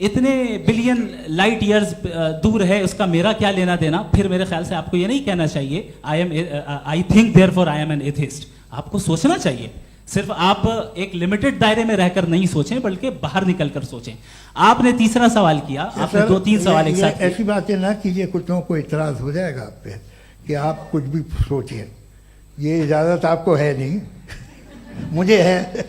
इतने बिलियन लाइट ईयर्स दूर है, उसका मेरा क्या लेना देना। फिर मेरे ख्याल से आपको ये नहीं कहना चाहिए I think therefore I am an atheist. आपको सोचना चाहिए, सिर्फ आप एक लिमिटेड दायरे में रहकर नहीं सोचें बल्कि बाहर निकलकर सोचें। आपने तीसरा सवाल किया, आपने
सर,
2-3 सवाल एक साथ किए।
ऐसी बातें ना कीजिए, कुछ लोगों को इतराज हो जाएगा आप पे कि आप कुछ भी सोचिए। ये इजाजत आपको है नहीं, मुझे है।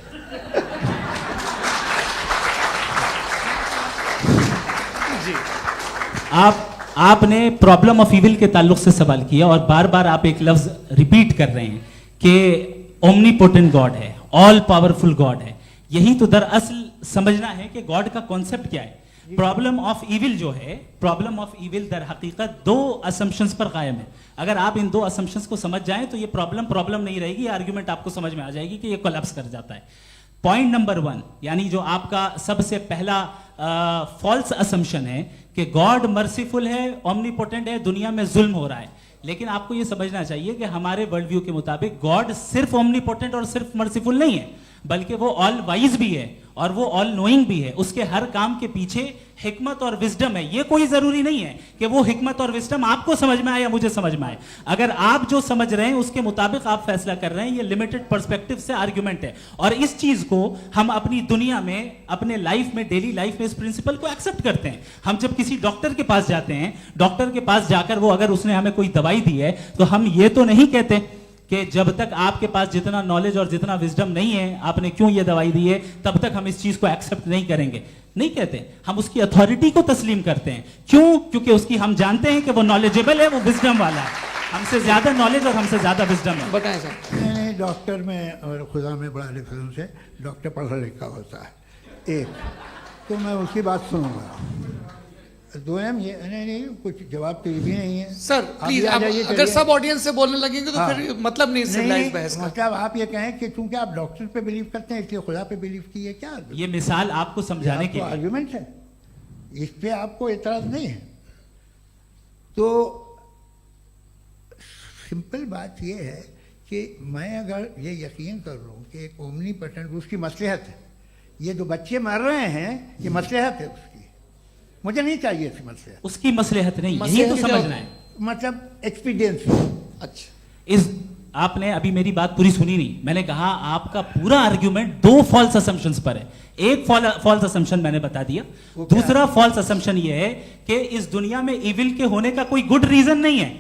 आपने प्रॉब्लम ऑफ इविल के ताल्लुक से सवाल किया और बार बार आप एक लफ्ज रिपीट कर रहे हैं कि ओमनीपोटेंट गॉड है, ऑल पावरफुल गॉड है। यही तो दरअसल समझना है कि गॉड का कॉन्सेप्ट क्या है। प्रॉब्लम ऑफ इविल जो है, प्रॉब्लम ऑफ इविल दर हकीकत 2 असम्पशंस पर कायम है। अगर आप इन 2 असम्पशंस को समझ जाएं तो ये प्रॉब्लम नहीं रहेगी, आर्ग्यूमेंट आपको समझ में आ जाएगी कि ये कोलैप्स कर जाता है। पॉइंट नंबर 1, यानी जो आपका सबसे पहला फॉल्स असम्पशन है कि गॉड मर्सीफुल है, ओमनीपोटेंट है, दुनिया में जुल्म हो रहा है। लेकिन आपको यह समझना चाहिए कि हमारे वर्ल्ड व्यू के मुताबिक गॉड सिर्फ ओमनीपोटेंट और सिर्फ मर्सीफुल नहीं है, बल्कि वो ऑल वाइज भी है और वो ऑल नोइंग भी है। उसके हर काम के पीछे हिकमत और विजडम है। ये कोई जरूरी नहीं है कि वो हिकमत और विजडम आपको समझ में आए या मुझे समझ में आए। अगर आप जो समझ रहे हैं उसके मुताबिक आप फैसला कर रहे हैं, ये लिमिटेड पर्सपेक्टिव से आर्ग्यूमेंट है। और इस चीज को हम अपनी दुनिया में, अपने लाइफ में, डेली लाइफ में इस प्रिंसिपल को एक्सेप्ट करते हैं। हम जब किसी डॉक्टर के पास जाते हैं, डॉक्टर के पास जाकर वो अगर उसने हमें कोई दवाई दी है तो हम ये तो नहीं कहते कि जब तक आपके पास जितना नॉलेज और जितना विजडम नहीं है, आपने क्यों ये दवाई दी है, तब तक हम इस चीज को एक्सेप्ट नहीं करेंगे। नहीं कहते, हम उसकी अथॉरिटी को तस्लीम करते हैं। क्यों? क्योंकि उसकी हम जानते हैं कि वो नॉलेजेबल है, वो विजडम वाला है, हमसे ज्यादा नॉलेज और हमसे ज्यादा विजडम है।
बताएं सर।
मैंने डॉक्टर में और खुदा में बड़ा डिफरेंस है। डॉक्टर पढ़ा लिखा होता है एक, तो मैं उसकी बात सुनूंगा। 2 ये नहीं कुछ जवाब तो ये भी नहीं है
सर
आप
प्लीज,
भी आ
आप
जाइए,
अगर
चलिए।
सब ऑडियंस से बोलने लगेंगे तो
हाँ।
फिर मतलब नहीं सिविलाइज्ड बहस का।
मतलब आप ये कहें कि चूंकि आप डॉक्टर पे बिलीव करते हैं इसलिए खुदा पे बिलीव कीजिए, क्या
ये मिसाल आपको समझाने के लिए।
आर्ग्यूमेंट है, इस पे आपको एतराज नहीं है। तो सिंपल बात ये है कि मैं अगर ये यकीन कर लूँ कि एक ओमनीपोटेंट उसकी मसलहत है, ये जो बच्चे मर रहे हैं ये मसलहत है उसकी, मुझे नहीं चाहिए इसकी मसलहत।
उसकी मसलहत नहीं, यही
मसलहत
तो
क्या
समझना है।
मतलब एक्सपीरियंस।
अच्छा,
इस आपने अभी मेरी बात पूरी सुनी नहीं। मैंने कहा आपका पूरा आर्ग्यूमेंट 2 फॉल्स असम्पशंस पर है। एक फॉल्स असम्पशन मैंने बता दिया, दूसरा फॉल्स असम्पशन ये है कि इस दुनिया में इविल के होने का कोई गुड रीजन नहीं है,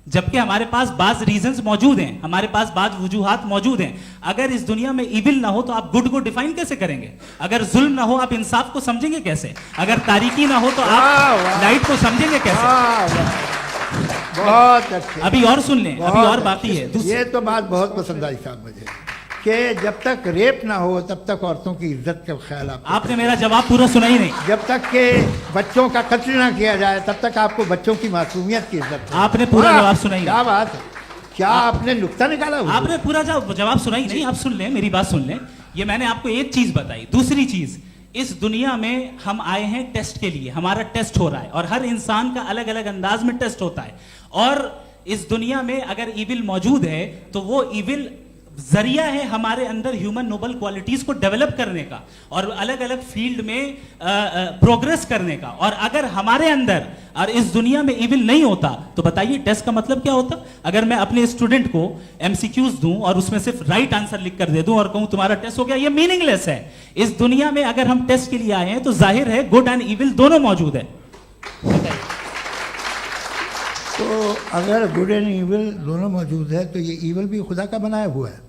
जबकि हमारे पास बाज रीजंस मौजूद हैं, हमारे पास बाज वजूहात मौजूद हैं। अगर इस दुनिया में इविल ना हो तो आप गुड को डिफाइन कैसे करेंगे? अगर जुल्म ना हो आप इंसाफ को समझेंगे कैसे? अगर तारीकी ना हो तो आप लाइट को समझेंगे कैसे?
बहुत अच्छे।
अभी और सुन लें, अभी और बाकी है।
ये तो बात बहुत पसंद आई साहब मुझे कि जब तक रेप ना हो तब तक औरतों की इज्जत का ख्याल
आपने मेरा जवाब पूरा सुना ही नहीं।
जब तक के बच्चों का कत्ल ना किया जाए तब तक आपको बच्चों की मासूमियत की इज्जत।
आपने पूरा जवाब सुना ही
क्या
नहीं।
बात है, क्या आपने नुक्ता निकाला हुआ?
आपने पूरा जवाब सुना ही नहीं। आप सुन लें, मेरी बात सुन लें। ये मैंने आपको एक चीज बताई। दूसरी चीज, इस दुनिया में हम आए हैं टेस्ट के लिए, हमारा टेस्ट हो रहा है और हर इंसान का अलग अलग अंदाज में टेस्ट होता है। और इस दुनिया में अगर इविल मौजूद है तो वो इविल जरिया है हमारे अंदर ह्यूमन नोबल क्वालिटीज को डेवलप करने का और अलग अलग फील्ड में प्रोग्रेस करने का। और अगर हमारे अंदर और इस दुनिया में इविल नहीं होता तो बताइए टेस्ट का मतलब क्या होता? अगर मैं अपने स्टूडेंट को एमसीक्यूज दूं और उसमें सिर्फ राइट आंसर लिख कर दे दूं और कहूं तुम्हारा टेस्ट हो गया, ये मीनिंगलेस है। इस दुनिया में अगर हम टेस्ट के लिए आए हैं तो जाहिर है गुड एंड इविल दोनों मौजूद है।
तो अगर गुड एंड ईविल दोनों मौजूद है तो ये ईविल भी खुदा का बनाया हुआ है।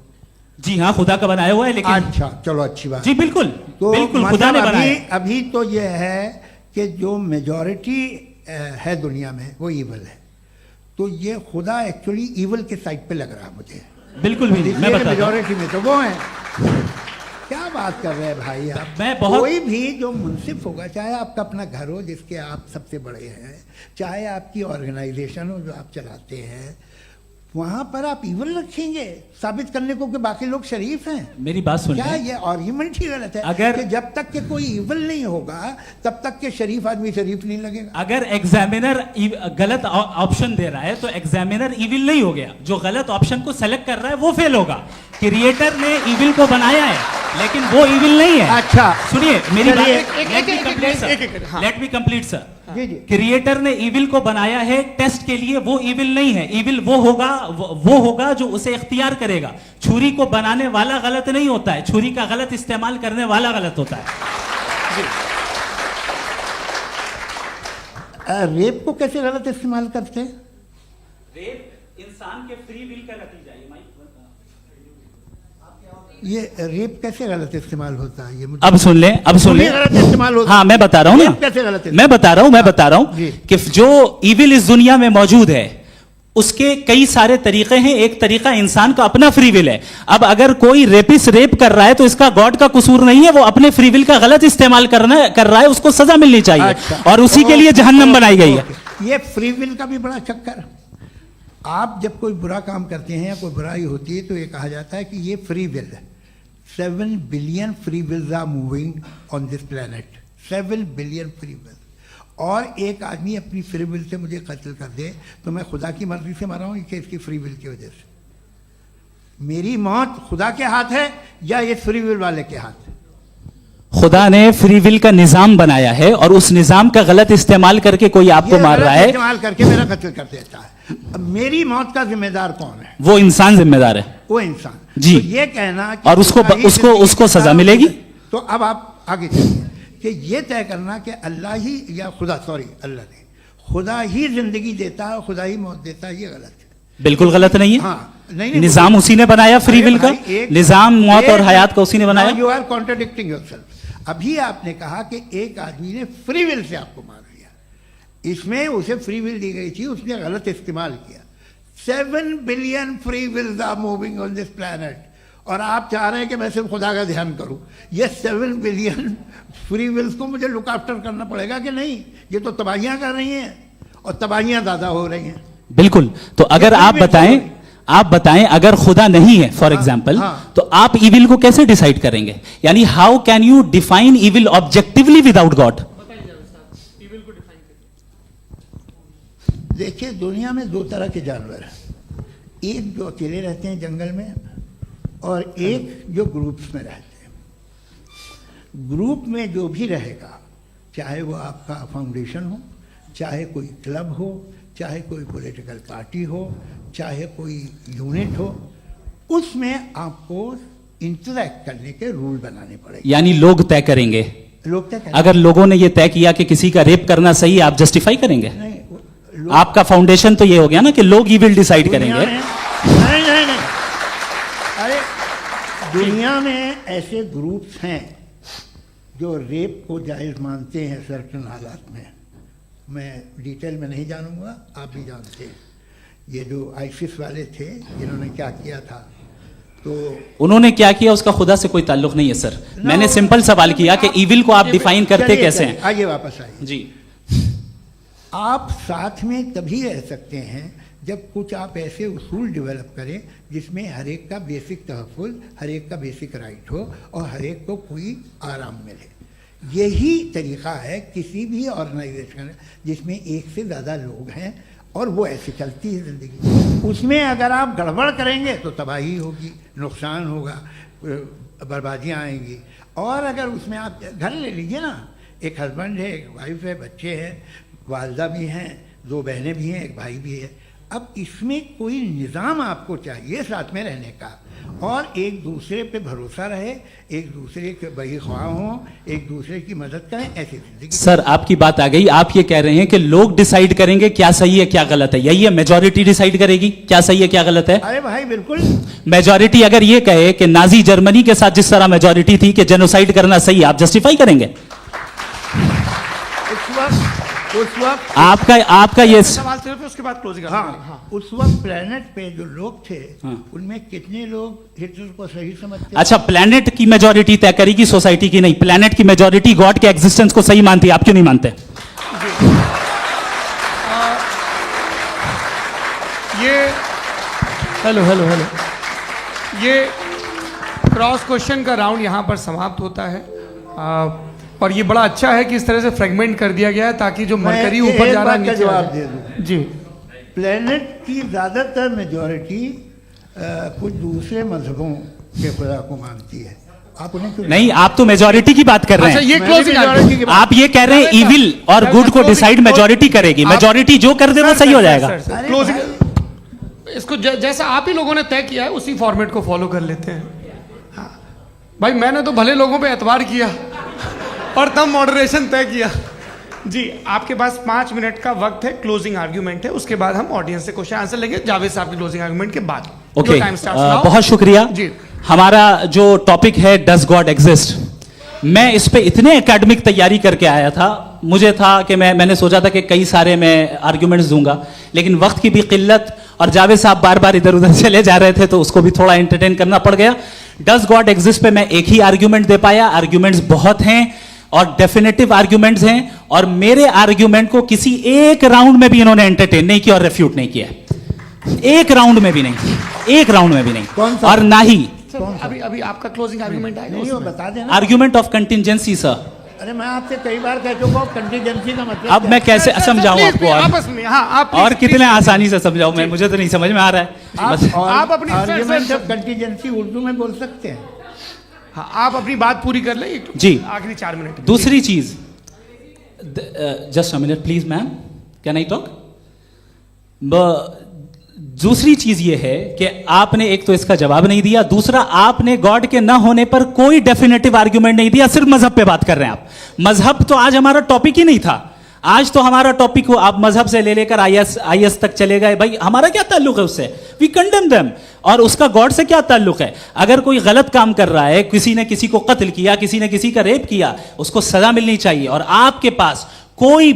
जी हाँ, खुदा का बनाया हुआ है, लेकिन
अच्छा चलो अच्छी बात।
जी बिल्कुल,
तो
बिल्कुल खुदा ने
मतलब
बनाया।
अभी तो ये है कि जो मेजॉरिटी है दुनिया में वो ईविल है, तो ये खुदा एक्चुअली ईविल के साइड पे लग रहा है मुझे।
बिल्कुल भी नहीं, मैं बताता हूँ।
मेजॉरिटी में तो वो है। क्या बात कर रहे हैं भाई आप।
मैं बहुत-
कोई भी जो मुंसिफ होगा, चाहे आपका अपना घर हो जिसके आप सबसे बड़े हैं, चाहे आपकी ऑर्गेनाइजेशन हो जो आप चलाते हैं, वहां पर आप ईविल रखेंगे साबित करने को कि बाकी लोग शरीफ हैं।
मेरी बात सुन
क्या
लें।
ये आर्ग्यूमेंट ही गलत है?
अगर-
कि जब तक के कोई ईविल नहीं होगा तब तक के शरीफ आदमी शरीफ नहीं लगेगा।
अगर एग्जामिनर गलत ऑप्शन दे रहा है तो एग्जामिनर इविल नहीं हो गया, जो गलत ऑप्शन को सेलेक्ट कर रहा है वो फेल होगा। क्रिएटर ने इविल को बनाया है लेकिन वो इविल नहीं है।
अच्छा
सुनिए मेरी बात,
चलिए,
लेट मी कंप्लीट सर।
जी जी।
क्रिएटर ने इविल को बनाया है टेस्ट के लिए, वो इविल नहीं है। इविल वो होगा जो उसे इख्तियार करेगा। छुरी को बनाने वाला गलत नहीं होता है, छुरी का गलत इस्तेमाल करने वाला गलत होता है।
रेप को कैसे गलत इस्तेमाल करते हैं?
रेप इंसान के फ्री विल का नतीजा है।
ये रेप कैसे गलत इस्तेमाल होता है? ये मुझे
अब सुन लें, अब सुन लें।
गलत इस्तेमाल होता
हाँ मैं बता रहा हूँ
रेप कैसे गलत
ना, मैं बता रहा हूँ
जी।
कि जो इविल इस दुनिया में मौजूद है उसके कई सारे तरीके हैं। एक तरीका इंसान का अपना फ्री विल है। अब अगर कोई रेपिस्ट रेप कर रहा है तो इसका गॉड का कसूर नहीं है, वो अपने फ्री विल का गलत इस्तेमाल कर रहा है, उसको सजा मिलनी चाहिए।
अच्छा।
और उसी के लिए जहन्नम बनाई गई है।
ये फ्री विल का भी बड़ा चक्कर। आप जब कोई बुरा काम करते हैं या कोई बुराई होती है तो ये कहा जाता है कि ये फ्री विल है। 7 billion free wills are moving on this planet. 7 billion free will. और एक आदमी अपनी फ्री विल से मुझे कत्ल कर दे तो मैं खुदा की मर्जी से मरा हूं कि इसकी फ्री विल की वजह से? मेरी मौत खुदा के हाथ है या ये फ्री विल वाले के हाथ है?
खुदा ने फ्री विल का निजाम बनाया है और उस निजाम का गलत इस्तेमाल करके कोई आपको
ये
मार
गलत
रहा है,
इस्तेमाल करके मेरा कत्ल कर देता है। अब मेरी मौत का जिम्मेदार कौन है?
वो इंसान जिम्मेदार है।
वो इंसान।
जी।
तो ये कहना कि
और उसको
खुदा ही जिंदगी
उसको
देता
सजा
है,
मिलेगी।
तो अब आप आगे चलिए कि ये तय करना कि अल्लाह ही या खुदा, सॉरी अल्लाह ने, खुदा ही जिंदगी देता है, खुदा ही मौत देता है, ये गलत है।
बिल्कुल गलत नहीं है।
हाँ, नहीं,
निजाम उसी ने बनाया फ्री
अरे
विल का।
भाई, एक-
निजाम मौत और
एक-
हयात का उसी ने बनाया।
Now you are contradicting yourself। अभी आपने कहा कि एक आदमी ने फ्री विल से आपको मार दिया। इसमें उसे फ्री विल दी गई थी, उसने गलत इस्तेमाल किया। 7 billion free wills are moving on this planet और आप चाह रहे हैं कि मैं सिर्फ खुदा का ध्यान करूं। ये 7 बिलियन फ्री विल्स को मुझे लुक आफ्टर करना पड़ेगा कि नहीं? ये तो तबाहियां कर रही हैं और तबाहियां ज़्यादा हो रही हैं।
बिल्कुल। तो अगर आप बताएं अगर खुदा नहीं है फॉर एग्जाम्पल,
हाँ।
तो आप इविल को कैसे डिसाइड करेंगे? यानी how can you define evil objectively without God?
देखिए दुनिया में 2 तरह के जानवर हैं। एक जो अकेले रहते हैं जंगल में और एक जो ग्रुप्स में रहते हैं। ग्रुप में जो भी रहेगा, चाहे वो आपका फाउंडेशन हो, चाहे कोई क्लब हो, चाहे कोई पॉलिटिकल पार्टी हो, चाहे कोई यूनिट हो, उसमें आपको इंटरैक्ट करने के रूल बनाने पड़ेंगे।
यानी लोग तय करेंगे।
लोग तय करेंगे।
अगर लोगों ने यह तय किया कि किसी का रेप करना सही है, आप जस्टिफाई करेंगे?
नहीं, लोग
आपका फाउंडेशन तो ये हो गया ना कि लोग इविल डिसाइड
दुनिया
करेंगे।
में- नहीं, अरे दुनिया में ऐसे ग्रुप्स हैं जो रेप को जायज़ मानते हैं सर्टन हालात में। मैं डिटेल में नहीं जानूंगा, आप भी जानते हैं। ये जो आईसिस वाले थे इन्होंने क्या किया था, तो
उन्होंने क्या किया उसका खुदा से कोई ताल्लुक नहीं है सर। मैंने सिंपल सवाल किया कि इविल को आप डिफाइन करते
चलिए,
कैसे
चलिए,
हैं?
आइए वापस आइए।
जी।
आप साथ में तभी रह सकते हैं जब कुछ आप ऐसे उसूल डेवलप करें जिसमें हर एक का बेसिक तहफ़्फ़ुज़, हर एक का बेसिक राइट हो और हर एक को कोई आराम मिले। यही तरीक़ा है किसी भी ऑर्गेनाइजेशन जिसमें एक से ज़्यादा लोग हैं और वो ऐसे चलती है ज़िंदगी। उसमें अगर आप गड़बड़ करेंगे तो तबाही होगी, नुकसान होगा, बर्बादियाँ आएंगी। और अगर उसमें आप घर ले लीजिए ना, एक हस्बैंड है, एक वाइफ है, बच्चे हैं, वालदा भी हैं, 2 बहनें भी हैं, एक भाई भी है। अब इसमें कोई निज़ाम आपको चाहिए साथ में रहने का, और एक दूसरे पे भरोसा रहे, एक दूसरे के बहीख्वाह हों, एक दूसरे की मदद करें, ऐसी जिंदगी।
सर आपकी बात आ गई, आप ये कह रहे हैं कि लोग डिसाइड करेंगे क्या सही है क्या गलत है, यही है मेजॉरिटी डिसाइड करेगी क्या सही है क्या गलत है?
अरे भाई बिल्कुल।
मेजॉरिटी अगर ये कहे कि नाजी जर्मनी के साथ जिस तरह मेजॉरिटी थी कि जेनोसाइड करना सही है, आप जस्टिफाई करेंगे?
उस वक्त
आपका ये
सवाल सिर्फ उसके बाद क्लोजिंग।
हाँ, उस वक्त प्लेनेट पे जो लोग थे,
हाँ।
उनमें कितने लोग हिटलर को सही समझते?
अच्छा, प्लेनेट की मेजॉरिटी तय करेगी सोसाइटी की नहीं, प्लेनेट की मेजॉरिटी गॉड के एग्जिस्टेंस को सही मानती है, आप क्यों नहीं मानते?
ये हेलो हेलो हेलो, ये क्रॉस क्वेश्चन का राउंड यहाँ पर समाप्त होता है। और ये बड़ा अच्छा है कि इस तरह से फ्रेगमेंट कर दिया गया है ताकि जो मरकरी ऊपर जा रहा है नीचे
जवाब
आ
दे
जाए।
दूं।
जी,
प्लेनेट की ज़्यादातर मेजॉरिटी कुछ दूसरे मजहबों के खुदा को मानती है। आप उन्हें क्यों
नहीं, आप तो मेजॉरिटी की बात कर रहे
अच्छा,
हैं।
ये
मैंने
क्लोजिंग
majority की बात-
आप ये कह रहे हैं इविल और गुड को डिसाइड मेजॉरिटी करेगी, मेजॉरिटी जो कर दे वो सही हो जाएगा।
अरे
क्लोजिंग इसको जैसा आप ही लोगों ने तय किया है उसी फॉर्मेट को फॉलो कर लेते हैं। हाँ। भाई मैंने तो भले लोगों पे एतबार किया और तब मॉडरेशन तय किया। जी, आपके पास 5 मिनट का वक्त है, क्लोजिंग आर्ग्यूमेंट है, उसके बाद हम ऑडियंस से क्वेश्चन आंसर लेंगे जावेद साहब की क्लोजिंग आर्ग्यूमेंट के बाद।
ओके,
टाइम स्टार्ट्स
बहुत शुक्रिया
जी।
हमारा जो टॉपिक है डज गॉड एग्जिस्ट, मैं इस पे इतने एकेडमिक तैयारी करके आया था, मुझे था कि मैंने सोचा था कि कई सारे मैं आर्ग्यूमेंट्स दूंगा, लेकिन वक्त की भी किल्लत और जावेद साहब बार बार इधर उधर चले जा रहे थे तो उसको भी थोड़ा एंटरटेन करना पड़ गया। डज गॉड एग्जिस्ट पे मैं एक ही आर्ग्यूमेंट दे पाया, आर्ग्यूमेंट्स बहुत हैं और डेफिनेटिव आर्ग्यूमेंट्स हैं, और मेरे आर्ग्यूमेंट को किसी एक राउंड में भी इन्होंने एंटरटेन नहीं किया और रेफ्यूट नहीं किया, एक राउंड में भी नहीं, एक राउंड में भी नहीं,
कौन सा?
और ना ही
अभी आपका क्लोजिंग आर्ग्यूमेंट आएगा
नहीं, वो
उसमें।
बता देना।
Argument of contingency sir.
अरे मैं आपसे कई बार कह चुका हूँ कंटीजेंसी का मतलब
अब मैं कैसे
सर,
समझाऊं
प्लीज,
आपको और
आपस में, हाँ, आप
और
प्लीज,
कितने
प्लीज,
आसानी से समझाऊं मैं, मुझे तो नहीं समझ में आ रहा है बस।
आप अपनी-
argument
sir,
of contingency Urdu में बोल सकते हैं।
हाँ, आप अपनी बात पूरी कर लें
जी।
आखिरी 4 मिनट।
दूसरी चीज, just a minute please ma'am, can I talk? दूसरी चीज ये है कि आपने एक तो इसका जवाब नहीं दिया, दूसरा आपने गॉड के ना होने पर कोई डेफिनेटिव आर्ग्यूमेंट नहीं दिया, सिर्फ मजहब पे बात कर रहे हैं आप। मजहब तो आज हमारा टॉपिक ही नहीं था, आज तो हमारा टॉपिक हो, आप मजहब से ले लेकर आईएस तक चले गए। भाई हमारा क्या ताल्लुक है उससे? We condemn them. और उसका गॉड से क्या ताल्लुक है? अगर कोई गलत काम कर रहा है, किसी ने किसी को कत्ल किया, किसी ने किसी का रेप किया, उसको सजा मिलनी चाहिए। और आपके पास कोई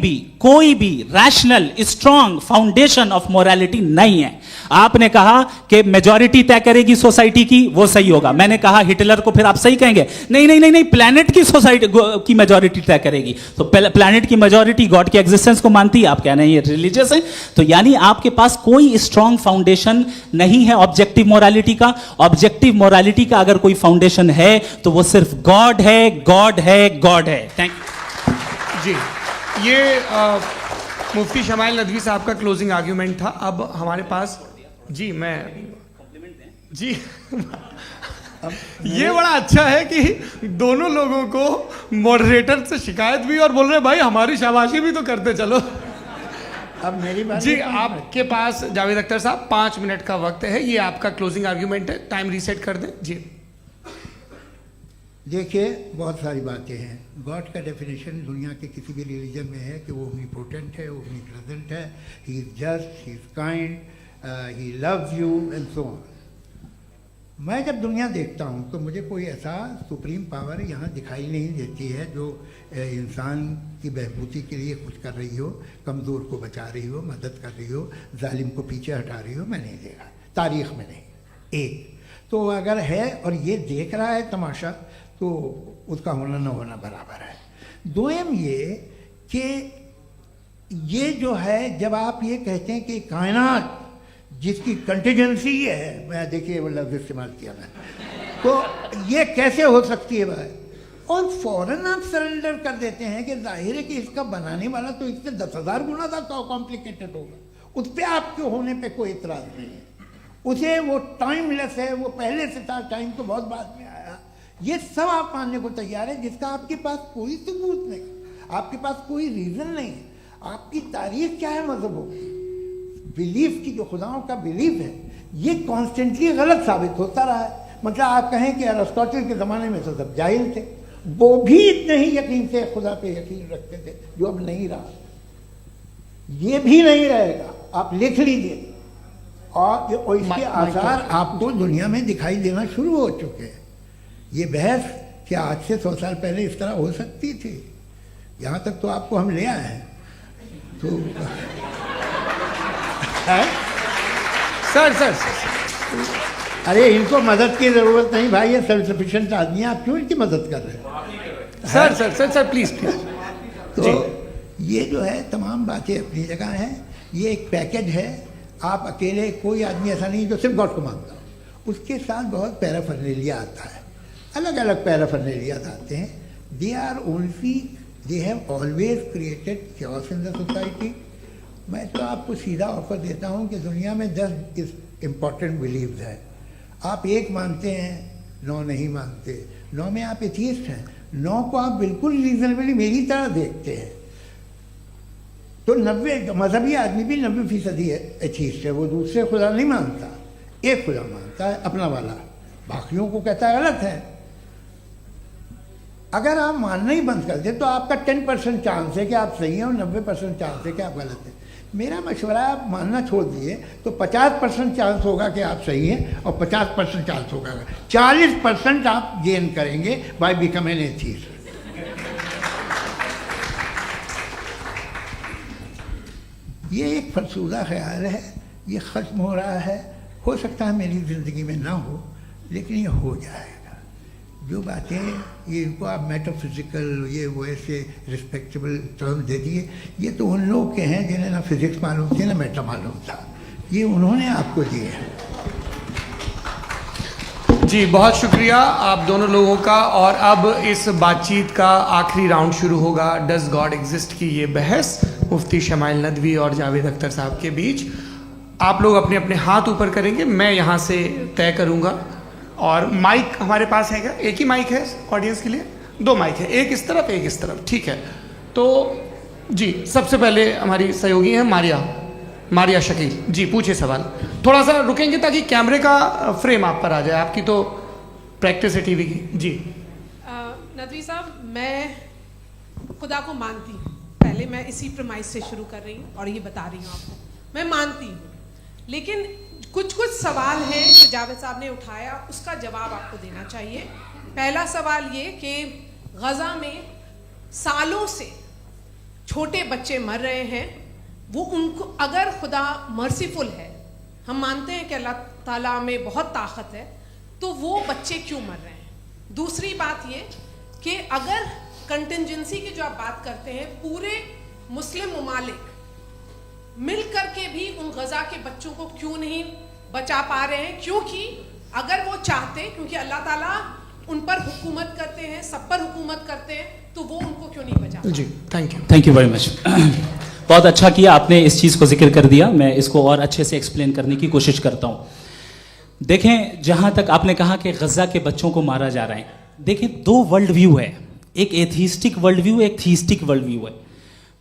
भी rational strong foundation of morality नहीं है। आपने कहा कि मेजॉरिटी तय करेगी सोसाइटी की, वो सही होगा। मैंने कहा हिटलर को फिर आप सही कहेंगे, नहीं नहीं नहीं नहीं, प्लैनेट की सोसाइटी की मेजॉरिटी तय करेगी। तो प्लैनेट की मेजॉरिटी गॉड के एग्जिस्टेंस को मानती है, आप कह रहे हैं ये रिलीजियस है। तो यानी आपके पास कोई स्ट्रॉन्ग फाउंडेशन नहीं है ऑब्जेक्टिव मोरालिटी का। ऑब्जेक्टिव मोरालिटी का अगर कोई फाउंडेशन है तो वो सिर्फ गॉड है, गॉड है, गॉड है। थैंक यू
जी, ये मुफ्ती शमाइल नदवी साहब का क्लोजिंग आर्ग्यूमेंट था। अब हमारे पास जी, मैं जी ये बड़ा अच्छा है कि दोनों लोगों को मॉडरेटर से शिकायत भी और बोल रहे भाई हमारी शाबाशी भी तो करते चलो।
अब मेरी बात
जी, आपके पास जावेद अख्तर साहब 5 मिनट का वक्त है, ये आपका क्लोजिंग आर्ग्यूमेंट है, टाइम रीसेट कर दें जी।
देखिए, बहुत सारी बातें हैं। गॉड का डेफिनेशन दुनिया के किसी भी रिलीजन में है कि वो ओमनीपोटेंट है, ओमनीप्रेजेंट है, he is just, he is kind, he loves you and so on. मैं जब दुनिया देखता हूँ तो मुझे कोई ऐसा सुप्रीम पावर यहाँ दिखाई नहीं देती है जो इंसान की बहबूदी के लिए कुछ कर रही हो, कमज़ोर को बचा रही हो, मदद कर रही हो, जालिम को पीछे हटा रही हो। मैं नहीं देखा, तारीख़ में नहीं। एक तो अगर है और ये देख रहा है तमाशा, तो उसका होना न होना बराबर है। दोयम ये कि ये जो है, जब आप ये कहते हैं कि कायनात जिसकी कंटीजेंसी है, मैं देखिए वो लफ्ज़ इस्तेमाल किया मैं, तो ये कैसे हो सकती है भाई? और फौरन आप सरेंडर कर देते हैं कि जाहिर है कि इसका बनाने वाला तो इससे 10,000 गुना ज़्यादा कॉम्प्लिकेटेड होगा। उस पर आपके होने पे कोई इतराज़ नहीं है। उसे वो टाइमलेस है, वो पहले से था, टाइम तो बहुत बाद में आया। ये सब आप मानने को तैयार है जिसका आपके पास कोई सबूत नहीं, आपके पास कोई रीज़न नहीं है। आपकी तारीख क्या है मजहबों की? बिलीफ की, जो खुदाओं का बिलीफ है, ये कॉन्स्टेंटली गलत साबित होता रहा है। मतलब आप कहें कि अरिस्टोटल के ज़माने में तो सब जाहिल थे, वो भी इतने ही यकीन से खुदा पे यकीन रखते थे, जो अब नहीं रहा। ये भी नहीं रहेगा, आप लिख लीजिए। और इसके आसार आपको दुनिया में दिखाई देना शुरू हो चुके हैं। ये बहस क्या आज से 100 साल पहले इस तरह हो सकती थी? यहाँ तक तो आपको हम ले आए हैं। तो
सर
अरे इनको मदद की ज़रूरत नहीं भाई, ये सेल्फ सफिशिएंट आदमी है, आप क्यों इनकी मदद कर रहे हैं?
Sir please.
तो ये जो है तमाम बातें अपनी जगह हैं। ये एक पैकेज है। आप अकेले, कोई आदमी ऐसा नहीं जो सिर्फ गॉड को मानता हो, उसके साथ बहुत पैराफर्नेलिया आता है, अलग अलग पैराफर्नेलिया आते हैं। They have always created chaos in the society. मैं तो आपको सीधा ऑफर देता हूँ कि दुनिया में 10 इम्पॉर्टेंट बिलीव्स हैं। आप एक मानते हैं, 9 नहीं मानते, 9 में आप एथीस्ट हैं, 9 को आप बिल्कुल रीजनेबली मेरी तरह देखते हैं। तो 90 मजहबी आदमी भी 90% एथीस्ट है, वो दूसरे खुदा नहीं मानता, एक खुदा मानता है अपना वाला, बाकियों को कहता है गलत है। अगर आप मानना ही बंद कर दें तो आपका 10% चांस है कि आप सही हैं और 90% चांस है कि आप गलत हैं। मेरा मशवरा है, आप मानना छोड़ दिए तो 50% चांस होगा कि आप सही हैं और 50% चांस होगा, 40% आप गेन करेंगे बाय बिकमिंग एन एथीस्ट। ये एक फरसूदा ख्याल है, ये ख़त्म हो रहा है। हो सकता है मेरी ज़िंदगी में ना हो, लेकिन ये हो जाएगा। जो बातें ये इनको आप मेटाफिज़िकल ये वो ऐसे रिस्पेक्टेबल टर्म दे दिए, ये तो उन लोग के हैं जिन्हें ना फिज़िक्स मालूम थी ना मेटा मालूम था, ये उन्होंने आपको दिए हैं।
जी बहुत शुक्रिया आप दोनों लोगों का। और अब इस बातचीत का आखिरी राउंड शुरू होगा, डज गॉड एग्जिस्ट की ये बहस मुफ्ती शमाइल नदवी और जावेद अख्तर साहब के बीच। आप लोग अपने अपने हाथ ऊपर करेंगे, मैं यहाँ से तय करूँगा। और माइक हमारे पास है क्या? एक ही माइक है ऑडियंस के लिए? 2 माइक है, एक इस तरफ एक इस तरफ, ठीक है। तो जी सबसे पहले हमारी सहयोगी है मारिया शकील जी, पूछे सवाल। थोड़ा सा रुकेंगे ताकि कैमरे का फ्रेम आप पर आ जाए, आपकी तो प्रैक्टिस है टीवी की। जी
नदवी साहब, मैं खुदा को मानती हूँ, पहले मैं इसी प्रमाइस से शुरू कर रही हूँ और ये बता रही हूँ आपको, मैं मानती हूँ। लेकिन कुछ सवाल हैं जो जावेद साहब ने उठाया, उसका जवाब आपको देना चाहिए। पहला सवाल ये कि गज़ा में सालों से छोटे बच्चे मर रहे हैं, वो उनको, अगर खुदा मर्सीफुल है, हम मानते हैं कि अल्लाह ताला में बहुत ताकत है, तो वो बच्चे क्यों मर रहे हैं? दूसरी बात ये कि अगर कंटिजेंसी की जो आप बात करते हैं, पूरे मुस्लिम ममालिक मिल करके भी उन गज़ा के बच्चों को क्यों नहीं बचा पा रहे हैं? क्योंकि अगर वो चाहते, क्योंकि अल्लाह ताला उन पर हुकूमत करते हैं, सब पर हुकूमत करते हैं, तो वो उनको क्यों नहीं बचा?
जी थैंक यू
वेरी मच। बहुत अच्छा किया आपने इस चीज़ को जिक्र कर दिया, मैं इसको और अच्छे से एक्सप्लेन करने की कोशिश करता हूँ। देखें, जहाँ तक आपने कहा कि गज़ा के बच्चों को मारा जा रहा है, देखिए 2 वर्ल्ड व्यू है, एक एथीस्टिक वर्ल्ड व्यू, एक थीस्टिक वर्ल्ड व्यू है।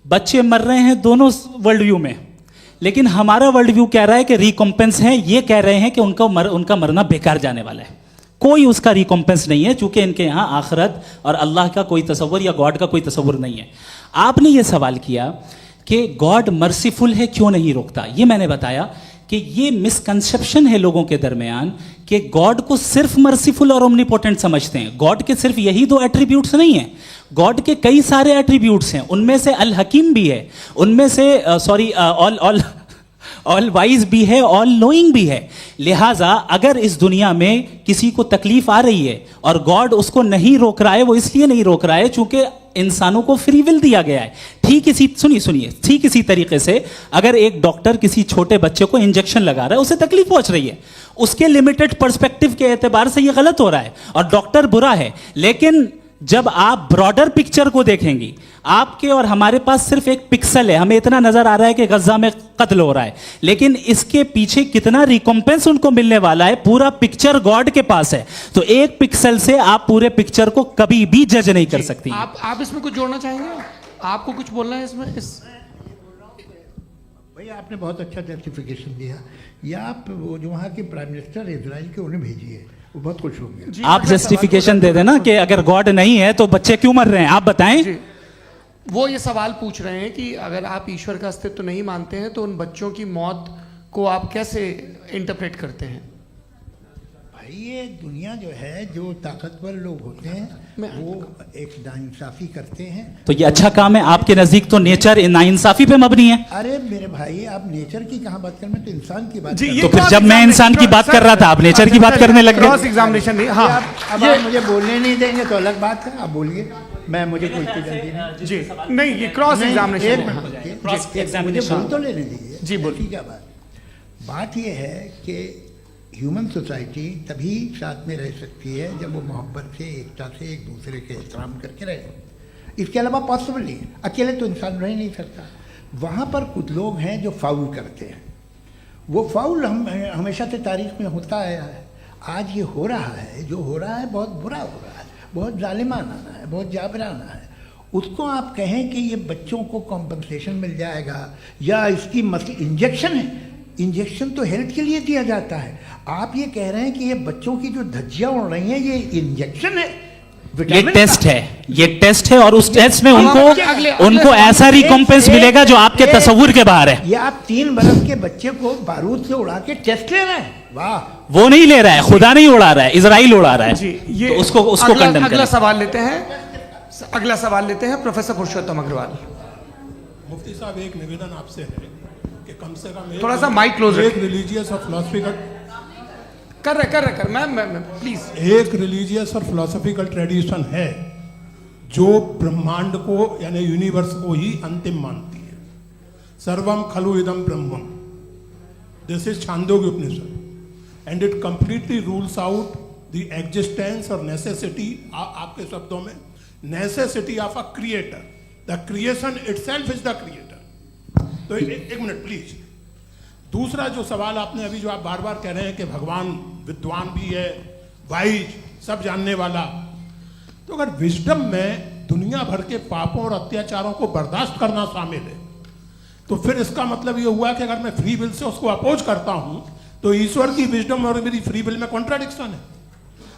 बच्चे मर रहे हैं दोनों वर्ल्ड व्यू में, लेकिन हमारा वर्ल्ड व्यू कह रहा है कि रिकॉम्पेंस है, ये कह रहे हैं कि उनका मरना बेकार जाने वाला है, कोई उसका रिकॉम्पेंस नहीं है, चूंकि इनके यहाँ आखिरत और अल्लाह का कोई तसव्वुर या गॉड का कोई तसव्वुर नहीं है। आपने ये सवाल किया कि गॉड मर्सीफुल है, क्यों नहीं रोकता? ये मैंने बताया कि ये मिसकंसेप्शन है लोगों के दरमियान कि गॉड को सिर्फ मर्सीफुल और ओमनीपोटेंट समझते हैं। गॉड के सिर्फ यही 2 एट्रीब्यूट्स नहीं हैं, गॉड के कई सारे एट्रीब्यूट्स हैं, उनमें से अल हकीम भी है, उनमें से ऑल वाइज भी है, ऑल नोइंग भी है। लिहाजा अगर इस दुनिया में किसी को तकलीफ आ रही है और गॉड उसको नहीं रोक रहा है, वो इसलिए नहीं रोक रहा है चूंकि इंसानों को फ्री विल दिया गया है। ठीक इसी तरीके से अगर एक डॉक्टर किसी छोटे बच्चे को इंजेक्शन लगा रहा है, उसे तकलीफ पहुंच रही है, उसके लिमिटेड पर्सपेक्टिव के एतबार से यह गलत हो रहा है और डॉक्टर बुरा है। लेकिन जब आप ब्रॉडर पिक्चर को देखेंगी, आपके और हमारे पास सिर्फ एक पिक्सल है, हमें इतना नजर आ रहा है कि गजा में कत्ल हो रहा है, लेकिन इसके पीछे कितना रिकॉम्पेंस उनको मिलने वाला है, पूरा पिक्चर गॉड के पास है। तो एक पिक्सल से आप पूरे पिक्चर को कभी भी जज नहीं कर सकती।
आप इसमें कुछ जोड़ना चाहेंगे? आपको कुछ बोलना है इसमें?
भाई आपने बहुत अच्छा जस्टिफिकेशन दिया। या आप वो जो वहाँ के प्राइम मिनिस्टर इजराइल के उन्हें भेजिए, वो बहुत खुश होंगे।
आप जस्टिफिकेशन दे देना कि अगर गॉड नहीं है तो बच्चे क्यों मर रहे हैं, आप बताएं।
जी, वो ये सवाल पूछ रहे हैं कि अगर आप ईश्वर का अस्तित्व नहीं मानते हैं तो उन बच्चों की मौत को आप कैसे इंटरप्रेट करते हैं?
भाई ये दुनिया जो है, जो ताकतवर लोग होते हैं वो एक नाइंसाफ़ी करते हैं।
तो ये अच्छा काम है आपके नजदीक, तो नेचर नाइंसाफी पे मबनी है।
अरे मेरे भाई, आप नेचर की कहाँ बात कर रहे हैं, तो इंसान की बात
जी,
कर
ये
रहे
तो फिर जब मैं इंसान की बात कर रहा था आप नेचर की बात करने लग
क्रॉस
गए।
एग्जामिनेशन नहीं।
हैं।
हाँ,
अब आप मुझे बोलने नहीं देंगे तो अलग बात है, आप बोलिए, मैं मुझे कोई चीज़ जल्दी नहीं।
जी नहीं, ये क्रॉस
नहीं,
एग्जामिनेशन
एक
है।
मिनट
हाँ।
रुकिए।
क्रॉस
मुझे
एग्जामिनेशन।
बोल तो लेने दीजिए।
जी, बोलिए।
ऐसी क्या बात यह है कि ह्यूमन सोसाइटी तभी साथ में रह सकती है जब वो मोहब्बत से, एकता से, एक दूसरे के एहतराम करके रहे। इसके अलावा पॉसिबल नहीं है, अकेले तो इंसान रह नहीं सकता। वहाँ पर कुछ लोग हैं जो फाउल करते हैं। वो फाउल हम हमेशा से तारीख में होता आया है। आज ये हो रहा है, जो हो रहा है बहुत बुरा हो रहा है, बहुत जालिमाना है, बहुत जाबराना है। उसको आप कहें कि ये बच्चों को कॉम्पनसेशन मिल जाएगा या इसकी इंजेक्शन है, इंजेक्शन तो हेल्थ के लिए दिया जाता है। आप ये कह रहे हैं कि ये बच्चों की जो धज्जियां उड़ रही हैं ये इंजेक्शन है,
ये
विटामिन
टेस्ट
का।
है, ये टेस्ट है और उस टेस्ट में
अगले-
उनको ऐसा रिकॉम्पेंस मिलेगा जो आपके तस्वुर के बाहर है।
ये आप 3 बरस के बच्चे को बारूद से उड़ा के टेस्ट ले रहे हैं। वाह,
वो नहीं ले रहा है, खुदा नहीं उड़ा रहा है, इजराइल उड़ा रहा है।
जी, ये
तो उसको कंडेम
अगला
करें।
सवाल लेते हैं। अगला सवाल लेते हैं प्रोफेसर पुरुषोत्तम अग्रवाल।
मुफ्ती साहब, एक निवेदन आपसे है कि कम से कम
थोड़ा सा माइक क्लोज
एक
रखिए।
रिलीजियस और फिलोसफिकल
कर मैम प्लीज।
एक रिलीजियस और फिलोसफिकल ट्रेडिशन है जो ब्रह्मांड को यानी यूनिवर्स को ही अंतिम मानती है। सर्वम खलु इदम ब्रह्मम, this is Chandogya Upanishad and it completely rules out the existence और नेसेसिटी, आपके शब्दों में necessity of a creator. The creation itself is the creator. तो एक मिनट प्लीज। दूसरा जो सवाल आपने अभी, जो आप बार बार कह रहे हैं कि भगवान विद्वान भी है, वाइज, सब जानने वाला, तो अगर विजडम में दुनिया भर के पापों और अत्याचारों को बर्दाश्त करना शामिल है तो फिर इसका मतलब ये हुआ कि अगर मैं फ्री विल से उसको अपोज करता हूं तो ईश्वर की विजडम और मेरी फ्री विल में कॉन्ट्राडिक्शन है।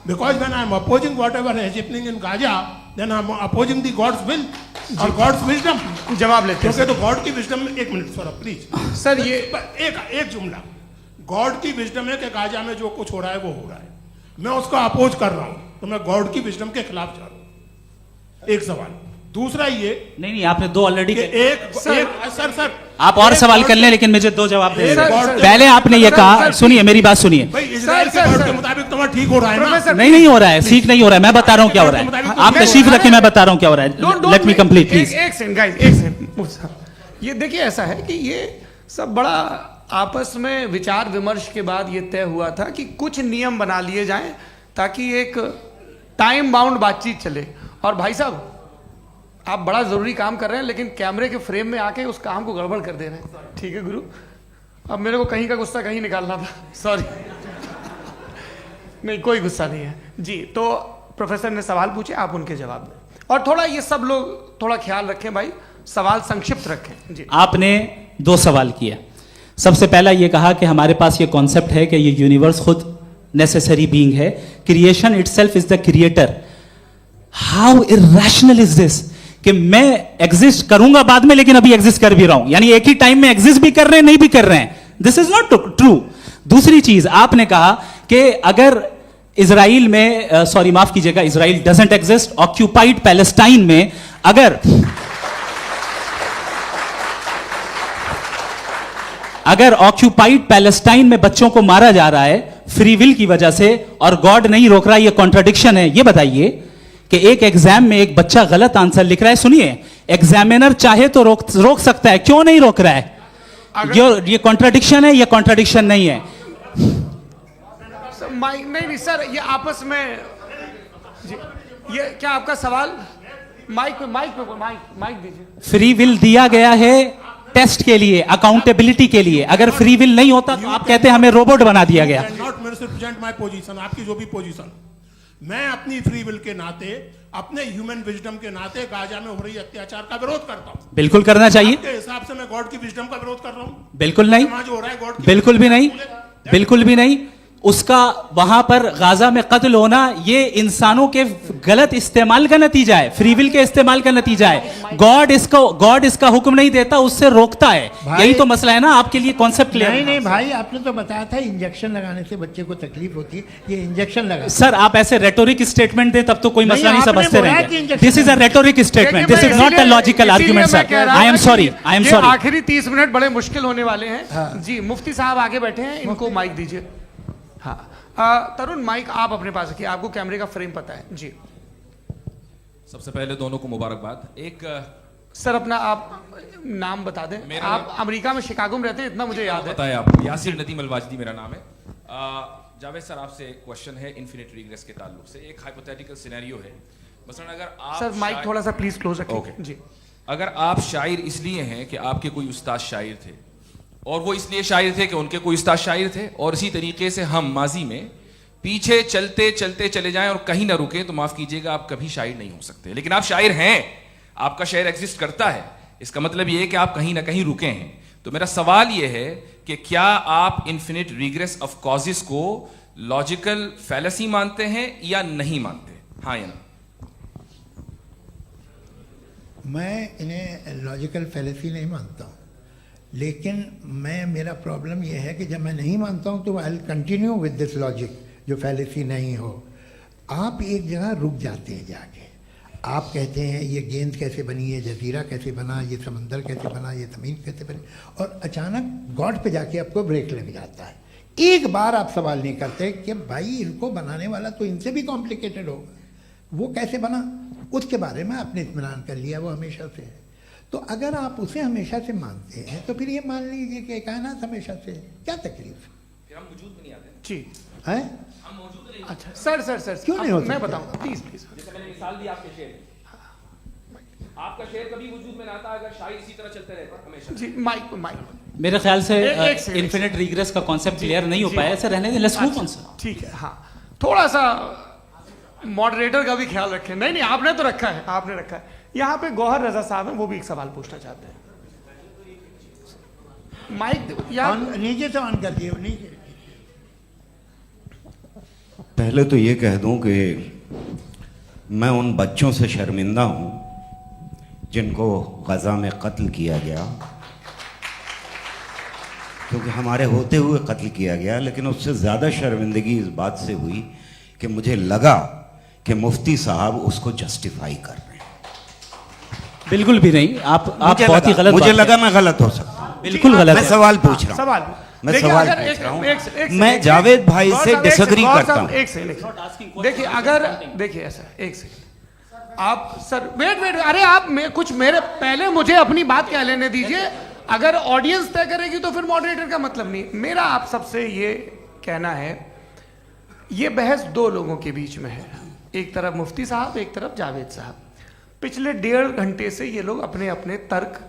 Because when I am opposing whatever is happening in Gaza, then I am opposing the God's will और गॉड्स विजडम।
जवाब लेते हैं
क्योंकि तो गॉड की विजडम, एक मिनट सर प्लीज
सर, ये
एक जुमला, गॉड की विजडम है कि गाजा में जो कुछ हो रहा है वो हो रहा है, मैं उसका अपोज कर रहा हूं तो मैं गॉड की विजडम के खिलाफ जा रहा हूं। एक सवाल। दूसरा ये
नहीं, आपने 2 ऑलरेडी।
सर
आप और सवाल कर लें, लेकिन मुझे 2 जवाब दे
सर,
दें।
सर,
पहले आपने ये कहा, सुनिए मेरी बात सुनिए।
भाई इजराइल के गॉड के मुताबिक तुम्हारा ठीक हो रहा है ना?
नहीं हो रहा है, ठीक नहीं हो रहा है। मैं बता रहा हूँ क्या हो रहा है, आप तशरीफ रखें, मैं बता रहा हूँ क्या हो रहा है। Let me complete please.
एक सेकंड गाइस, एक सेकंड। ये देखिए, ऐसा है कि ये सब बड़ा आपस में विचार विमर्श के बाद ये तय हुआ था कि कुछ नियम बना लिए जाएं ताकि एक टाइम बाउंड बातचीत चले। और भाई साहब, आप बड़ा जरूरी काम कर रहे हैं लेकिन कैमरे के फ्रेम में आके उस काम को गड़बड़ कर दे रहे हैं। ठीक है गुरु, अब मेरे को कहीं का गुस्सा कहीं निकालना था, सॉरी। नहीं, कोई गुस्सा नहीं है जी। तो प्रोफेसर ने सवाल पूछे, आप उनके जवाब दें। और थोड़ा ये सब लोग थोड़ा ख्याल रखें भाई, सवाल संक्षिप्त रखें जी।
आपने 2 सवाल किए। सबसे पहला ये कहा कि हमारे पास ये कॉन्सेप्ट है कि ये यूनिवर्स खुद नेसेसरी बीइंग है, creation itself is the creator. How irrational is this कि मैं एग्जिस्ट करूंगा बाद में लेकिन अभी एग्जिस्ट कर भी रहा हूं, यानी एक ही टाइम में एग्जिस्ट भी कर रहे हैं, नहीं भी कर रहे हैं। This is not true. दूसरी चीज, आपने कहा कि अगर इजराइल में, सॉरी माफ कीजिएगा, Israel doesn't exist, occupied Palestine में अगर ऑक्यूपाइड पैलेस्टाइन में बच्चों को मारा जा रहा है फ्री विल की वजह से और गॉड नहीं रोक रहा, ये कॉन्ट्रडिक्शन है। ये बताइए कि एक एग्जाम में एक बच्चा गलत आंसर लिख रहा है, सुनिए, एग्जामिनर चाहे तो रोक सकता है, क्यों नहीं रोक रहा है? ये कॉन्ट्रडिक्शन है, ये कॉन्ट्रडिक्शन नहीं है।
माइक नहीं सर, ये आपस में जी, ये क्या आपका सवाल? माइक दीजिए।
फ्री विल दिया गया है टेस्ट के लिए, अकाउंटेबिलिटी के लिए। अगर फ्री विल नहीं होता तो आप कहते हैं हमें रोबोट बना दिया गया।
नॉट मिसरिप्रेजेंट माय पोजीशन, आपकी जो भी पोजीशन, मैं अपनी फ्री विल के नाते अपने ह्यूमन विजडम के नाते गाजा में हो रही अत्याचार का विरोध करता हूँ।
बिल्कुल करना चाहिए।
आपके हिसाब से मैं गॉड की विजडम का विरोध कर रहा हूँ?
बिल्कुल नहीं,
समाज हो रहा है गॉड की
बिल्कुल भी नहीं, बिल्कुल भी नहीं। उसका वहां पर गाजा में कत्ल होना ये इंसानों के गलत इस्तेमाल का नतीजा है, फ्री विल के इस्तेमाल का नतीजा है। गॉड इसका हुक्म नहीं देता, उससे रोकता है। यही तो मसला है ना, आपके लिए कॉन्सेप्ट क्लियर
नहीं नहीं भाई, आपने तो बताया था इंजेक्शन लगाने से बच्चे को तकलीफ होती है, ये इंजेक्शन लगा।
सर आप ऐसे रेटोरिक स्टेटमेंट दें तब तो कोई मसला नहीं,
आपने
समझते
बोला कि
रहेंगे।
Injection
this is a rhetoric statement, this is not a logical argument sir. I am sorry, I am
ये
सॉरी।
आखिरी 30 मिनट बड़े मुश्किल होने वाले हैं। जी मुफ्ती साहब आगे बैठे हैं, इनको माइक दीजिए। हाँ तरुण, माइक आप अपने पास रखिए, आपको कैमरे का फ्रेम पता है जी।
सबसे पहले दोनों को मुबारकबाद। एक
सर अपना आप नाम बता दें। आप अमेरिका में शिकागो में रहते हैं, इतना मुझे याद है।
बताया आपको, यासिर नदीम अलवाजदी मेरा नाम है। जावेद सर आपसे एक क्वेश्चन है इन्फिनिट रिग्रेस के ताल्लुक से। एक हाइपोथेटिकल सिनेरियो है, मसलन अगर आप
सर माइक थोड़ा सा प्लीज क्लोज रखिए।
ओके
जी।
अगर आप शायर इसलिए हैं कि आपके कोई उस्ताद शायर थे, और वो इसलिए शायर थे कि उनके कोई उस्ताद शायर थे, और इसी तरीके से हम माजी में पीछे चलते चलते चले जाएं और कहीं ना रुके, तो माफ कीजिएगा आप कभी शायर नहीं हो सकते। लेकिन आप शायर हैं, आपका शायर एग्जिस्ट करता है, इसका मतलब ये है कि आप कहीं ना कहीं रुके हैं। तो मेरा सवाल ये है कि क्या आप इन्फिनिट रिग्रेस ऑफ कॉजेस को लॉजिकल फैलेसी मानते हैं या नहीं मानते? हाँ या ना?
मैं इन्हें लॉजिकल फैलेसी नहीं मानता हूँ, लेकिन मेरा प्रॉब्लम यह है कि जब मैं नहीं मानता हूँ तो I will continue with this logic जो फैलेसी नहीं हो। आप एक जगह रुक जाते हैं जाके, आप कहते हैं ये गेंद कैसे बनी, ये जजीरा कैसे बना, ये समंदर कैसे बना, ये ज़मीन कैसे बनी, और अचानक गॉड पे जाके आपको ब्रेक लग जाता है। एक बार आप सवाल नहीं करते कि भाई इनको बनाने वाला तो इनसे भी कॉम्प्लिकेटेड होगा, वो कैसे बना, उसके बारे में आपने इत्मीनान कर लिया, वो हमेशा से है। तो अगर आप उसे हमेशा से मानते हैं तो फिर ये मान लीजिए कि कायनात हमेशा से है, क्या तकलीफ?
फिर हम वजूद में नहीं आते
जी
है?
हम मौजूद नहीं।
अच्छा सर
क्यों नहीं हो सकते?
मैं बताऊंगा प्लीज प्लीज।
जैसे मैंने मिसाल दी आपके शेर, आपका शेर कभी वजूद में ना आता अगर शायर इसी तरह चलते रहते हमेशा।
जी माइक
मेरे ख्याल से
एक सेकंड।
इन्फिनिट रिग्रेस का कॉन्सेप्ट क्लियर नहीं हो पाया, ऐसे रहने दें, लेट्स मूव ऑन सर।
ठीक है। हाँ थोड़ा सा मॉडरेटर का भी ख्याल रखें। नहीं आपने तो रखा है, आपने रखा है। यहाँ पे गौहर रजा साहब हैं, वो भी एक सवाल पूछना चाहते हैं। माइक यार
नीचे से ऑन कर दिए नीचे।
पहले तो ये कह दूं कि मैं उन बच्चों से शर्मिंदा हूं जिनको गजा में कत्ल किया गया, क्योंकि हमारे होते हुए कत्ल किया गया। लेकिन उससे ज़्यादा शर्मिंदगी इस बात से हुई कि मुझे लगा कि मुफ्ती साहब उसको जस्टिफाई कर रहे हैं।
बिल्कुल भी नहीं, आप बहुत ही गलत।
मुझे लगा मैं गलत हो सकता हूं।
बिल्कुल गलत
मैं
है।
सवाल पूछ रहा हूं,
सवाल
मैं
देखिए,
सवाल
अगर
पूछ रहा हूं।
एक
मैं
सेकंड,
जावेद भाई
गौर
से
साहब,
डिसएग्री
गौर
करता
साहब,
हूं।
एक सेकंड देखिए, अगर देखिए ऐसा एक सेकंड आप सर वेट अरे आप कुछ मेरे पहले मुझे अपनी बात कह लेने दीजिए। अगर ऑडियंस तय करेगी तो फिर मॉडरेटर का मतलब नहीं। मेरा आप सबसे ये कहना है, ये बहस दो लोगों के बीच में है, एक तरफ मुफ्ती साहब, एक तरफ जावेद साहब। पिछले 1.5 घंटे से ये लोग अपने अपने तर्क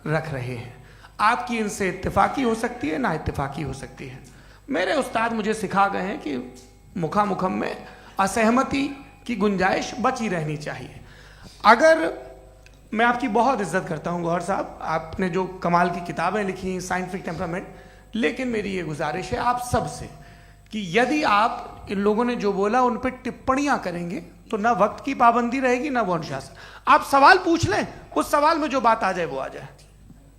रख रहे हैं। आपकी इनसे इत्तेफाकी हो सकती है, ना इत्तेफाकी हो सकती है। मेरे उस्ताद मुझे सिखा गए हैं कि मुखामुखम में असहमति की गुंजाइश बची रहनी चाहिए। अगर मैं आपकी बहुत इज्जत करता हूं गौहर साहब, आपने जो कमाल की किताबें लिखी, साइंटिफिक टेम्परामेंट, लेकिन मेरी ये गुजारिश है आप सबसे कि यदि आप इन लोगों ने जो बोला उन पर टिप्पणियां करेंगे तो ना वक्त की पाबंदी रहेगी, ना वो अनुशासन। आप सवाल पूछ लें, उस सवाल में जो बात आ जाए वो आ जाए।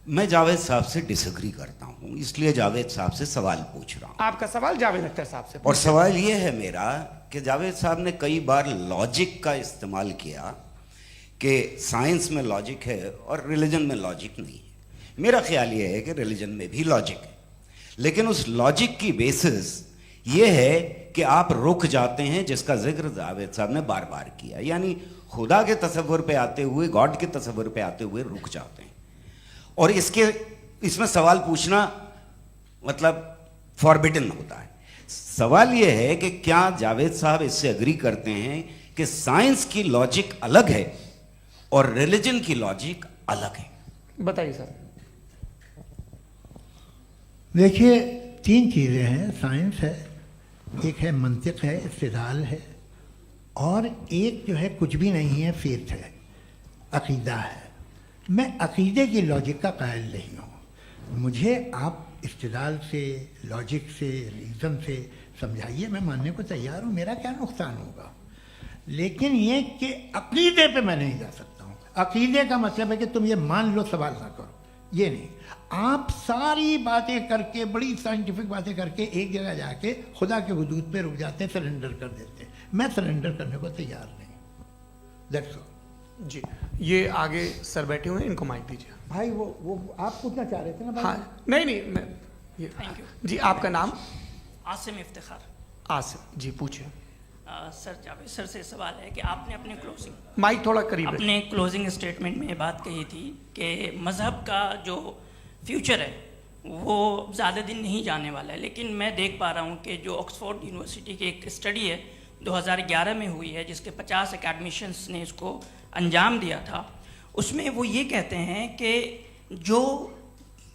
मैं जावेद साहब से डिसएग्री करता हूं, इसलिए जावेद साहब से सवाल पूछ रहा हूं।
आपका सवाल जावेद अख्तर साहब से।
और सवाल ये है मेरा कि जावेद साहब ने कई बार लॉजिक का इस्तेमाल किया कि साइंस में लॉजिक है और रिलीजन में लॉजिक नहीं है। मेरा ख्याल ये है कि रिलीजन में भी लॉजिक है, लेकिन उस लॉजिक की बेसिस ये है कि आप रुक जाते हैं, जिसका जिक्र जावेद साहब ने बार बार किया, यानी खुदा के तसव्वुर पे आते हुए, गॉड के तसव्वुर पे आते हुए रुक जाते हैं। और इसमें सवाल पूछना मतलब फॉरबिडन होता है। सवाल यह है कि क्या जावेद साहब इससे एग्री करते हैं कि साइंस की लॉजिक अलग है और रिलीजन की लॉजिक अलग है?
बताइए सर।
देखिए 3 चीज़ें हैं, साइंस है, एक है मंतिक है, इस्तिदलाल है, और एक जो है कुछ भी नहीं है, फेथ है, अकीदा है। मैं अकीदे की लॉजिक का कायल नहीं हूँ। मुझे आप इस्तिदलाल से, लॉजिक से, रीज़न से समझाइए, मैं मानने को तैयार हूँ, मेरा क्या नुकसान होगा। लेकिन ये कि अकीदे पे मैं नहीं जा सकता हूँ। अकीदे का मतलब है कि तुम ये मान लो, सवाल ना करो, ये नहीं। आप सारी बातें करके, बड़ी साइंटिफिक बातें करके एक जगह जाके खुदा के हुदूद पे रुक जाते हैं, सरेंडर कर देते हैं। मैं सरेंडर करने को तैयार नहीं। That's all.
जी, ये आगे सर बैठे हुए हैं, इनको माइक दीजिए।
भाई वो आप पूछना चाह रहे थे ना भाई?
हाँ, नहीं मैं ये,
थैंक यू।
जी, आपका नाम?
आसिम इफ्तिखार।
आसिम जी, पूछिए।
सर, जावेद सर से सवाल है कि आपने अपने क्लोजिंग
माइक थोड़ा करीब रखिए।
अपने क्लोजिंग स्टेटमेंट में ये बात कही थी कि मज़हब का जो फ्यूचर है वो ज़्यादा दिन नहीं जाने वाला है, लेकिन मैं देख पा रहा हूँ कि जो ऑक्सफोर्ड यूनिवर्सिटी की एक स्टडी है 2011 में हुई है, जिसके 50 एकेडमिशियंस ने इसको अंजाम दिया था, उसमें वो ये कहते हैं कि जो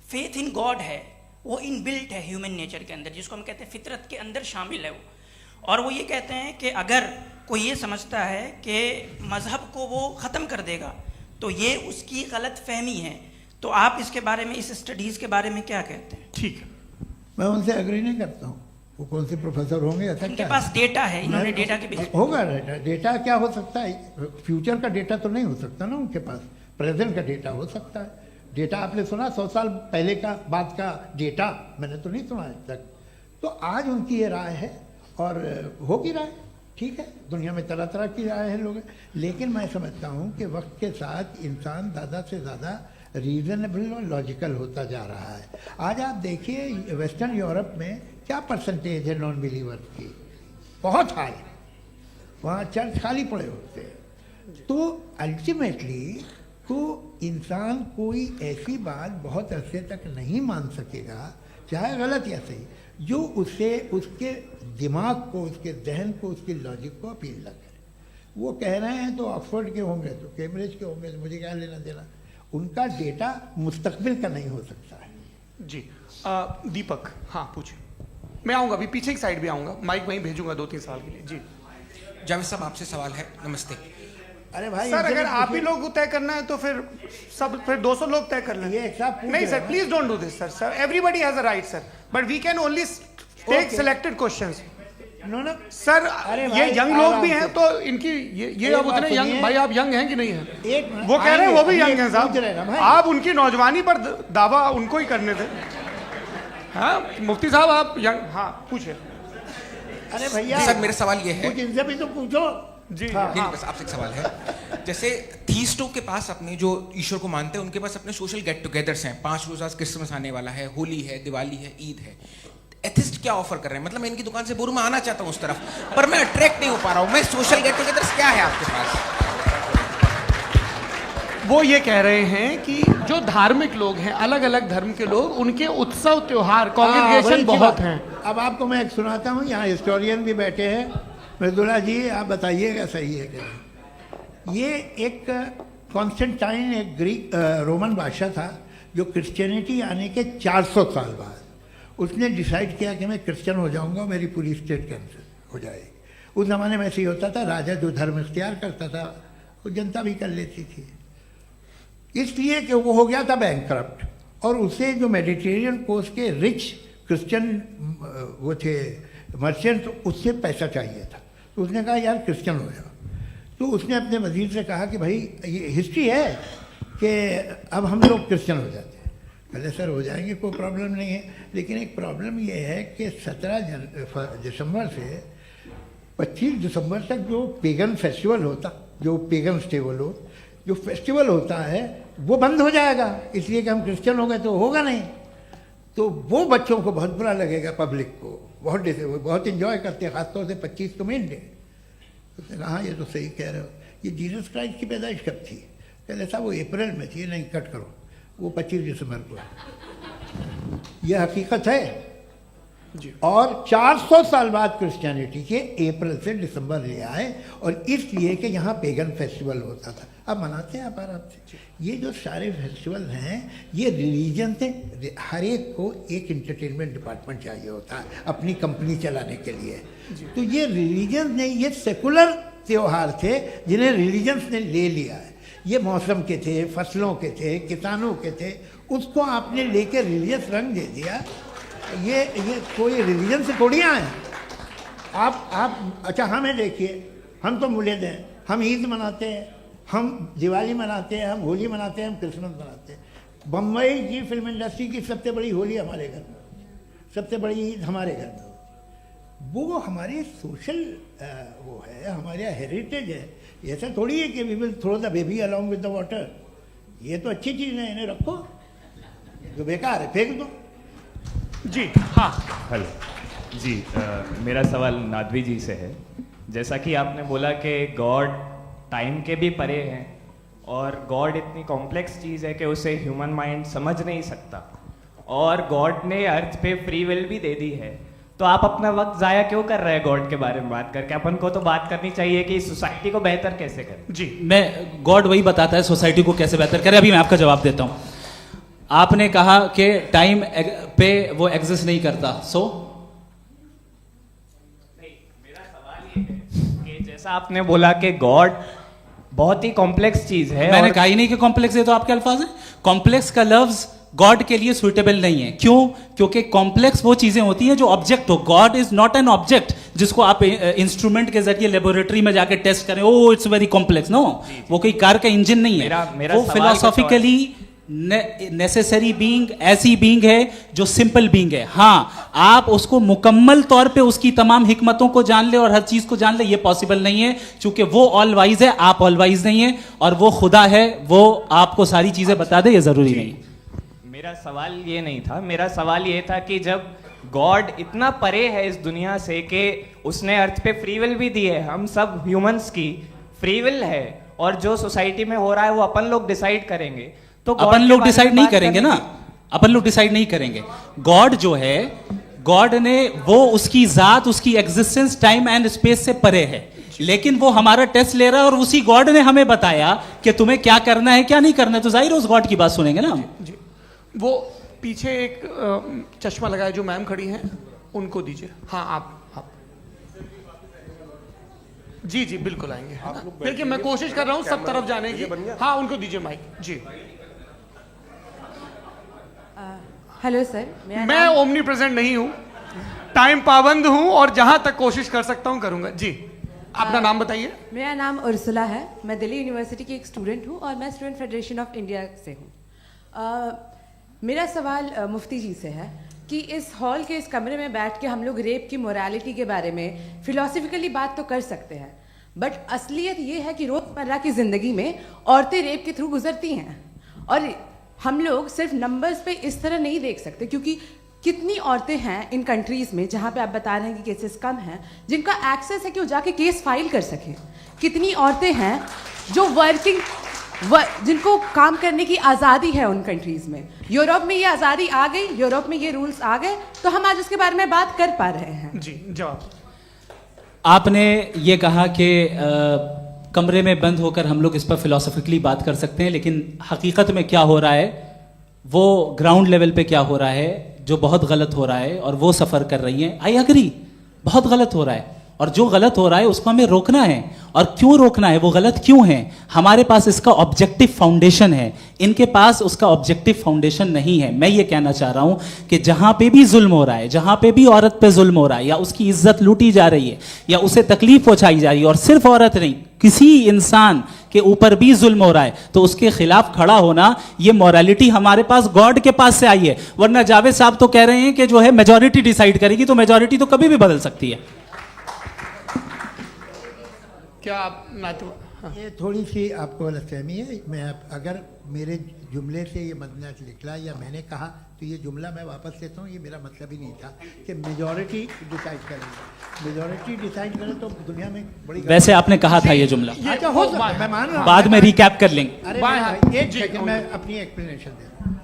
फेथ इन गॉड है वो इनबिल्ट है ह्यूमन नेचर के अंदर, जिसको हम कहते हैं फितरत के अंदर शामिल है वो। और वो ये कहते हैं कि अगर कोई ये समझता है कि मज़हब को वो ख़त्म कर देगा तो ये उसकी गलत फहमी है। तो आप इसके बारे में, इस स्टडीज़ के बारे में क्या कहते हैं?
ठीक है,
मैं उनसे एग्री नहीं करता हूँ। वो कौन से प्रोफेसर होंगे? ऐसा
उनके
क्या
पास डेटा है, इन्होंने डेटा के बेस
होगा। डेटा क्या हो सकता है? फ्यूचर का डेटा तो नहीं हो सकता ना उनके पास, प्रेजेंट का डेटा हो सकता है। डेटा आपने सुना 100 साल पहले का बाद का डेटा? मैंने तो नहीं सुना आज तक। तो आज उनकी ये राय है और होगी राय, ठीक है। दुनिया में तरह तरह की राय है लोग, लेकिन मैं समझता हूँ कि वक्त के साथ इंसान ज़्यादा से ज़्यादा रीजनेबल और लॉजिकल होता जा रहा है। आज आप देखिए वेस्टर्न यूरोप में क्या परसेंटेज है नॉन बिलीवर्स की, बहुत हाई। वहाँ चर्च खाली पड़े होते हैं। तो अल्टीमेटली तो इंसान कोई ऐसी बात बहुत अरसे तक नहीं मान सकेगा, चाहे गलत या सही, जो उसे, उसके दिमाग को, उसके जहन को, उसकी लॉजिक को अपील न करे। वो कह रहे हैं तो ऑक्सफोर्ड के होंगे तो कैम्ब्रिज के होंगे, तो मुझे क्या लेना देना। उनका डेटा मुस्तकबिल का नहीं हो सकता है।
जी, दीपक, हाँ पूछिए। मैं आऊँगा, अभी पीछे की साइड भी आऊँगा, माइक वहीं भेजूंगा 2-3 साल के लिए। जी
जावेद साहब, आपसे सवाल है। नमस्ते।
अरे भाई
सर, अगर आप ही लोग तय करना है तो फिर 200 लोग तय कर लें।
ये एक साहब
नहीं sir, please don't do this sir. Sir, everybody has a right sir, but we can only take selected questions.
No
sir, ये यंग लोग भी हैं तो इनकी ये अब उतने
सुनिए।
यंग, भाई आप यंग हैं कि नहीं हैं?
एक मिनट,
वो कह रहे हैं वो भी
आइए,
यंग हैं
पूछ रहे हैं ना
साहब।
भाई।
आप उनकी नौजवानी पर दावा उनको ही करने थे। हाँ मुफ्ती साहब, आप यंग, हाँ पूछिए।
अरे भैया
सर, मेरा सवाल ये है।
कुछ इनसे भी तो पूछो।
जी
हाँ,
नहीं, बस आपसे एक सवाल है। जैसे थीस्टों के पास अपने जो ईश्वर को मानते हैं, उनके पास अपने सोशल गेट टुगेदर्स हैं। 5 रोज़ा क्रिसमस आने वाला है, होली है, दिवाली है, ईद है। एथिस्ट क्या ऑफर कर रहे हैं? मतलब मैं इनकी दुकान से बोलूं, मैं आना चाहता हूं उस तरफ, पर मैं अट्रैक्ट नहीं हो पा रहा हूं। मैं सोशल गेट टुगेदर्स क्या है आपके पास?
वो ये कह रहे हैं कि जो धार्मिक लोग हैं, अलग अलग धर्म के लोग, उनके उत्सव त्योहार, कॉन्ग्रीगेशन बहुत हैं।
अब आपको मैं एक सुनाता हूँ, यहाँ हिस्टोरियन भी बैठे हैं। मृदुला जी, आप बताइएगा सही है कि नहीं। ये एक कॉन्स्टेंटाइन, एक ग्रीक रोमन बादशाह था, जो क्रिश्चियनिटी आने के 400 साल बाद उसने डिसाइड किया कि मैं क्रिश्चियन हो जाऊंगा, मेरी पूरी स्टेट कैंसिल हो जाएगी। उस ज़माने में ऐसे ही होता था, राजा जो धर्म इख्तियार करता था वो जनता भी कर लेती थी। इसलिए कि वो हो गया था बैंकक्रप्ट, और उसे जो मेडिटेरियन कोस्ट के रिच क्रिश्चियन वो थे मर्चेंट, उससे पैसा चाहिए था। तो उसने कहा यार क्रिश्चियन हो जाओ। तो उसने अपने वजीर से कहा कि भाई ये हिस्ट्री है कि अब हम लोग क्रिश्चियन हो जाते हैं। पहले सर हो जाएंगे, कोई प्रॉब्लम नहीं है, लेकिन एक प्रॉब्लम ये है कि 17 दिसंबर से 25 दिसंबर तक जो पेगन फेस्टिवल होता, जो पेगन जो फेस्टिवल होता है वो बंद हो जाएगा, इसलिए कि हम क्रिश्चियन हो गए तो होगा नहीं। तो वो बच्चों को बहुत बुरा लगेगा, पब्लिक को बहुत इंजॉय करते हैं, खासतौर से 25 को मेन डे। उसने कहा हाँ ये तो सही कह रहे हो। ये जीसस क्राइस्ट की पैदाइश कब थी? कहते साहब वो अप्रैल में थी। नहीं, कट करो, वो 25 दिसंबर को है। यह हकीकत है जी। और 400 साल बाद क्रिश्चियनिटी के अप्रैल से दिसंबर ले आए, और इसलिए कि यहाँ पेगन फेस्टिवल होता था। अब मनाते हैं आप आराम से। ये जो सारे फेस्टिवल हैं ये रिलीजन से, हर एक को एक इंटरटेनमेंट डिपार्टमेंट चाहिए होता है अपनी कंपनी चलाने के लिए। तो ये रिलीजन नहीं, ये सेकुलर त्योहार थे जिन्हें रिलीजन्स ने ले लिया है। ये मौसम के थे, फसलों के थे, किसानों के थे, उसको आपने लेके रिलीजियस रंग दे दिया। ये कोई रिलीजन से थोड़ी आए हैं आप। अच्छा हमें देखिए, हम तो मुल्द हैं, हम ईद मनाते हैं, हम दिवाली मनाते हैं, हम होली मनाते हैं, हम क्रिसमस मनाते हैं। बम्बई की फिल्म इंडस्ट्री की सबसे बड़ी होली हमारे घर में, सबसे बड़ी ईद हमारे घर में। वो हमारी सोशल वो है, हमारा हेरिटेज है। ऐसा थोड़ी है कि we will throw the baby along with the water. ये तो अच्छी चीज़ है, इन्हें रखो, जो बेकार है फेंक दो।
जी हाँ।
हेलो जी, मेरा सवाल नादवी जी से है। जैसा कि आपने बोला कि गॉड टाइम के भी परे हैं और गॉड इतनी कॉम्प्लेक्स चीज़ है कि उसे ह्यूमन माइंड समझ नहीं सकता, और गॉड ने अर्थ पे फ्री विल भी दे दी है, तो आप अपना वक्त ज़ाया क्यों कर रहे हैं गॉड के बारे में बात करके? अपन को तो बात करनी चाहिए कि सोसाइटी को बेहतर कैसे करें।
जी, मैं गॉड वही बताता है सोसाइटी को कैसे बेहतर करें। अभी मैं आपका जवाब देता हूँ। आपने कहा कि टाइम पे वो एग्जिस्ट नहीं करता, सो
मेरा सवाल ये है कि जैसा आपने बोला कि गॉड बहुत ही कॉम्प्लेक्स चीज है,
मैंने कहा ही नहीं कि कॉम्प्लेक्स है, तो आपके अल्फाज हैं। कॉम्प्लेक्स का लफ्ज गॉड के लिए सुइटेबल नहीं है। क्यों? क्योंकि कॉम्प्लेक्स वो चीजें होती हैं जो ऑब्जेक्ट हो। God is not an object जिसको आप इंस्ट्रूमेंट के जरिए लेबोरेटरी में जाके टेस्ट करें, oh it's very complex. No, वो कोई कार का इंजन नहीं है। वो फिलोसॉफिकली नेसेसरी बीइंग ऐसी बीइंग है जो सिंपल बीइंग है। हाँ, आप उसको मुकम्मल तौर पे उसकी तमाम हिकमतों को जान ले और हर चीज को जान ले, ये पॉसिबल नहीं है, क्योंकि वो ऑल वाइज है, आप ऑल वाइज नहीं है, और वो खुदा है, वो आपको सारी चीजें बता दे, ये जरूरी नहीं।
मेरा सवाल ये नहीं था। मेरा सवाल ये था कि जब गॉड इतना परे है इस दुनिया से कि उसने अर्थ पे फ्री विल भी दी है, हम सब ह्यूमंस की फ्री विल है, और जो सोसाइटी में हो रहा है वो अपन लोग डिसाइड करेंगे, तो
अपन लोग डिसाइड नहीं करेंगे ना, अपन लोग डिसाइड नहीं करेंगे। गॉड जो है, गॉड ने वो उसकी जात, उसकी एग्जिस्टेंस टाइम एंड स्पेस से परे है, लेकिन वो हमारा टेस्ट ले रहा है, और उसी गॉड ने हमें बताया कि तुम्हें क्या करना है क्या नहीं करना है, तो जाहिर है उस गॉड की बात सुनेंगे ना हम।
जी, वो पीछे एक चश्मा लगाया जो मैम खड़ी हैं, उनको दीजिए। हाँ आप जी जी बिल्कुल आएंगे। देखिए मैं कोशिश कर रहा हूँ सब तरफ जाने की। हाँ उनको दीजिए माइक। जी
हेलो सर,
मैं ओमनी प्रेजेंट नहीं हूँ, टाइम पाबंद हूँ, और जहां तक कोशिश कर सकता हूँ करूंगा। जी अपना नाम बताइए।
मेरा नाम उर्सुला है, मैं दिल्ली यूनिवर्सिटी की एक स्टूडेंट हूँ और मैं स्टूडेंट फेडरेशन ऑफ इंडिया से हूँ। मेरा सवाल मुफ्ती जी से है कि इस हॉल के इस कमरे में बैठ के हम लोग रेप की मोरालिटी के बारे में फिलोसफिकली बात तो कर सकते हैं, बट असलियत ये है कि रोज़मर्रा की ज़िंदगी में औरतें रेप के थ्रू गुजरती हैं, और हम लोग सिर्फ नंबर्स पे इस तरह नहीं देख सकते, क्योंकि कितनी औरतें हैं इन कंट्रीज़ में जहाँ पे आप बता रहे हैं कि केसेस कम हैं, जिनका एक्सेस है कि वो जाके केस फाइल कर सकें। कितनी औरतें हैं जो जिनको काम करने की आज़ादी है उन कंट्रीज़ में। यूरोप में ये आज़ादी आ गई, यूरोप में ये रूल्स आ गए, तो हम आज उसके बारे में बात कर पा रहे हैं।
जी जवाब।
आपने ये कहा कि कमरे में बंद होकर हम लोग इस पर फिलोसफिकली बात कर सकते हैं, लेकिन हकीकत में क्या हो रहा है, वो ग्राउंड लेवल पे क्या हो रहा है जो बहुत गलत हो रहा है, और वो सफ़र कर रही हैं। आई अग्री, बहुत गलत हो रहा है, और जो गलत हो रहा है उसको हमें रोकना है। और क्यों रोकना है, वो गलत क्यों है? हमारे पास इसका ऑब्जेक्टिव फाउंडेशन है, इनके पास उसका ऑब्जेक्टिव फाउंडेशन नहीं है। मैं ये कहना चाह रहा हूँ कि जहाँ पे भी जुल्म हो रहा है, जहाँ पे भी औरत पे जुल्म हो रहा है, या उसकी इज्जत लूटी जा रही है, या उसे तकलीफ पहुँचाई जा रही है, और सिर्फ औरत नहीं, किसी इंसान के ऊपर भी जुल्म हो रहा है, तो उसके खिलाफ खड़ा होना, ये मॉरलिटी हमारे पास गॉड के पास से आई है। वरना जावेद साहब तो कह रहे हैं कि जो है मेजॉरिटी डिसाइड करेगी, तो मेजॉरिटी तो कभी भी बदल सकती है।
क्या आप हाँ।
ये थोड़ी सी आपको गलतफहमी है। मैं अगर मेरे जुमले से ये मदना निकला या मैंने कहा, तो ये जुमला मैं वापस लेता हूँ। ये मेरा मतलब ही नहीं था कि मेजॉरिटी डिसाइड करेगी। मेजॉरिटी डिसाइड करे तो दुनिया में बड़ी, वैसे
आपने कहा था ये जुमला।
अच्छा हो, मैं मान रहा हूँ,
बाद में रिकैप कर लेंगे।
अरे एक सेकंड, मैं अपनी एक्सप्लेनेशन देता हूँ।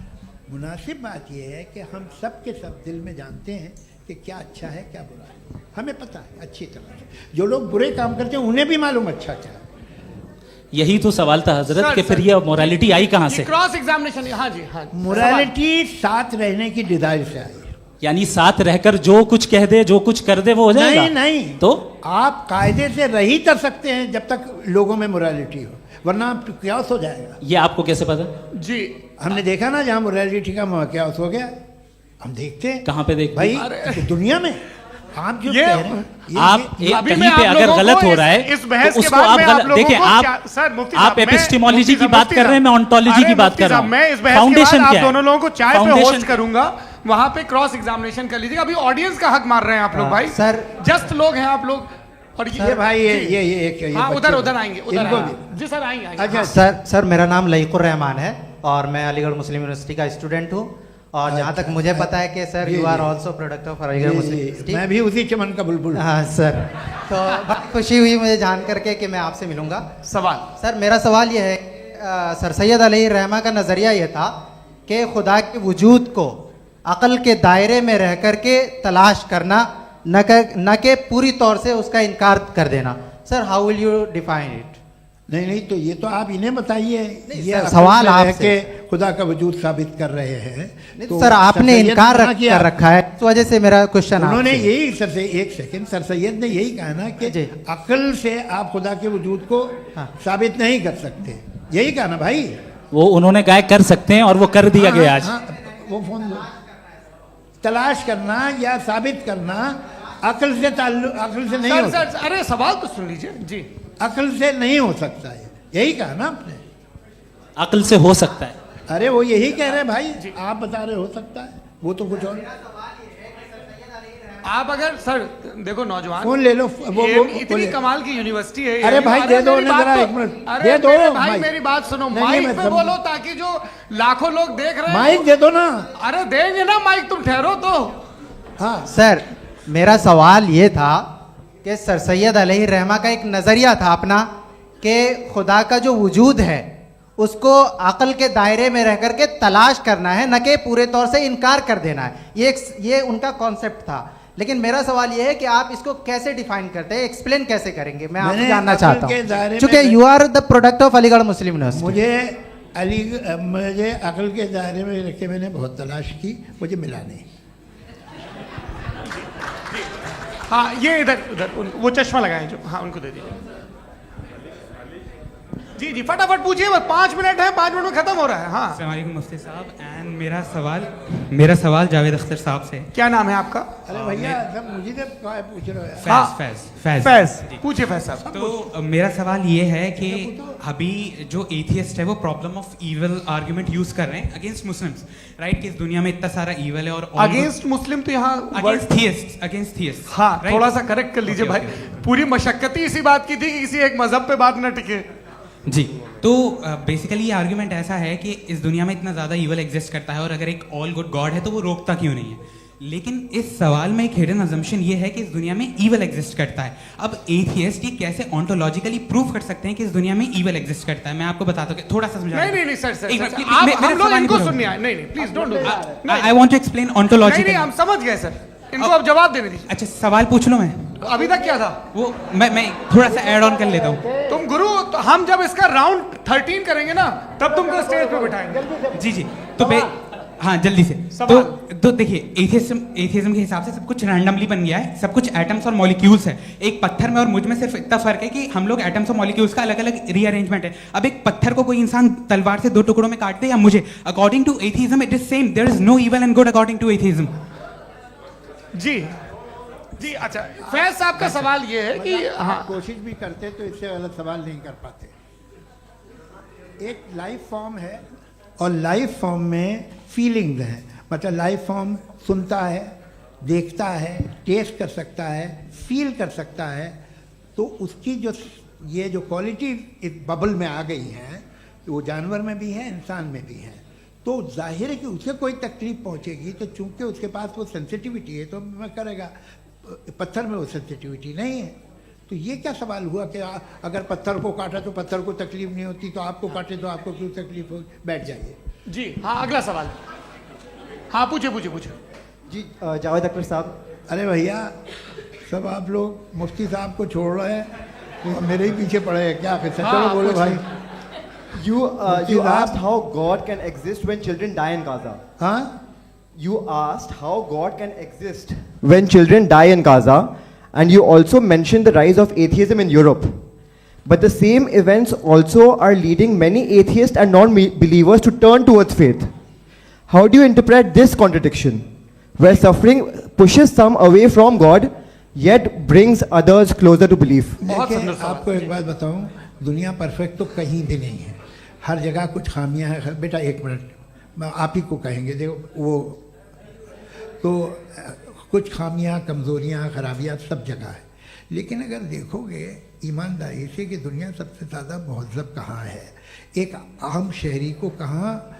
मुनासिब बात यह है कि हम सब के सब दिल में जानते हैं कि क्या अच्छा है क्या बुरा है, हमें पता है अच्छी तरह से। जो लोग बुरे काम करते हैं उन्हें भी मालूम अच्छा क्या है।
यही तो सवाल था हजरत, कि फिर ये मोरालिटी आई कहाँ से?
Cross examination. हाँ जी हाँ।
मोरालिटी साथ रहने की डिजायर से आई है।
यानी साथ रहकर जो कुछ कह दे, जो कुछ कर दे, वो हो जाएगा?
नहीं नहीं,
तो
आप कायदे से रही कर सकते हैं जब तक लोगों में मोरालिटी हो, वरना क्यास हो जाएगा।
ये आपको कैसे पता?
जी
हमने देखा ना, जहाँ मोरालिटी का क्यास हो गया, हम देखते हैं।
कहाँ पे देखते
भाई
हैं?
दुनिया में आप जो
ये-
कह रहे हैं,
आप कहीं पे अगर गलत हो रहा है
इस बहस
तो
के
उसको
बाद
आप
में
गलत देखिए। आप
सर मुफ्ती
आप
साहब, मैं-
एपिस्टेमोलॉजी
मुफ्ती
की
साहब,
बात
मुफ्ती
कर रहे हैं, मैं
साहब,
ऑन्टोलॉजी
अरे
की बात
मुफ्ती
कर रहा
साहब,
हूँ।
मैं इस बहस के
फाउंडेशन
बाद
क्या
आप
है?
दोनों लोगों को चाय पे
फाउंडेशन
होस्ट करूंगा, वहां पे क्रॉस एग्जामिनेशन कर लीजिएगा। अभी ऑडियंस का हक मार रहे हैं आप लोग भाई।
सर
जस्ट लोग हैं आप लोग। और
ये भाई ये
हाँ
बच्चे-
उधर उधर आएंगे, उधर
इनको
आएंगे।
भी।
जी सर आएंगे आएंगे।
अच्छा
सर मेरा नाम लईकुर रहमान है और मैं अलीगढ़ मुस्लिम यूनिवर्सिटी का स्टूडेंट हूँ। और जहाँ तक मुझे पता है कि sir you are also product of Aligarh Muslim University.
मैं भी उसी चमन का बुलबुल।
हाँ सर, तो बड़ी खुशी हुई मुझे जान करके कि मैं आपसे मिलूंगा।
सवाल
सर मेरा सवाल यह है, सर सैयद अलैहि रहमा का नज़रिया ये था कि खुदा के वजूद को अक़ल के दायरे में रह कर के तलाश करना, न कि पूरी तौर से उसका इनकार कर देना। Sir how will you define it?
नहीं तो ये तो आप इन्हें बताइए। ये
सर,
अक़ल
सवाल
से रह
आपसे।
के खुदा का वजूद साबित कर रहे हैं।
तो सर आपने इनकार कर रखा है, इस वजह से मेरा क्वेश्चन
उन्होंने यही सर से एक सेकंड, सर सैयद ने यही कहा ना कि अकल से आप खुदा के वजूद को साबित नहीं कर सकते, यही कहा ना भाई।
वो उन्होंने कहा कर सकते हैं और वो कर दिया गया आज।
वो फोन दो। तलाश करना या साबित करना अकल से अकल से नहीं हो
सर सर अरे सवाल तो सुन लीजिए जी।
अकल से नहीं हो सकता है, यही कहा ना आपने।
अकल से हो सकता है।
अरे वो यही कह रहे हैं भाई, आप बता रहे हो सकता है, वो तो कुछ और।
आप अगर सर देखो नौजवान
फोन ले लो, वो
इतनी कमाल की यूनिवर्सिटी है।
अरे भाई दे दो
मेरी
ना
बात
जरा
तो-
एक मिनट,
अरे
दे दो
मेरे भाई
माइक।
मेरी बात सुनो,
नहीं,
माइक
मैं
पे
समझ-
बोलो ताकि जो लाखों लोग देख रहे हैं
माइक दे दो ना।
अरे देंगे ना माइक, तुम ठहरो तो।
हाँ
सर मेरा सवाल ये था कि सर सैयद अलैहि रहमा का एक नज़रिया था अपना कि खुदा का जो वजूद है उसको अक़ल के दायरे में रह करके तलाश करना है, न कि पूरे तौर से इनकार कर देना है। ये उनका कॉन्सेप्ट था। लेकिन मेरा सवाल ये है कि आप इसको कैसे डिफाइन करते हैं, एक्सप्लेन कैसे करेंगे, मैं आपसे जानना चाहता हूँ, क्योंकि you are the product of Aligarh Muslim University.
मुझे अकल के दायरे में रख के मैंने बहुत तलाश की, मुझे मिला नहीं।
हाँ ये इधर उधर वो चश्मा लगाए जो, हाँ उनको दे दीजिए। जी जी फटाफट पूछिए, बस 5 मिनट है, 5 मिनट में खत्म हो रहा है। हाँ
अस्सलाम वालेकुम मुफ्ती साहब। एंड मेरा सवाल जावेद अख्तर साहब से।
क्या नाम है आपका?
अरे भैया सब मुझे पूछ रहे हो।
फैज
पूछिए फैज साहब।
तो मेरा सवाल ये है कि अभी जो एथियस्ट है वो problem of evil argument use कर रहे हैं अगेंस्ट मुस्लिम्स, राइट? कि इस दुनिया में इतना सारा इविल है और
अगेंस्ट मुस्लिम तो यहाँ
अगेंस्ट थियस्ट।
हाँ थोड़ा सा करेक्ट कर लीजिए भाई। पूरी मशक्कत इसी बात की थी कि किसी एक मजहब पे बात न टिके।
जी तो बेसिकली ये आर्ग्यूमेंट ऐसा है कि इस दुनिया में इतना ज़्यादा ईवल एग्जिस्ट करता है और अगर एक ऑल गुड गॉड है तो वो रोकता क्यों नहीं है? लेकिन इस सवाल में एक हिडन अजम्पशन ये है कि इस दुनिया में ईवल एग्जिस्ट करता है। अब एथियस्ट ये कैसे ऑन्टोलॉजिकली प्रूव कर सकते हैं कि इस दुनिया में ईवल एग्जिस्ट करता है? मैं आपको बताता हूँ, थोड़ा सा समझा।
नहीं सर हम लोग इनको सुनने आए। नहीं please don't do.
I want to explain ontologically.
नहीं हम समझ गए सर, इनको अब जवाब देने दीजिए।
अच्छा सवाल पूछ लो। मैं
अभी तक क्या था
वो मैं थोड़ा सा ऐड ऑन कर लेता हूँ।
तुम गुरु, तो हम जब इसका राउंड 13 करेंगे ना तब तुमको स्टेज पे बिठाएंगे।
जी तो हाँ जल्दी से। तो देखिए एथियज्म के हिसाब से सब कुछ रैंडमली बन गया है, सब कुछ एटम्स और मॉलिक्यूल्स है। एक पत्थर में और मुझ में सिर्फ इतना फर्क है कि हम लोग एटम्स और मॉलिक्यूल्स का अलग अलग रीअरेंजमेंट है। अब एक पत्थर को कोई इंसान तलवार से 2 टुकड़ों में काट दे या मुझे, according to atheism it is same. There is no evil and good according to atheism.
जी अच्छा फैज साहब का सवाल ये है कि हाँ
कोशिश भी करते तो इससे गलत सवाल नहीं कर पाते। एक लाइफ फॉर्म है और लाइफ फॉर्म में फीलिंग्स हैं, मतलब लाइफ फॉर्म सुनता है, देखता है, टेस्ट कर सकता है, फील कर सकता है। तो उसकी ये जो क्वालिटी इस बबल में आ गई है वो जानवर में भी है, इंसान में भी है। तो जाहिर है कि उसे कोई तकलीफ पहुंचेगी, तो चूंकि उसके पास वो सेंसिटिविटी है तो मैं करेगा। पत्थर में वो सेंसिटिविटी नहीं है। तो ये क्या सवाल हुआ कि अगर पत्थर को काटा तो पत्थर को तकलीफ नहीं होती, तो आपको काटे तो आपको क्यों तकलीफ हो? बैठ जाइए।
जी हाँ अगला सवाल। हाँ पूछे
जी जावेद अख्तर साहब।
अरे भैया सब आप लोग मुफ्ती साहब को छोड़ रहे हैं, मेरे ही पीछे पड़े हैं क्या? चलो बोलो भाई।
You asked how God can exist when children die in Gaza.
हाँ
you asked how God can exist when children die in Gaza, and you also mentioned the rise of atheism in Europe. But the same events also are leading many atheists and non-believers to turn towards faith. How do you interpret this contradiction, where suffering pushes some away from God, yet brings others closer to belief?
देखिए, आपको एक बात बताऊं, दुनिया perfect तो कहीं भी नहीं है, हर जगह कुछ खामियां हैं। बेटा एक मिनट, मैं आप ही को कहेंगे, देखो वो तो कुछ खामियां, कमज़ोरियां, खराबियां सब जगह है। लेकिन अगर देखोगे ईमानदारी से कि दुनिया सबसे ज़्यादा महज़ब कहाँ है, एक आम शहरी को कहाँ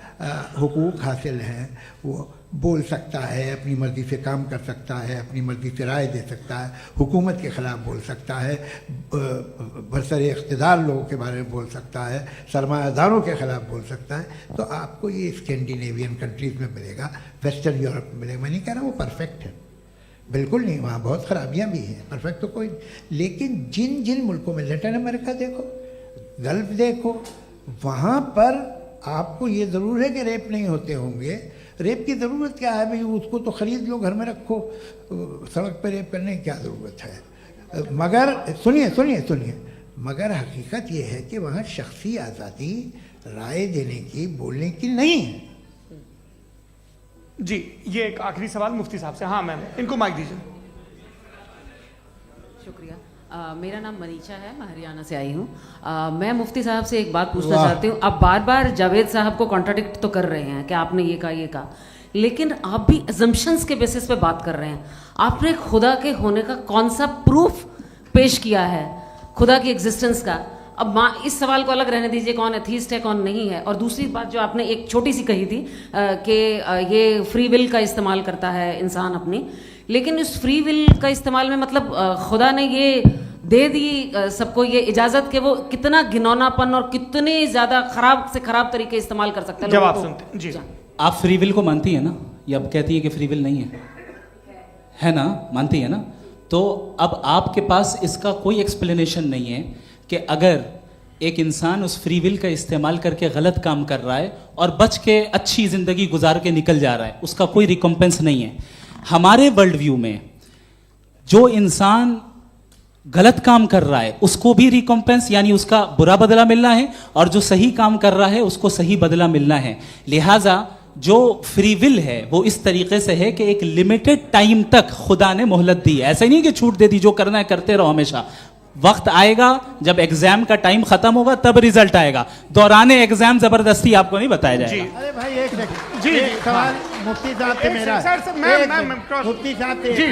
हुकूक हासिल हैं, वो बोल सकता है, अपनी मर्ज़ी से काम कर सकता है, अपनी मर्ज़ी से राय दे सकता है, हुकूमत के ख़िलाफ़ बोल सकता है, बरसरे इक़्तिदार लोगों के बारे में बोल सकता है, सरमायादारों के ख़िलाफ़ बोल सकता है। तो आपको ये स्कैंडिनेवियन कंट्रीज़ में मिलेगा, वेस्टर्न यूरोप में मिलेगा। मैं नहीं कह रहा वो परफेक्ट है, बिल्कुल नहीं, वहाँ बहुत ख़राबियाँ भी हैं, परफेक्ट तो कोई। लेकिन जिन जिन मुल्कों में, लैटिन अमेरिका देखो, गल्फ देखो, वहाँ पर आपको ये ज़रूर है कि रेप नहीं होते होंगे। रेप की ज़रूरत क्या है भाई, उसको तो ख़रीद लो, घर में रखो, सड़क पर रेप करने की क्या ज़रूरत है। मगर सुनिए सुनिए सुनिए, मगर हकीकत ये है कि वहाँ शख्सी आज़ादी राय देने की, बोलने की नहीं है।
जी, ये एक आखिरी सवाल मुफ्ती साहब से। हाँ मैम, इनको माइक दीजिए।
शुक्रिया। मेरा नाम मनीषा है, मैं हरियाणा से आई हूँ। मैं मुफ्ती साहब से एक बात पूछना चाहती हूँ। आप बार बार जावेद साहब को कॉन्ट्राडिक्ट तो कर रहे हैं कि आपने ये कहा, लेकिन आप भी अजम्पशंस के बेसिस पे बात कर रहे हैं। आपने खुदा के होने का कौन सा प्रूफ पेश किया है, खुदा की एग्जिस्टेंस का? अब इस सवाल को अलग रहने दीजिए, कौन एथीस्ट है कौन नहीं है। और दूसरी बात जो आपने एक छोटी सी कही थी कि ये फ्री विल का इस्तेमाल करता है इंसान अपनी, लेकिन इस फ्री विल का इस्तेमाल में मतलब खुदा ने ये दे दी सबको ये इजाज़त कि वो कितना घिनौनापन और कितने ज़्यादा ख़राब से ख़राब तरीके इस्तेमाल कर सकते हैं।
जवाब सुनते जी।
आप फ्री विल को मानती है ना, या अब कहती है कि फ्री विल नहीं है ना, मानती है ना? तो अब आपके पास इसका कोई एक्सप्लेनेशन नहीं है कि अगर एक इंसान उस फ्री विल का इस्तेमाल करके गलत काम कर रहा है और बच के अच्छी ज़िंदगी गुजार के निकल जा रहा है, उसका कोई रिकम्पेंस नहीं है। हमारे वर्ल्ड व्यू में जो इंसान गलत काम कर रहा है उसको भी रिकम्पेंस यानी उसका बुरा बदला मिलना है, और जो सही काम कर रहा है उसको सही बदला मिलना है। लिहाजा जो फ्री विल है वो इस तरीके से है कि एक लिमिटेड टाइम तक खुदा ने मोहलत दी है। ऐसा नहीं कि छूट दे दी, जो करना है करते रहो हमेशा। वक्त आएगा जब एग्जाम का टाइम खत्म होगा तब रिजल्ट आएगा, दौराने एग्जाम जबरदस्ती आपको नहीं बताया जाएगा।
अरे भाई एक सेकंड, जी सवाल मुफ्ती साहब से मेरा, मुफ्ती साहब से
जी,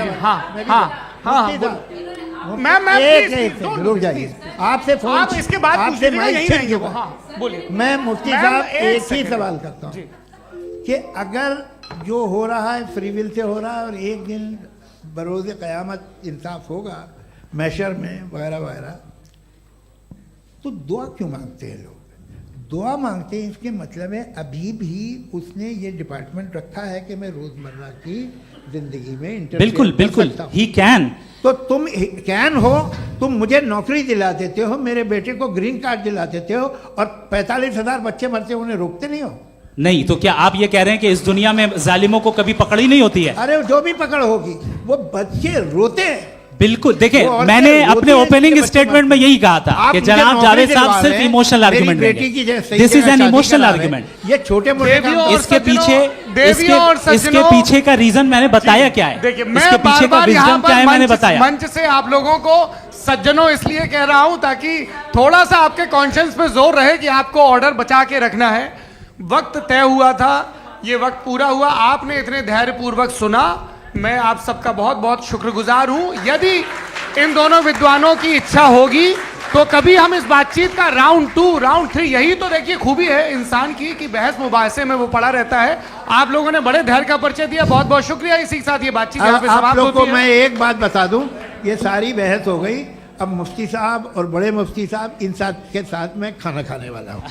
रुक जाइए, आपसे फोन,
आप इसके बाद
आपसे
यही रहेंगे वो। हाँ बोलिए। मैं
मुफ्ती साहब एक ही सवाल करता हूँ कि अगर जो हो रहा है फ्री विल से हो रहा है और एक दिन बरोज़ क़यामत इंसाफ होगा मैशर में वगैरह वगैरह, तो दुआ क्यों मांगते हैं लोग? दुआ मांगते हैं इसके मतलब है अभी भी उसने ये डिपार्टमेंट रखा है कि मैं रोज़मर्रा की ज़िंदगी में
बिल्कुल बिल्कुल ही कैन।
तो तुम कैन हो, तुम मुझे नौकरी दिला देते हो, मेरे बेटे को ग्रीन कार्ड दिला देते हो, और 45,000 बच्चे मरते उन्हें रोकते नहीं हो।
नहीं तो क्या आप ये कह रहे हैं कि इस दुनिया में जालिमों को कभी पकड़ ही नहीं होती है?
अरे जो भी पकड़ होगी वो बच्चे रोते हैं।
बिल्कुल, देखिए मैंने अपने ओपनिंग स्टेटमेंट में यही कहा था कि जनाब जावेद साहब सिर्फ इमोशनल आर्गुमेंट देंगे। This is an emotional argument.
ये छोटे मोटे
इसके पीछे का रीजन मैंने बताया क्या है, इसके पीछे का विजडम क्या है मैंने बताया।
मंच से आप लोगों को सज्जनों इसलिए कह रहा हूं ताकि थोड़ा सा आपके कॉन्शियंस पे जोर रहे कि आपको ऑर्डर बचा के रखना है। वक्त तय हुआ था, ये वक्त पूरा हुआ, आपने इतने धैर्यपूर्वक सुना, मैं आप सबका बहुत बहुत शुक्रगुजार हूं। यदि इन दोनों विद्वानों की इच्छा होगी तो कभी हम इस बातचीत का राउंड 2, राउंड 3, यही तो देखिए खूबी है इंसान की कि बहस मुबाहसे में वो पड़ा रहता है। आप लोगों ने बड़े धैर्य का परिचय दिया, बहुत बहुत शुक्रिया। इसी के साथ ये बातचीत यहाँ पे समाप्त होती है।
आप लोगों को मैं एक बात बता दूं, ये सारी बहस हो गई, अब मुफ्ती साहब और बड़े मुफ्ती साहब इन साथ के साथ मैं खाना खाने वाला हूँ।